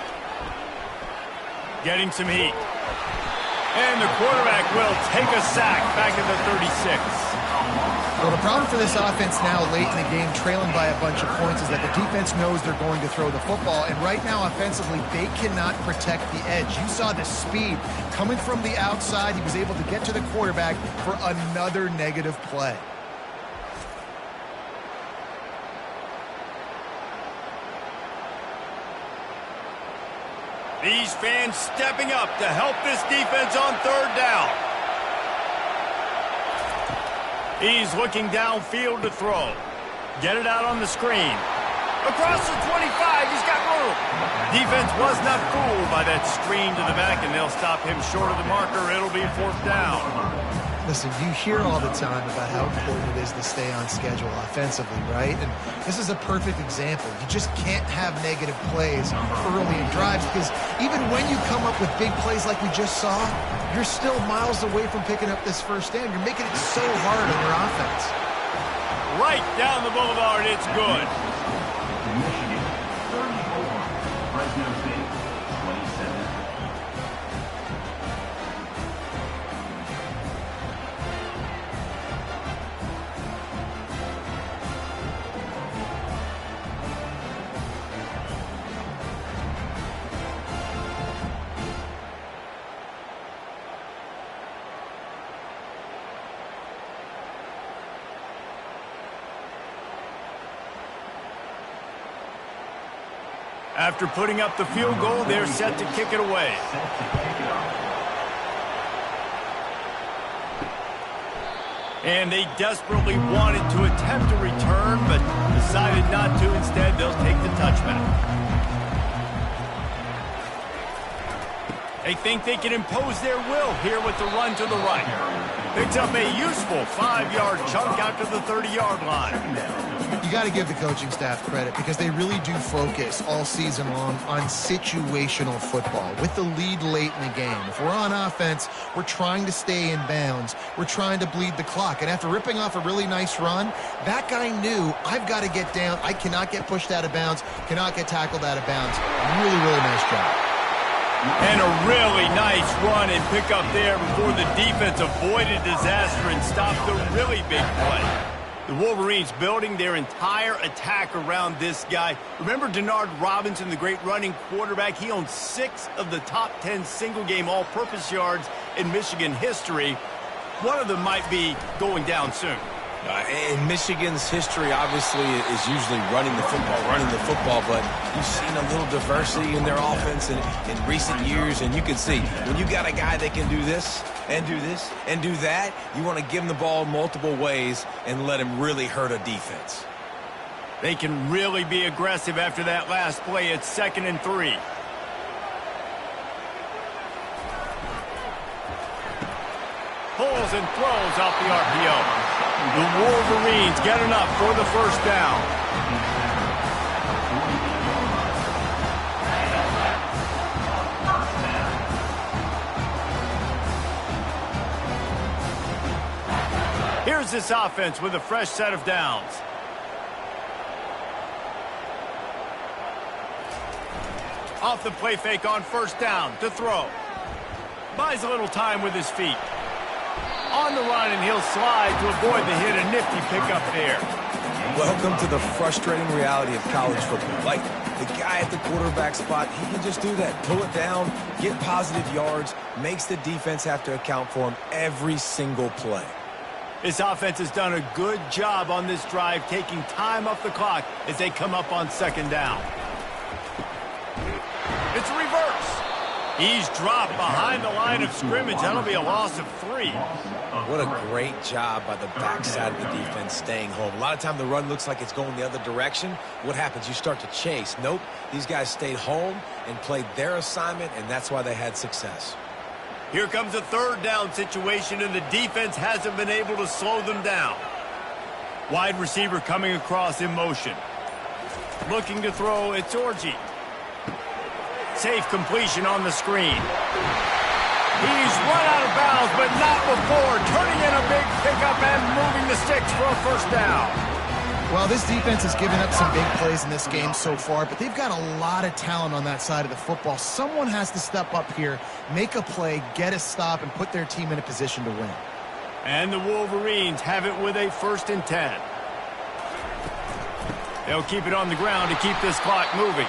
Getting some heat. And the quarterback will take a sack back at the 36. Well, the problem for this offense now late in the game, trailing by a bunch of points, is that the defense knows they're going to throw the football. And right now, offensively, they cannot protect the edge. You saw the speed coming from the outside. He was able to get to the quarterback for another negative play. These fans stepping up to help this defense on 3rd down. He's looking downfield to throw. Get it out on the screen. Across the 25, he's got room. Defense was not fooled by that screen to the back, and they'll stop him short of the marker. It'll be 4th down. Listen, you hear all the time about how important it is to stay on schedule offensively, right? And this is a perfect example. You just can't have negative plays early in drives because even when you come up with big plays like we just saw, you're still miles away from picking up this first down. You're making it so hard on your offense. Right down the boulevard, it's good. Michigan, 34. Fresno State, 27. After putting up the field goal, they're set to kick it away. And they desperately wanted to attempt a return, but decided not to. Instead, they'll take the touchback. They think they can impose their will here with the run to the right. Picks up a useful 5-yard chunk out to the 30-yard line. You got to give the coaching staff credit because they really do focus all season long on situational football with the lead late in the game. If we're on offense, we're trying to stay in bounds. We're trying to bleed the clock. And after ripping off a really nice run, that guy knew I've got to get down. I cannot get pushed out of bounds, cannot get tackled out of bounds. Really, really nice job. And a really nice run and pick up there before the defense avoided disaster and stopped the really big play. The Wolverines building their entire attack around this guy. Remember Denard Robinson, the great running quarterback? He owns 6 of the top 10 single-game all-purpose yards in Michigan history. One of them might be going down soon. In Michigan's history, obviously, is usually running the football, but you've seen a little diversity in their offense in recent years, and you can see when you got a guy that can do this and do this and do that, you want to give him the ball multiple ways and let him really hurt a defense. They can really be aggressive after that last play. It's 2nd and 3. Pulls and throws off the RPO. The Wolverines get enough for the first down. Here's this offense with a fresh set of downs. Off the play fake on first down to throw. Buys a little time with his feet. On the run, and he'll slide to avoid the hit. A nifty pickup there. Welcome to the frustrating reality of college football. Like, the guy at the quarterback spot, he can just do that. Pull it down, get positive yards, makes the defense have to account for him every single play. This offense has done a good job on this drive, taking time off the clock as they come up on 2nd down. It's a reverse. He's dropped behind the line of scrimmage. That'll be a loss of 3. What a great job by the backside of the defense staying home. A lot of time the run looks like it's going the other direction. What happens? You start to chase. Nope. These guys stayed home and played their assignment, and that's why they had success. Here comes a 3rd down situation, and the defense hasn't been able to slow them down. Wide receiver coming across in motion. Looking to throw, it's Orji. Safe completion on the screen. He's run out of bounds, but not before. Turning in a big pickup and moving the sticks for a first down. Well, this defense has given up some big plays in this game so far, but they've got a lot of talent on that side of the football. Someone has to step up here, make a play, get a stop, and put their team in a position to win. And the Wolverines have it with a 1st and 10. They'll keep it on the ground to keep this clock moving.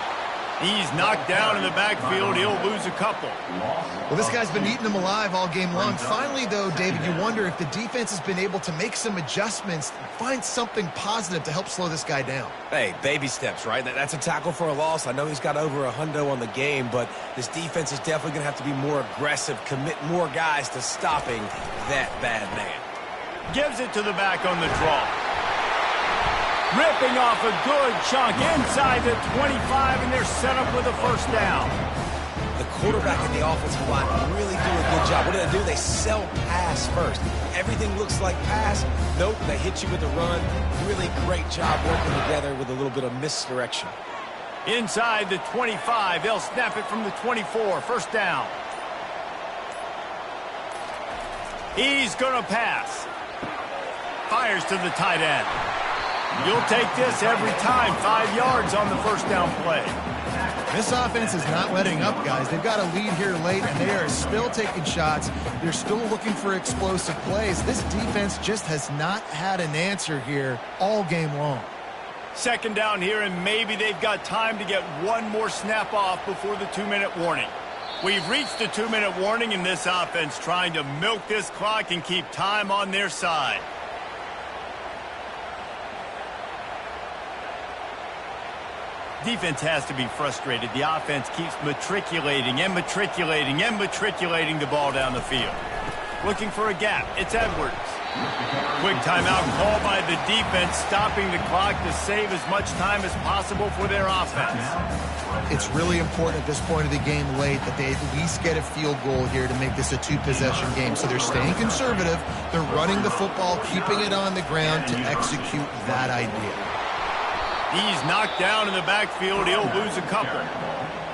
He's knocked down in the backfield. He'll lose a couple. Well, this guy's been eating them alive all game long. Finally, though, David, you wonder if the defense has been able to make some adjustments, find something positive to help slow this guy down. Hey, baby steps, right? That's a tackle for a loss. I know he's got over a hundo on the game, but this defense is definitely going to have to be more aggressive, commit more guys to stopping that bad man. Gives it to the back on the draw. Ripping off a good chunk inside the 25, and they're set up with a first down. The quarterback and the offensive line really do a good job. What do? They sell pass first. Everything looks like pass. Nope, they hit you with the run. Really great job working together with a little bit of misdirection. Inside the 25, they'll snap it from the 24. First down. He's going to pass. Fires to the tight end. You'll take this every time. 5 yards on the first down play. This offense is not letting up, guys. They've got a lead here late, and they are still taking shots. They're still looking for explosive plays. This defense just has not had an answer here all game long. Second down here, and maybe they've got time to get one more snap off before the 2-minute warning. We've reached the 2-minute warning, and this offense trying to milk this clock and keep time on their side. Defense has to be frustrated. The offense keeps matriculating and matriculating and matriculating the ball down the field. Looking for a gap. It's Edwards. Quick timeout called by the defense, stopping the clock to save as much time as possible for their offense. It's really important at this point of the game late that they at least get a field goal here to make this a 2-possession game. So they're staying conservative. They're running the football, keeping it on the ground to execute that idea. He's knocked down in the backfield. He'll lose a couple.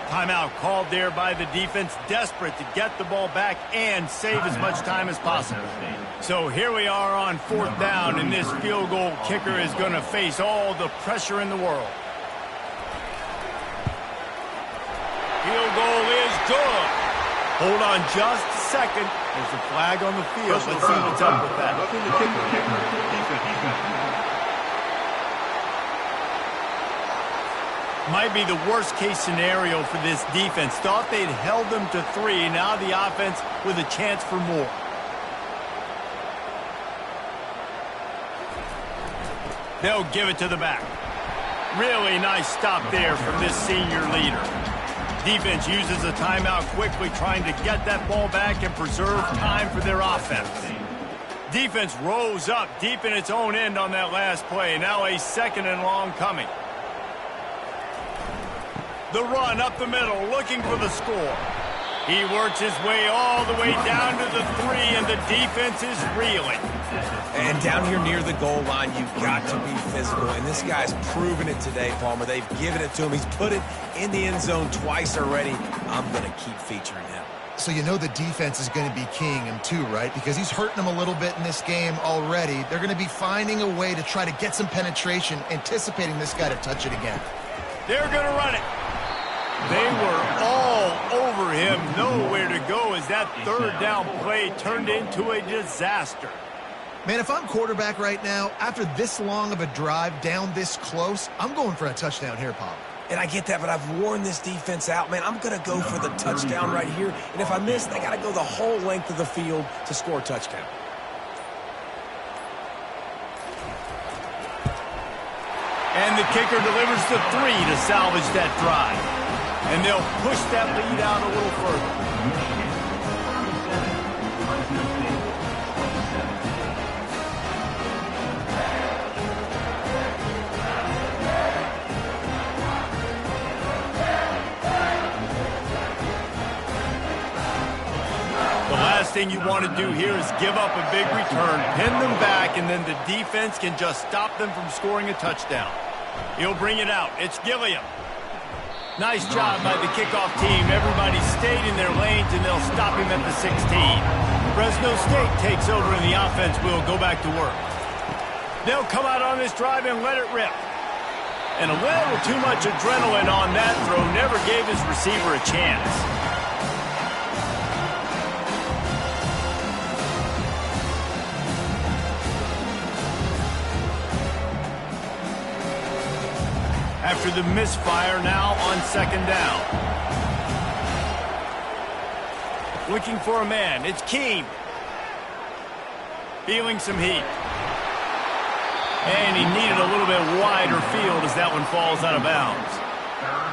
Timeout called there by the defense, desperate to get the ball back and save as much time as possible. So here we are on 4th down, and this field goal kicker is going to face all the pressure in the world. Field goal is good. Hold on just a second. There's a flag on the field. Let's see what's up with that. Might be the worst-case scenario for this defense. Thought they'd held them to 3. Now the offense with a chance for more. They'll give it to the back. Really nice stop there from this senior leader. Defense uses a timeout quickly, trying to get that ball back and preserve time for their offense. Defense rose up deep in its own end on that last play. Now a 2nd and long coming. The run up the middle, looking for the score. He works his way all the way down to the 3, and the defense is reeling. And down here near the goal line, you've got to be physical. And this guy's proven it today, Palmer. They've given it to him. He's put it in the end zone twice already. I'm going to keep featuring him. So you know the defense is going to be keying him too, right? Because he's hurting them a little bit in this game already. They're going to be finding a way to try to get some penetration, anticipating this guy to touch it again. They're going to run it. They were all over him, nowhere to go as that 3rd down play turned into a disaster. Man, if I'm quarterback right now, after this long of a drive down this close, I'm going for a touchdown here, Pop. And I get that, but I've worn this defense out, man. I'm going to go for the touchdown right here. And if I miss, they got to go the whole length of the field to score a touchdown. And the kicker delivers the 3 to salvage that drive. And they'll push that lead out a little further. The last thing you want to do here is give up a big return, pin them back, and then the defense can just stop them from scoring a touchdown. He'll bring it out. It's Gilliam. Nice job by the kickoff team. Everybody stayed in their lanes, and they'll stop him at the 16. Fresno State takes over, and the offense will go back to work. They'll come out on this drive and let it rip. And a little too much adrenaline on that throw never gave his receiver a chance. After the misfire, now on 2nd down. Looking for a man. It's Keene. Feeling some heat. And he needed a little bit wider field as that one falls out of bounds.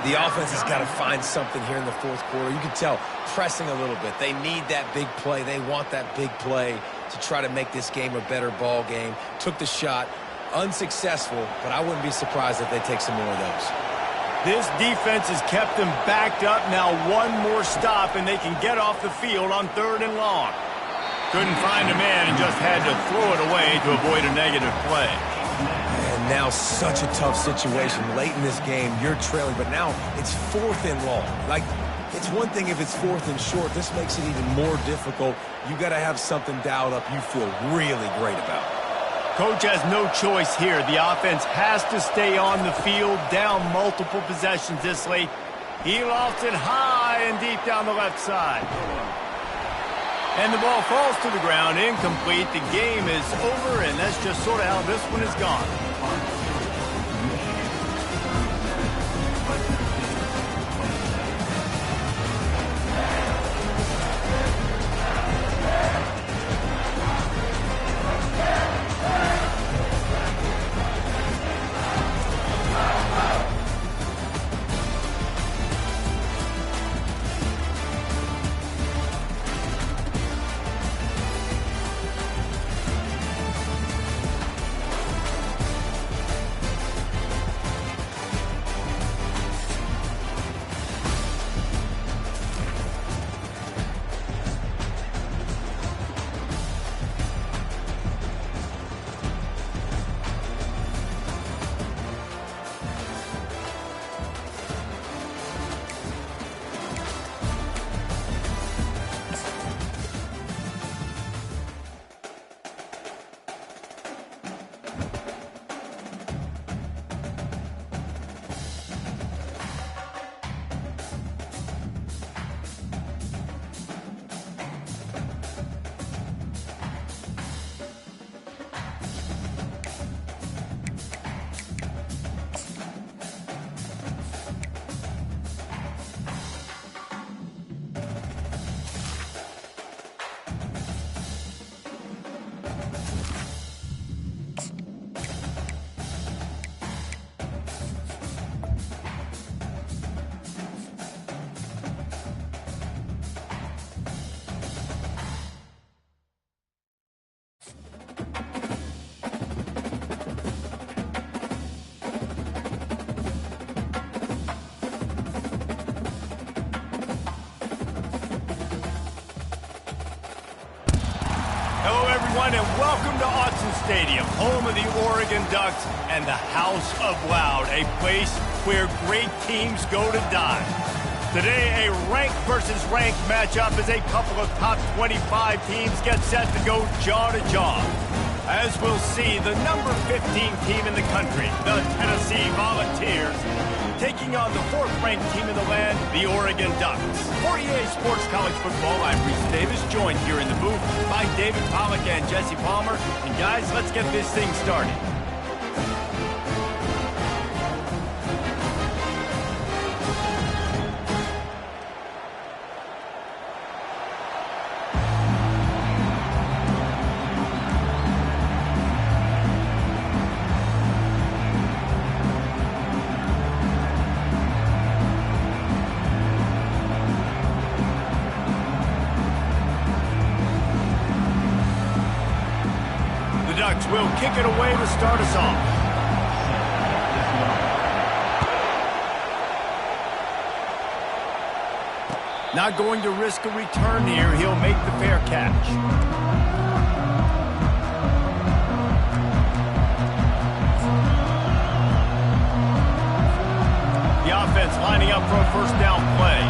The offense has got to find something here in the 4th quarter. You can tell pressing a little bit. They need that big play. They want that big play to try to make this game a better ball game. Took the shot. Unsuccessful, but I wouldn't be surprised if they take some more of those. This defense has kept them backed up. Now one more stop, and they can get off the field on 3rd and long. Couldn't find a man and just had to throw it away to avoid a negative play. And now such a tough situation. Late in this game, you're trailing, but now it's 4th and long. Like, it's one thing if it's 4th and short. This makes it even more difficult. You got to have something dialed up you feel really great about. Coach has no choice here. The offense has to stay on the field, down multiple possessions this late. He lofts it high and deep down the left side. And the ball falls to the ground, incomplete. The game is over, and that's just sort of how this one is gone. And welcome to Autzen Stadium, home of the Oregon Ducks and the House of Loud, a place where great teams go to die. Today, a ranked versus ranked matchup as a couple of top 25 teams get set to go jaw to jaw. As we'll see, the number 15 team in the country, the Tennessee Volunteers, taking on the 4th-ranked team in the land, the Oregon Ducks. For EA Sports College Football, I'm Reese Davis, joined here in the booth by David Pollack and Jesse Palmer. And guys, let's get this thing started. Will kick it away to start us off. Not going to risk a return here. He'll make the fair catch. The offense lining up for a first down play.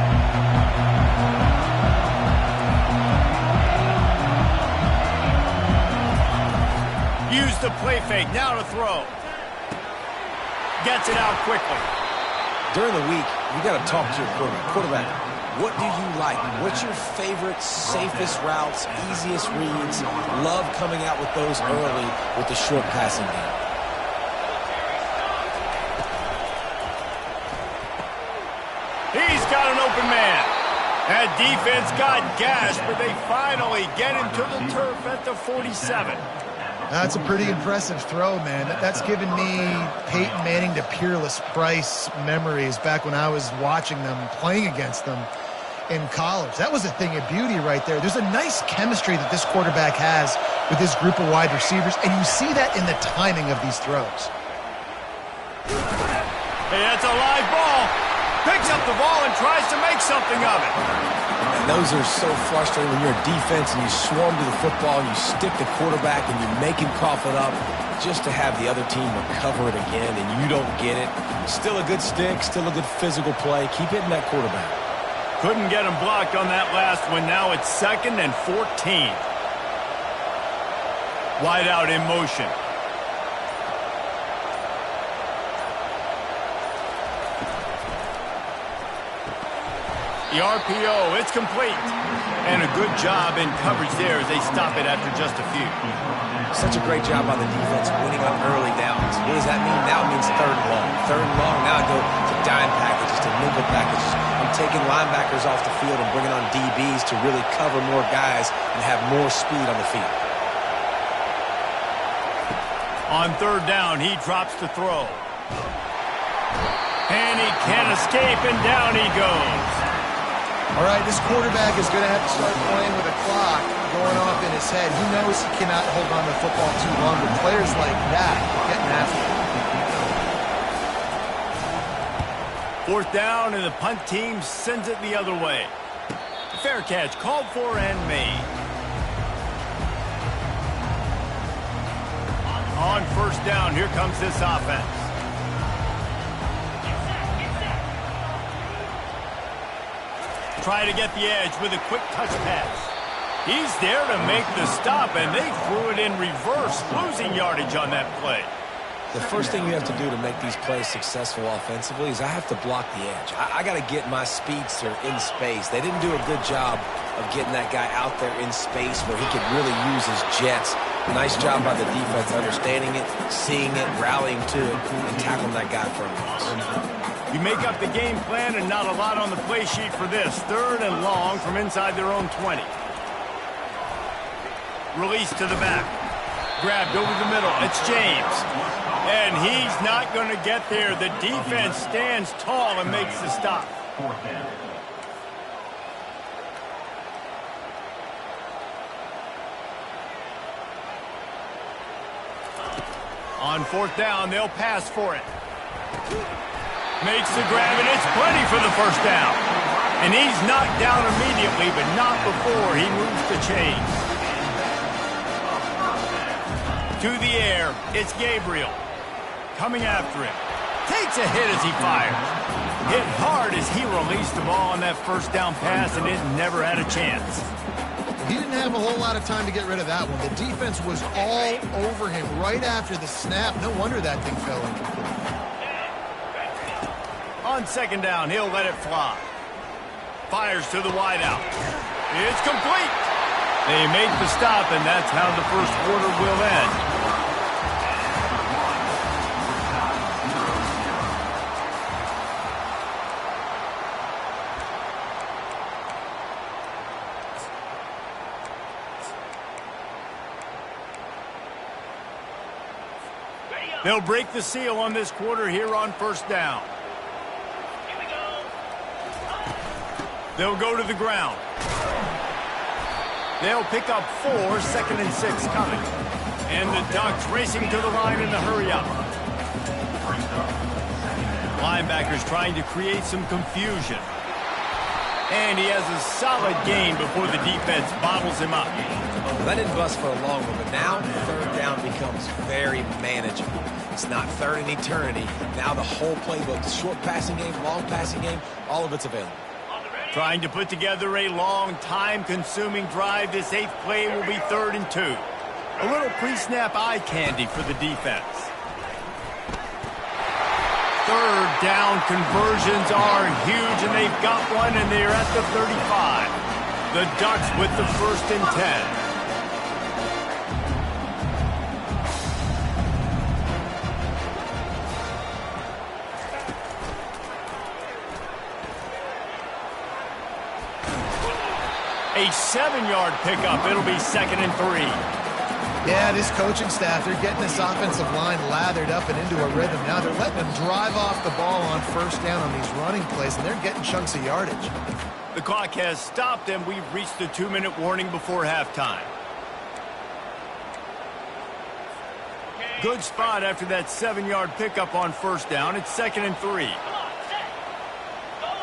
Use the play fake, now to throw. Gets it out quickly. During the week, you got to talk to your quarterback. What do you like? What's your favorite, safest routes, easiest reads? Love coming out with those early with the short passing game. He's got an open man. That defense got gashed, but they finally get him to the turf at the 47. That's a pretty impressive throw, man. That's given me Peyton Manning to Peerless Price memories back when I was watching them, playing against them. in college. That was a thing of beauty right there. There's a nice chemistry that this quarterback has with his group of wide receivers, and you see that in the timing of these throws. Hey, that's a live ball. Picks up the ball and tries to make something of it. And those are so frustrating when you're a defense and you swarm to the football and you stick the quarterback and you make him cough it up just to have the other team recover it again and you don't get it. Still a good stick, still a good physical play. Keep hitting that quarterback. Couldn't get him blocked on that last one. Now it's 2nd and 14. Wide out in motion. The RPO, it's complete. And a good job in coverage there as they stop it after just a few. Such a great job by the defense winning on early downs. What does that mean? Now it means 3rd and long. 3rd and long, now I go to dime packages, to nickel packages. I'm taking linebackers off the field and bringing on DBs to really cover more guys and have more speed on the field. On 3rd down, he drops to throw. And he can't escape, and down he goes. All right, this quarterback is going to have to start playing with a clock going off in his head. He knows he cannot hold on to the football too long, but players like that are getting after it. 4th down, and the punt team sends it the other way. Fair catch, called for and made. On 1st down, here comes this offense. Try to get the edge with a quick touch pass. He's there to make the stop, and they threw it in reverse, losing yardage on that play. The first thing you have to do to make these plays successful offensively is I have to block the edge. I got to get my speedster in space. They didn't do a good job of getting that guy out there in space where he could really use his jets. Nice job by the defense understanding it, seeing it, rallying to it, and tackling that guy for a loss. You make up the game plan and not a lot on the play sheet for this. 3rd and long from inside their own 20. Release to the back. Grabbed over the middle. It's James. And he's not going to get there. The defense stands tall and makes the stop. 4th down. On 4th down, they'll pass for it. Makes the grab, and it's plenty for the 1st down. And he's knocked down immediately, but not before he moves the chains. To the air, it's Gabriel. Coming after him. Takes a hit as he fires. Hit hard as he released the ball on that 1st down pass, and it never had a chance. He didn't have a whole lot of time to get rid of that one. The defense was all over him right after the snap. No wonder that thing fell incomplete. On 2nd down, he'll let it fly. Fires to the wideout. It's complete. They make the stop, and that's how the 1st quarter will end. They'll break the seal on this quarter here on 1st down. They'll go to the ground. They'll pick up 4, 2nd and 6 coming. And the Ducks racing to the line in the hurry up. Linebackers trying to create some confusion. And he has a solid gain before the defense bottles him up. That didn't bust for a long one, but now 3rd down becomes very manageable. It's not 3rd in eternity. Now the whole playbook, short passing game, long passing game, all of it's available. Trying to put together a long, time-consuming drive. This 8th play will be 3rd and 2. A little pre-snap eye candy for the defense. 3rd down conversions are huge, and they've got one, and they're at the 35. The Ducks with the 1st and 10. A 7-yard pickup. It'll be 2nd and 3. Yeah, this coaching staff, they're getting this offensive line lathered up and into a rhythm. Now they're letting them drive off the ball on 1st down on these running plays, and they're getting chunks of yardage. The clock has stopped, and we've reached the 2-minute warning before halftime. Good spot after that 7-yard pickup on first down. It's 2nd and 3.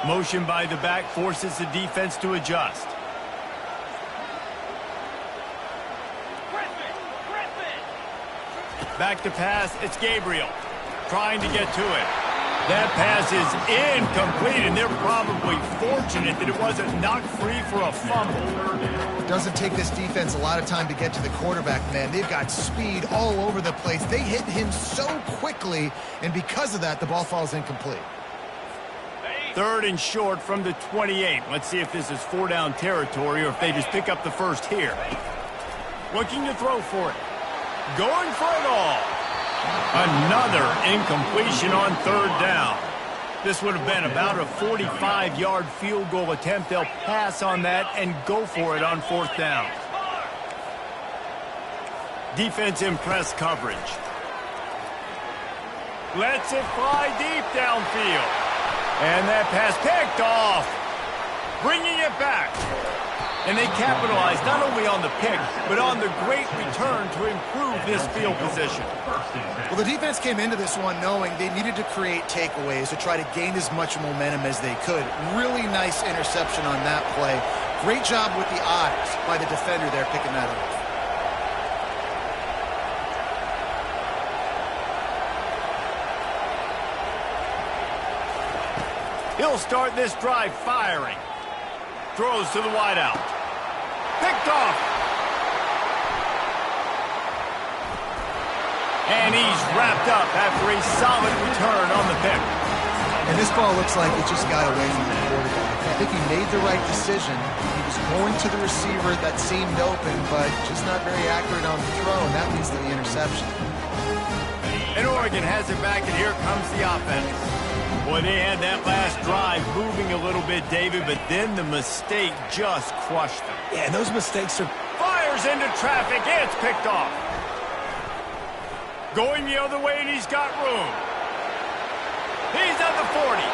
Motion by the back forces the defense to adjust. Back to pass, it's Gabriel trying to get to it. That pass is incomplete, and they're probably fortunate that it wasn't knocked free for a fumble. It doesn't take this defense a lot of time to get to the quarterback, man. They've got speed all over the place. They hit him so quickly, and because of that, the ball falls incomplete. 3rd and short from the 28. Let's see if this is 4-down territory or if they just pick up the first here. Looking to throw for it. Going for it all. Another incompletion on 3rd down. This would have been about a 45-yard field goal attempt. They'll pass on that and go for it on 4th down. Defense in press coverage. Lets it fly deep downfield. And that pass picked off. Bringing it back. And they capitalized not only on the pick, but on the great return to improve this field position. Well, the defense came into this one knowing they needed to create takeaways to try to gain as much momentum as they could. Really nice interception on that play. Great job with the eyes by the defender there picking that up. He'll start this drive firing. Throws to the wideout. Picked off. And he's wrapped up after a solid return on the pick. And this ball looks like it just got away from the quarterback. I think he made the right decision. He was going to the receiver that seemed open, but just not very accurate on the throw, and that leads to the interception. And Oregon has it back, and here comes the offense. Boy, they had that last drive moving a little bit, David, but then the mistake just crushed them. Yeah, and those mistakes are... Fires into traffic. It's picked off. Going the other way, and he's got room. He's at the 40.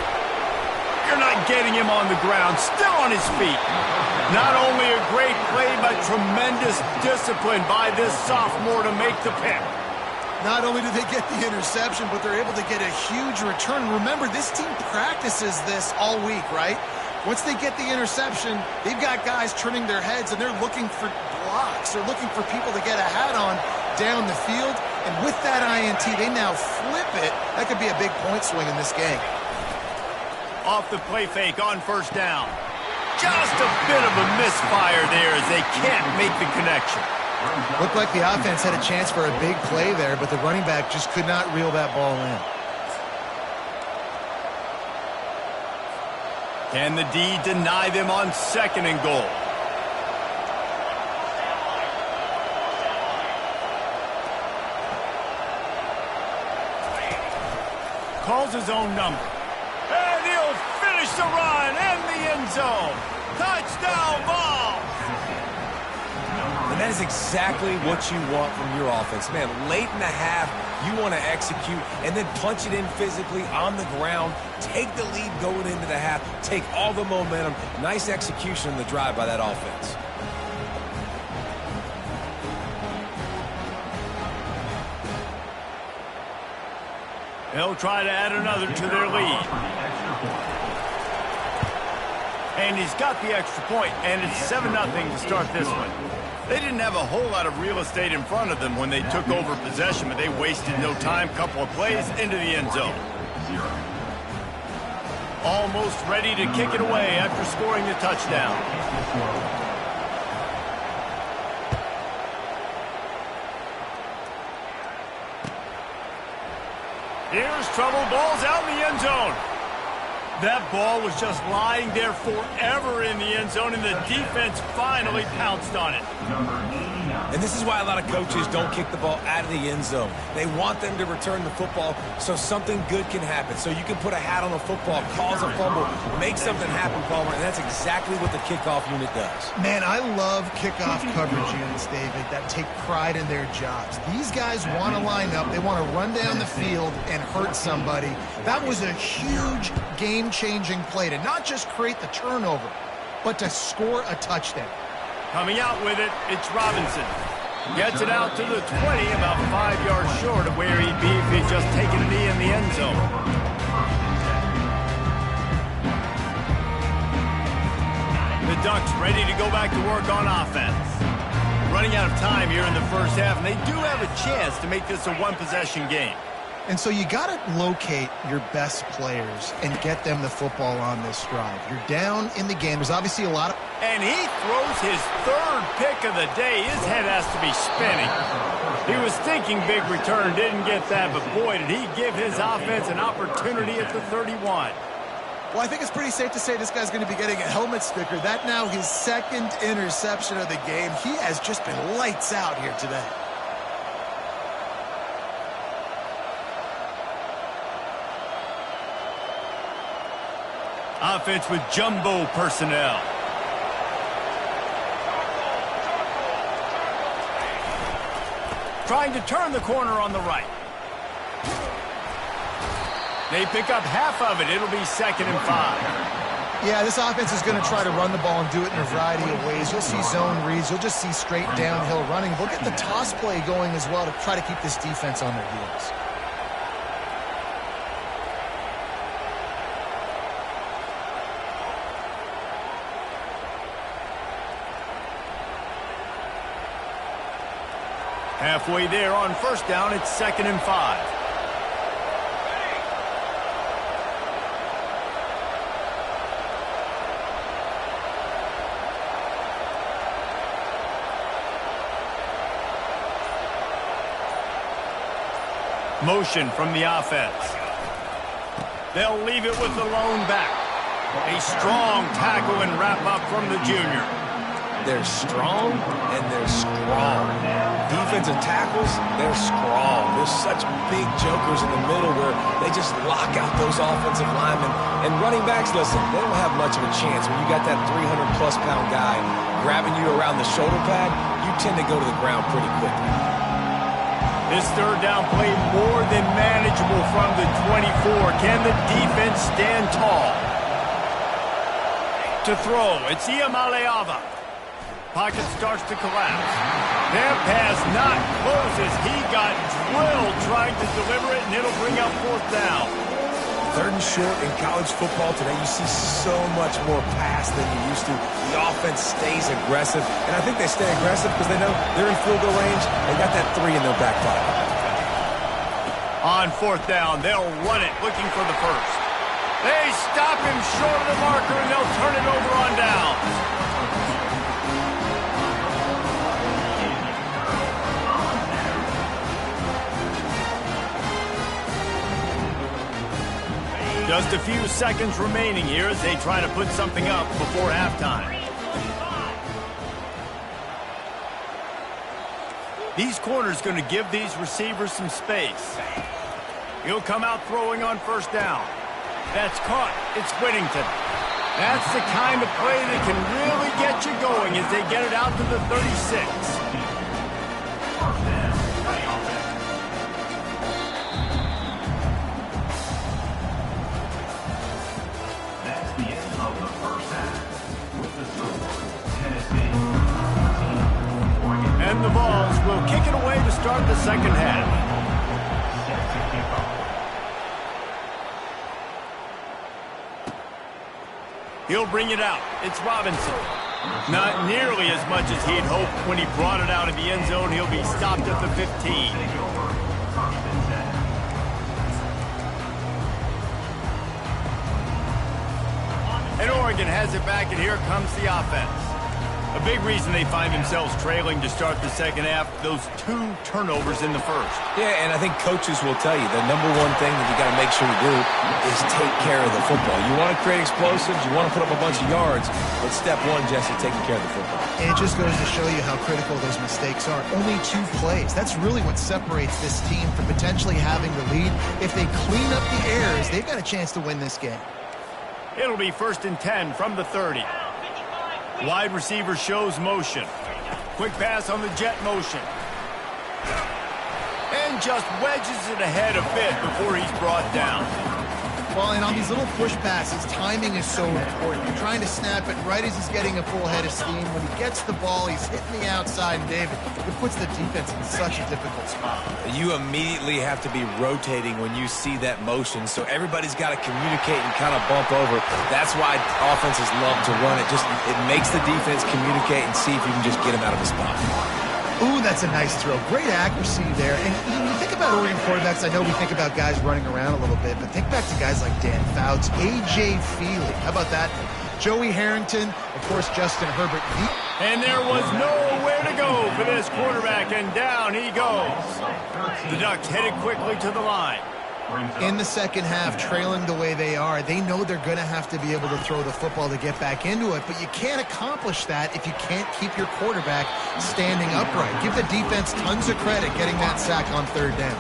You're not getting him on the ground. Still on his feet. Not only a great play, but tremendous discipline by this sophomore to make the pick. Not only do they get the interception, but they're able to get a huge return. Remember, this team practices this all week, right? Once they get the interception, they've got guys turning their heads, and they're looking for blocks. They're looking for people to get a hat on down the field. And with that INT, they now flip it. That could be a big point swing in this game. Off the play fake on first down. Just a bit of a misfire there as they can't make the connection. Looked like the offense had a chance for a big play there, but the running back just could not reel that ball in. Can the D deny them on 2nd and goal? Calls his own number. And he'll finish the run in the end zone. Touchdown ball. And that is exactly what you want from your offense. Man, late in the half, you want to execute and then punch it in physically on the ground. Take the lead going into the half. Take all the momentum. Nice execution in the drive by that offense. They'll try to add another to their lead. And he's got the extra point, and it's 7-0 to start this one. They didn't have a whole lot of real estate in front of them when they took over possession, but they wasted no time. Couple of plays into the end zone. Almost ready to kick it away after scoring the touchdown. Here's trouble. Ball's out in the end zone. That ball was just lying there forever in the end zone, and the defense finally pounced on it. And this is why a lot of coaches don't kick the ball out of the end zone. They want them to return the football so something good can happen. So you can put a hat on a football, cause a fumble, make something happen, Palmer, and that's exactly what the kickoff unit does. Man, I love kickoff coverage units, David, that take pride in their jobs. These guys want to line up. They want to run down the field and hurt somebody. That was a huge game-changing play to not just create the turnover, but to score a touchdown. Coming out with it, it's Robinson. Gets it out to the 20, about 5 yards short of where he'd be if he'd just taken a knee in the end zone. The Ducks ready to go back to work on offense. Running out of time here in the first half, and they do have a chance to make this a one-possession game. And so you got to locate your best players and get them the football on this drive. You're down in the game. There's obviously a lot of... And he throws his third pick of the day. His head has to be spinning. He was thinking big return, didn't get that, but boy, did he give his offense an opportunity at the 31. Well, I think it's pretty safe to say this guy's going to be getting a helmet sticker. That now his second interception of the game. He has just been lights out here today. Offense with jumbo personnel. Trying to turn the corner on the right. They pick up half of it. It'll be 2nd and 5. Yeah, this offense is going to try to run the ball and do it in a variety of ways. You'll see zone reads. You'll just see straight downhill running. We'll get the toss play going as well to try to keep this defense on their heels. Halfway there on first down, it's 2nd and 5. Motion from the offense. They'll leave it with the lone back. A strong tackle and wrap up from the junior. They're strong and they're strong. Defensive tackles, they're strong. There's such big jokers in the middle where they just lock out those offensive linemen. And running backs, listen, they don't have much of a chance. When you got that 300-plus pound guy grabbing you around the shoulder pad, you tend to go to the ground pretty quickly. This third down play more than manageable from the 24. Can the defense stand tall? To throw, it's Iamaleava. Pocket starts to collapse. Their pass not closes. He got drilled trying to deliver it, and it'll bring up 4th down. 3rd and short in college football today. You see so much more pass than you used to. The offense stays aggressive, and I think they stay aggressive because they know they're in field goal range. They got that 3 in their back pocket. On 4th down, they'll run it, looking for the first. They stop him short of the marker, and they'll turn it over on downs. Just a few seconds remaining here as they try to put something up before halftime. These corners going to give these receivers some space. He'll come out throwing on first down. That's caught. It's Whittington. That's the kind of play that can really get you going as they get it out to the 36. And the Vols will kick it away to start the second half. He'll bring it out. It's Robinson. Not nearly as much as he'd hoped when he brought it out of the end zone. He'll be stopped at the 15. And Oregon has it back, and here comes the offense. A big reason they find themselves trailing to start the second half, those 2 turnovers in the first. Yeah, and I think coaches will tell you the number one thing that you got to make sure you do is take care of the football. You want to create explosives, you want to put up a bunch of yards, but step 1, Jesse, taking care of the football. And it just goes to show you how critical those mistakes are. Only 2 plays. That's really what separates this team from potentially having the lead. If they clean up the errors, they've got a chance to win this game. It'll be 1st and 10 from the 30. Wide receiver shows motion. Quick pass on the jet motion. And just wedges it ahead a bit before he's brought down. Well, and on these little push passes, timing is so important. You're trying to snap it right as he's getting a full head of steam. When he gets the ball, he's hitting the outside, and David, it puts the defense in such a difficult spot. You immediately have to be rotating when you see that motion, so everybody's got to communicate and kind of bump over. That's why offenses love to run it. It makes the defense communicate and see if you can just get him out of his spot. Ooh, that's a nice throw. Great accuracy there. And when you think about Oregon quarterbacks, I know we think about guys running around a little bit, but think back to guys like Dan Fouts, A.J. Feely. How about that? Joey Harrington, of course, Justin Herbert. And there was nowhere to go for this quarterback, and down he goes. The Ducks headed quickly to the line. In the second half, trailing the way they are, they know they're going to have to be able to throw the football to get back into it, but you can't accomplish that if you can't keep your quarterback standing upright. Give the defense tons of credit getting that sack on third down.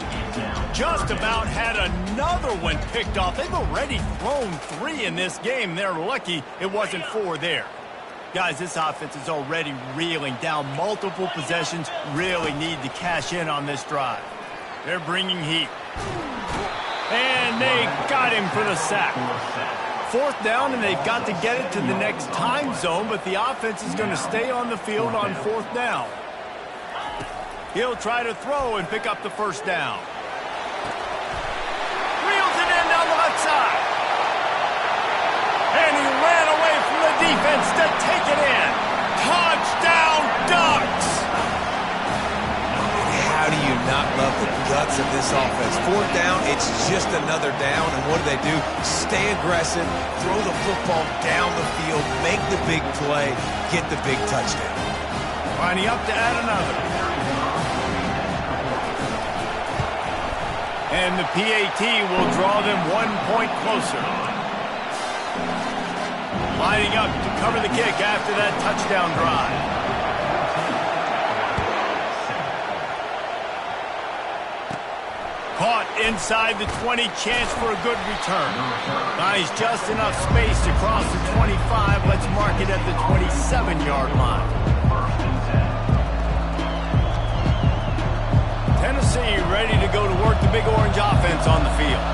Just about had another one picked off. They've already thrown 3 in this game. They're lucky it wasn't 4 there. Guys, this offense is already reeling down multiple possessions. Really need to cash in on this drive. They're bringing heat. And they got him for the sack. 4th down, and they've got to get it to the next time zone, but the offense is going to stay on the field on 4th down. He'll try to throw and pick up the first down. Reels it in down the left side. And he ran away from the defense to take it in. Touchdown, Ducks! How do you not love the guts of this offense? 4th down, it's just another down, and what do? Stay aggressive, throw the football down the field, make the big play, get the big touchdown. Lining up to add another. And the PAT will draw them 1 point closer. Lining up to cover the kick after that touchdown drive. Caught inside the 20, chance for a good return. Nice, just enough space to cross the 25. Let's mark it at the 27-yard line. Tennessee ready to go to work the Big Orange offense on the field.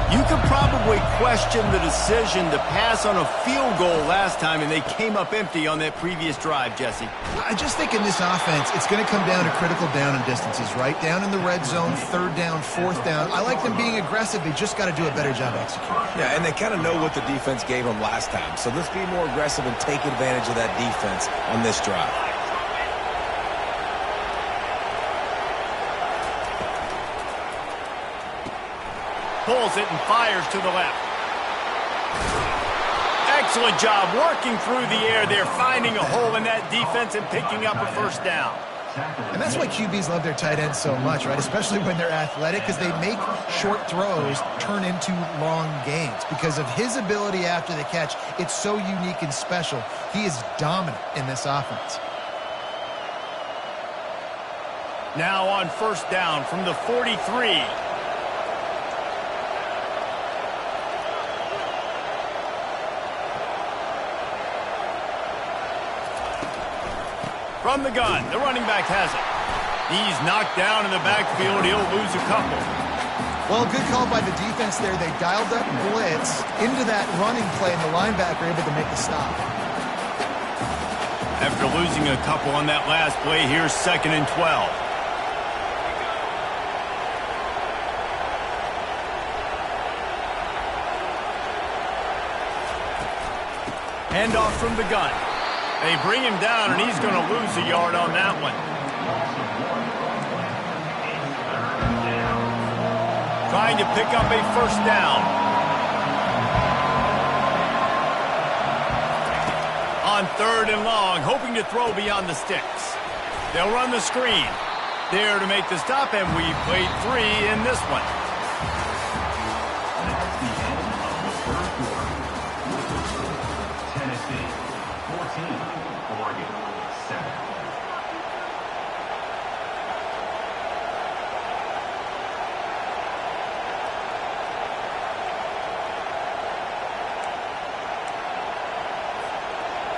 You could probably question the decision to pass on a field goal last time, and they came up empty on that previous drive, Jesse. I just think in this offense, it's going to come down to critical down and distances, right? Down in the red zone, 3rd down, 4th down. I like them being aggressive. They just got to do a better job executing. Yeah, and they kind of know what the defense gave them last time. So let's be more aggressive and take advantage of that defense on this drive. Pulls it and fires to the left. Excellent job working through the air there, finding a hole in that defense and picking up a first down. And that's why QBs love their tight ends so much, right? Especially when they're athletic, because they make short throws turn into long gains. Because of his ability after the catch, it's so unique and special. He is dominant in this offense. Now on first down from the 43. From the gun, the running back has it. He's knocked down in the backfield. He'll lose a couple. Well, good call by the defense there. They dialed up blitz into that running play, and the linebacker able to make the stop. After losing a couple on that last play, here's 2nd and 12. Handoff from the gun. They bring him down, and he's going to lose a yard on that one. Trying to pick up a first down. On 3rd and long, hoping to throw beyond the sticks. They'll run the screen. There to make the stop, and we played 3 in this one.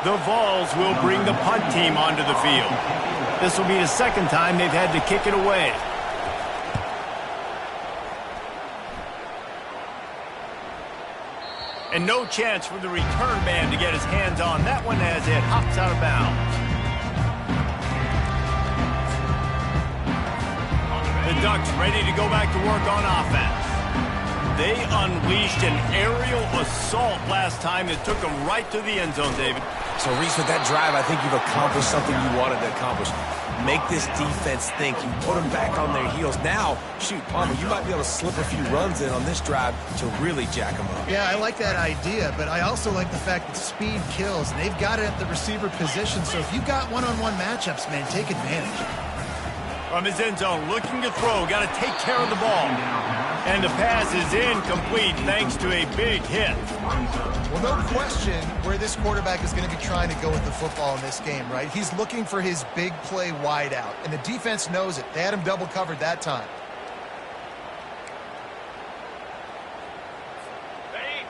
The Vols will bring the punt team onto the field. This will be the 2nd time they've had to kick it away. And no chance for the return man to get his hands on that one as it hops out of bounds. The Ducks ready to go back to work on offense. They unleashed an aerial assault last time that took them right to the end zone, David. So, Reese, with that drive, I think you've accomplished something you wanted to accomplish. Make this defense think. You put them back on their heels. Now, shoot, Palmer, you might be able to slip a few runs in on this drive to really jack them up. Yeah, I like that idea, but I also like the fact that speed kills, and they've got it at the receiver position. So if you've got one-on-one matchups, man, take advantage. From his end zone, looking to throw, got to take care of the ball. And the pass is incomplete thanks to a big hit. Well, no question where this quarterback is going to be trying to go with the football in this game, right? He's looking for his big play wide out, and the defense knows it. They had him double covered that time.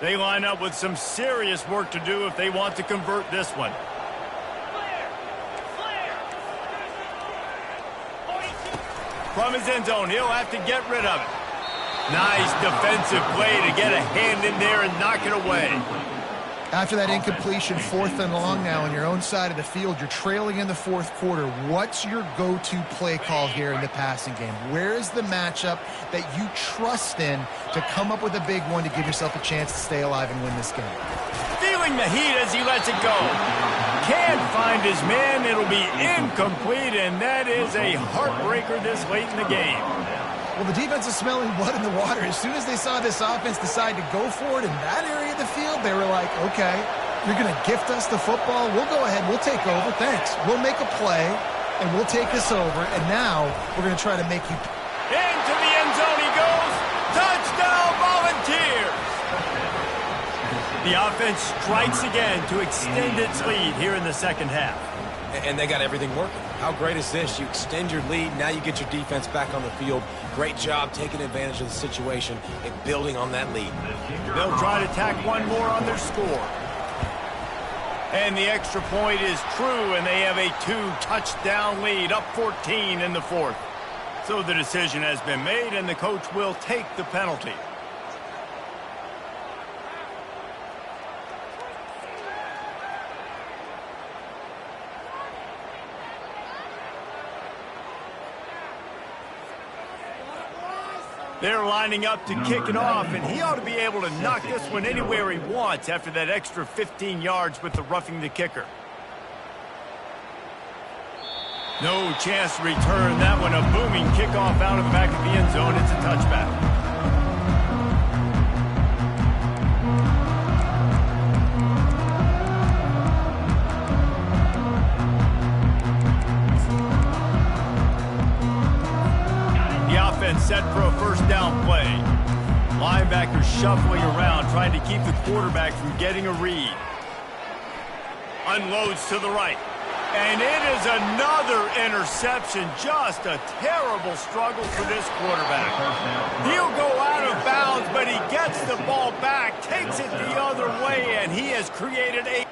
They line up with some serious work to do if they want to convert this one. From his end zone, he'll have to get rid of it. Nice defensive play to get a hand in there and knock it away. After that incompletion, 4th and long now on your own side of the field, you're trailing in the 4th quarter. What's your go-to play call here in the passing game? Where is the matchup that you trust in to come up with a big one to give yourself a chance to stay alive and win this game? Feeling the heat as he lets it go. Can't find his man. It'll be incomplete, and that is a heartbreaker this late in the game. Well, the defense is smelling blood in the water. As soon as they saw this offense decide to go for it in that area of the field, they were like, okay, you're going to gift us the football. We'll go ahead. We'll take over. Thanks. We'll make a play, and we'll take this over. And now we're going to try to make you... Into the end zone he goes. Touchdown, Volunteers. The offense strikes again to extend its lead here in the second half. And they got everything working. How great is this? You extend your lead. Now you get your defense back on the field. Great job taking advantage of the situation and building on that lead. They'll try to tack one more on their score. And the extra point is true, and they have a 2-touchdown lead, up 14 in the 4th. So the decision has been made, and the coach will take the penalty. They're lining up to kick it off, and he ought to be able to knock this one anywhere he wants after that extra 15 yards with the roughing the kicker. No chance to return that one. A booming kickoff out of the back of the end zone. It's a touchback. Set for a first down play. Linebackers shuffling around, trying to keep the quarterback from getting a read. Unloads to the right. And it is another interception. Just a terrible struggle for this quarterback. He'll go out of bounds, but he gets the ball back, takes it the other way, and he has created a...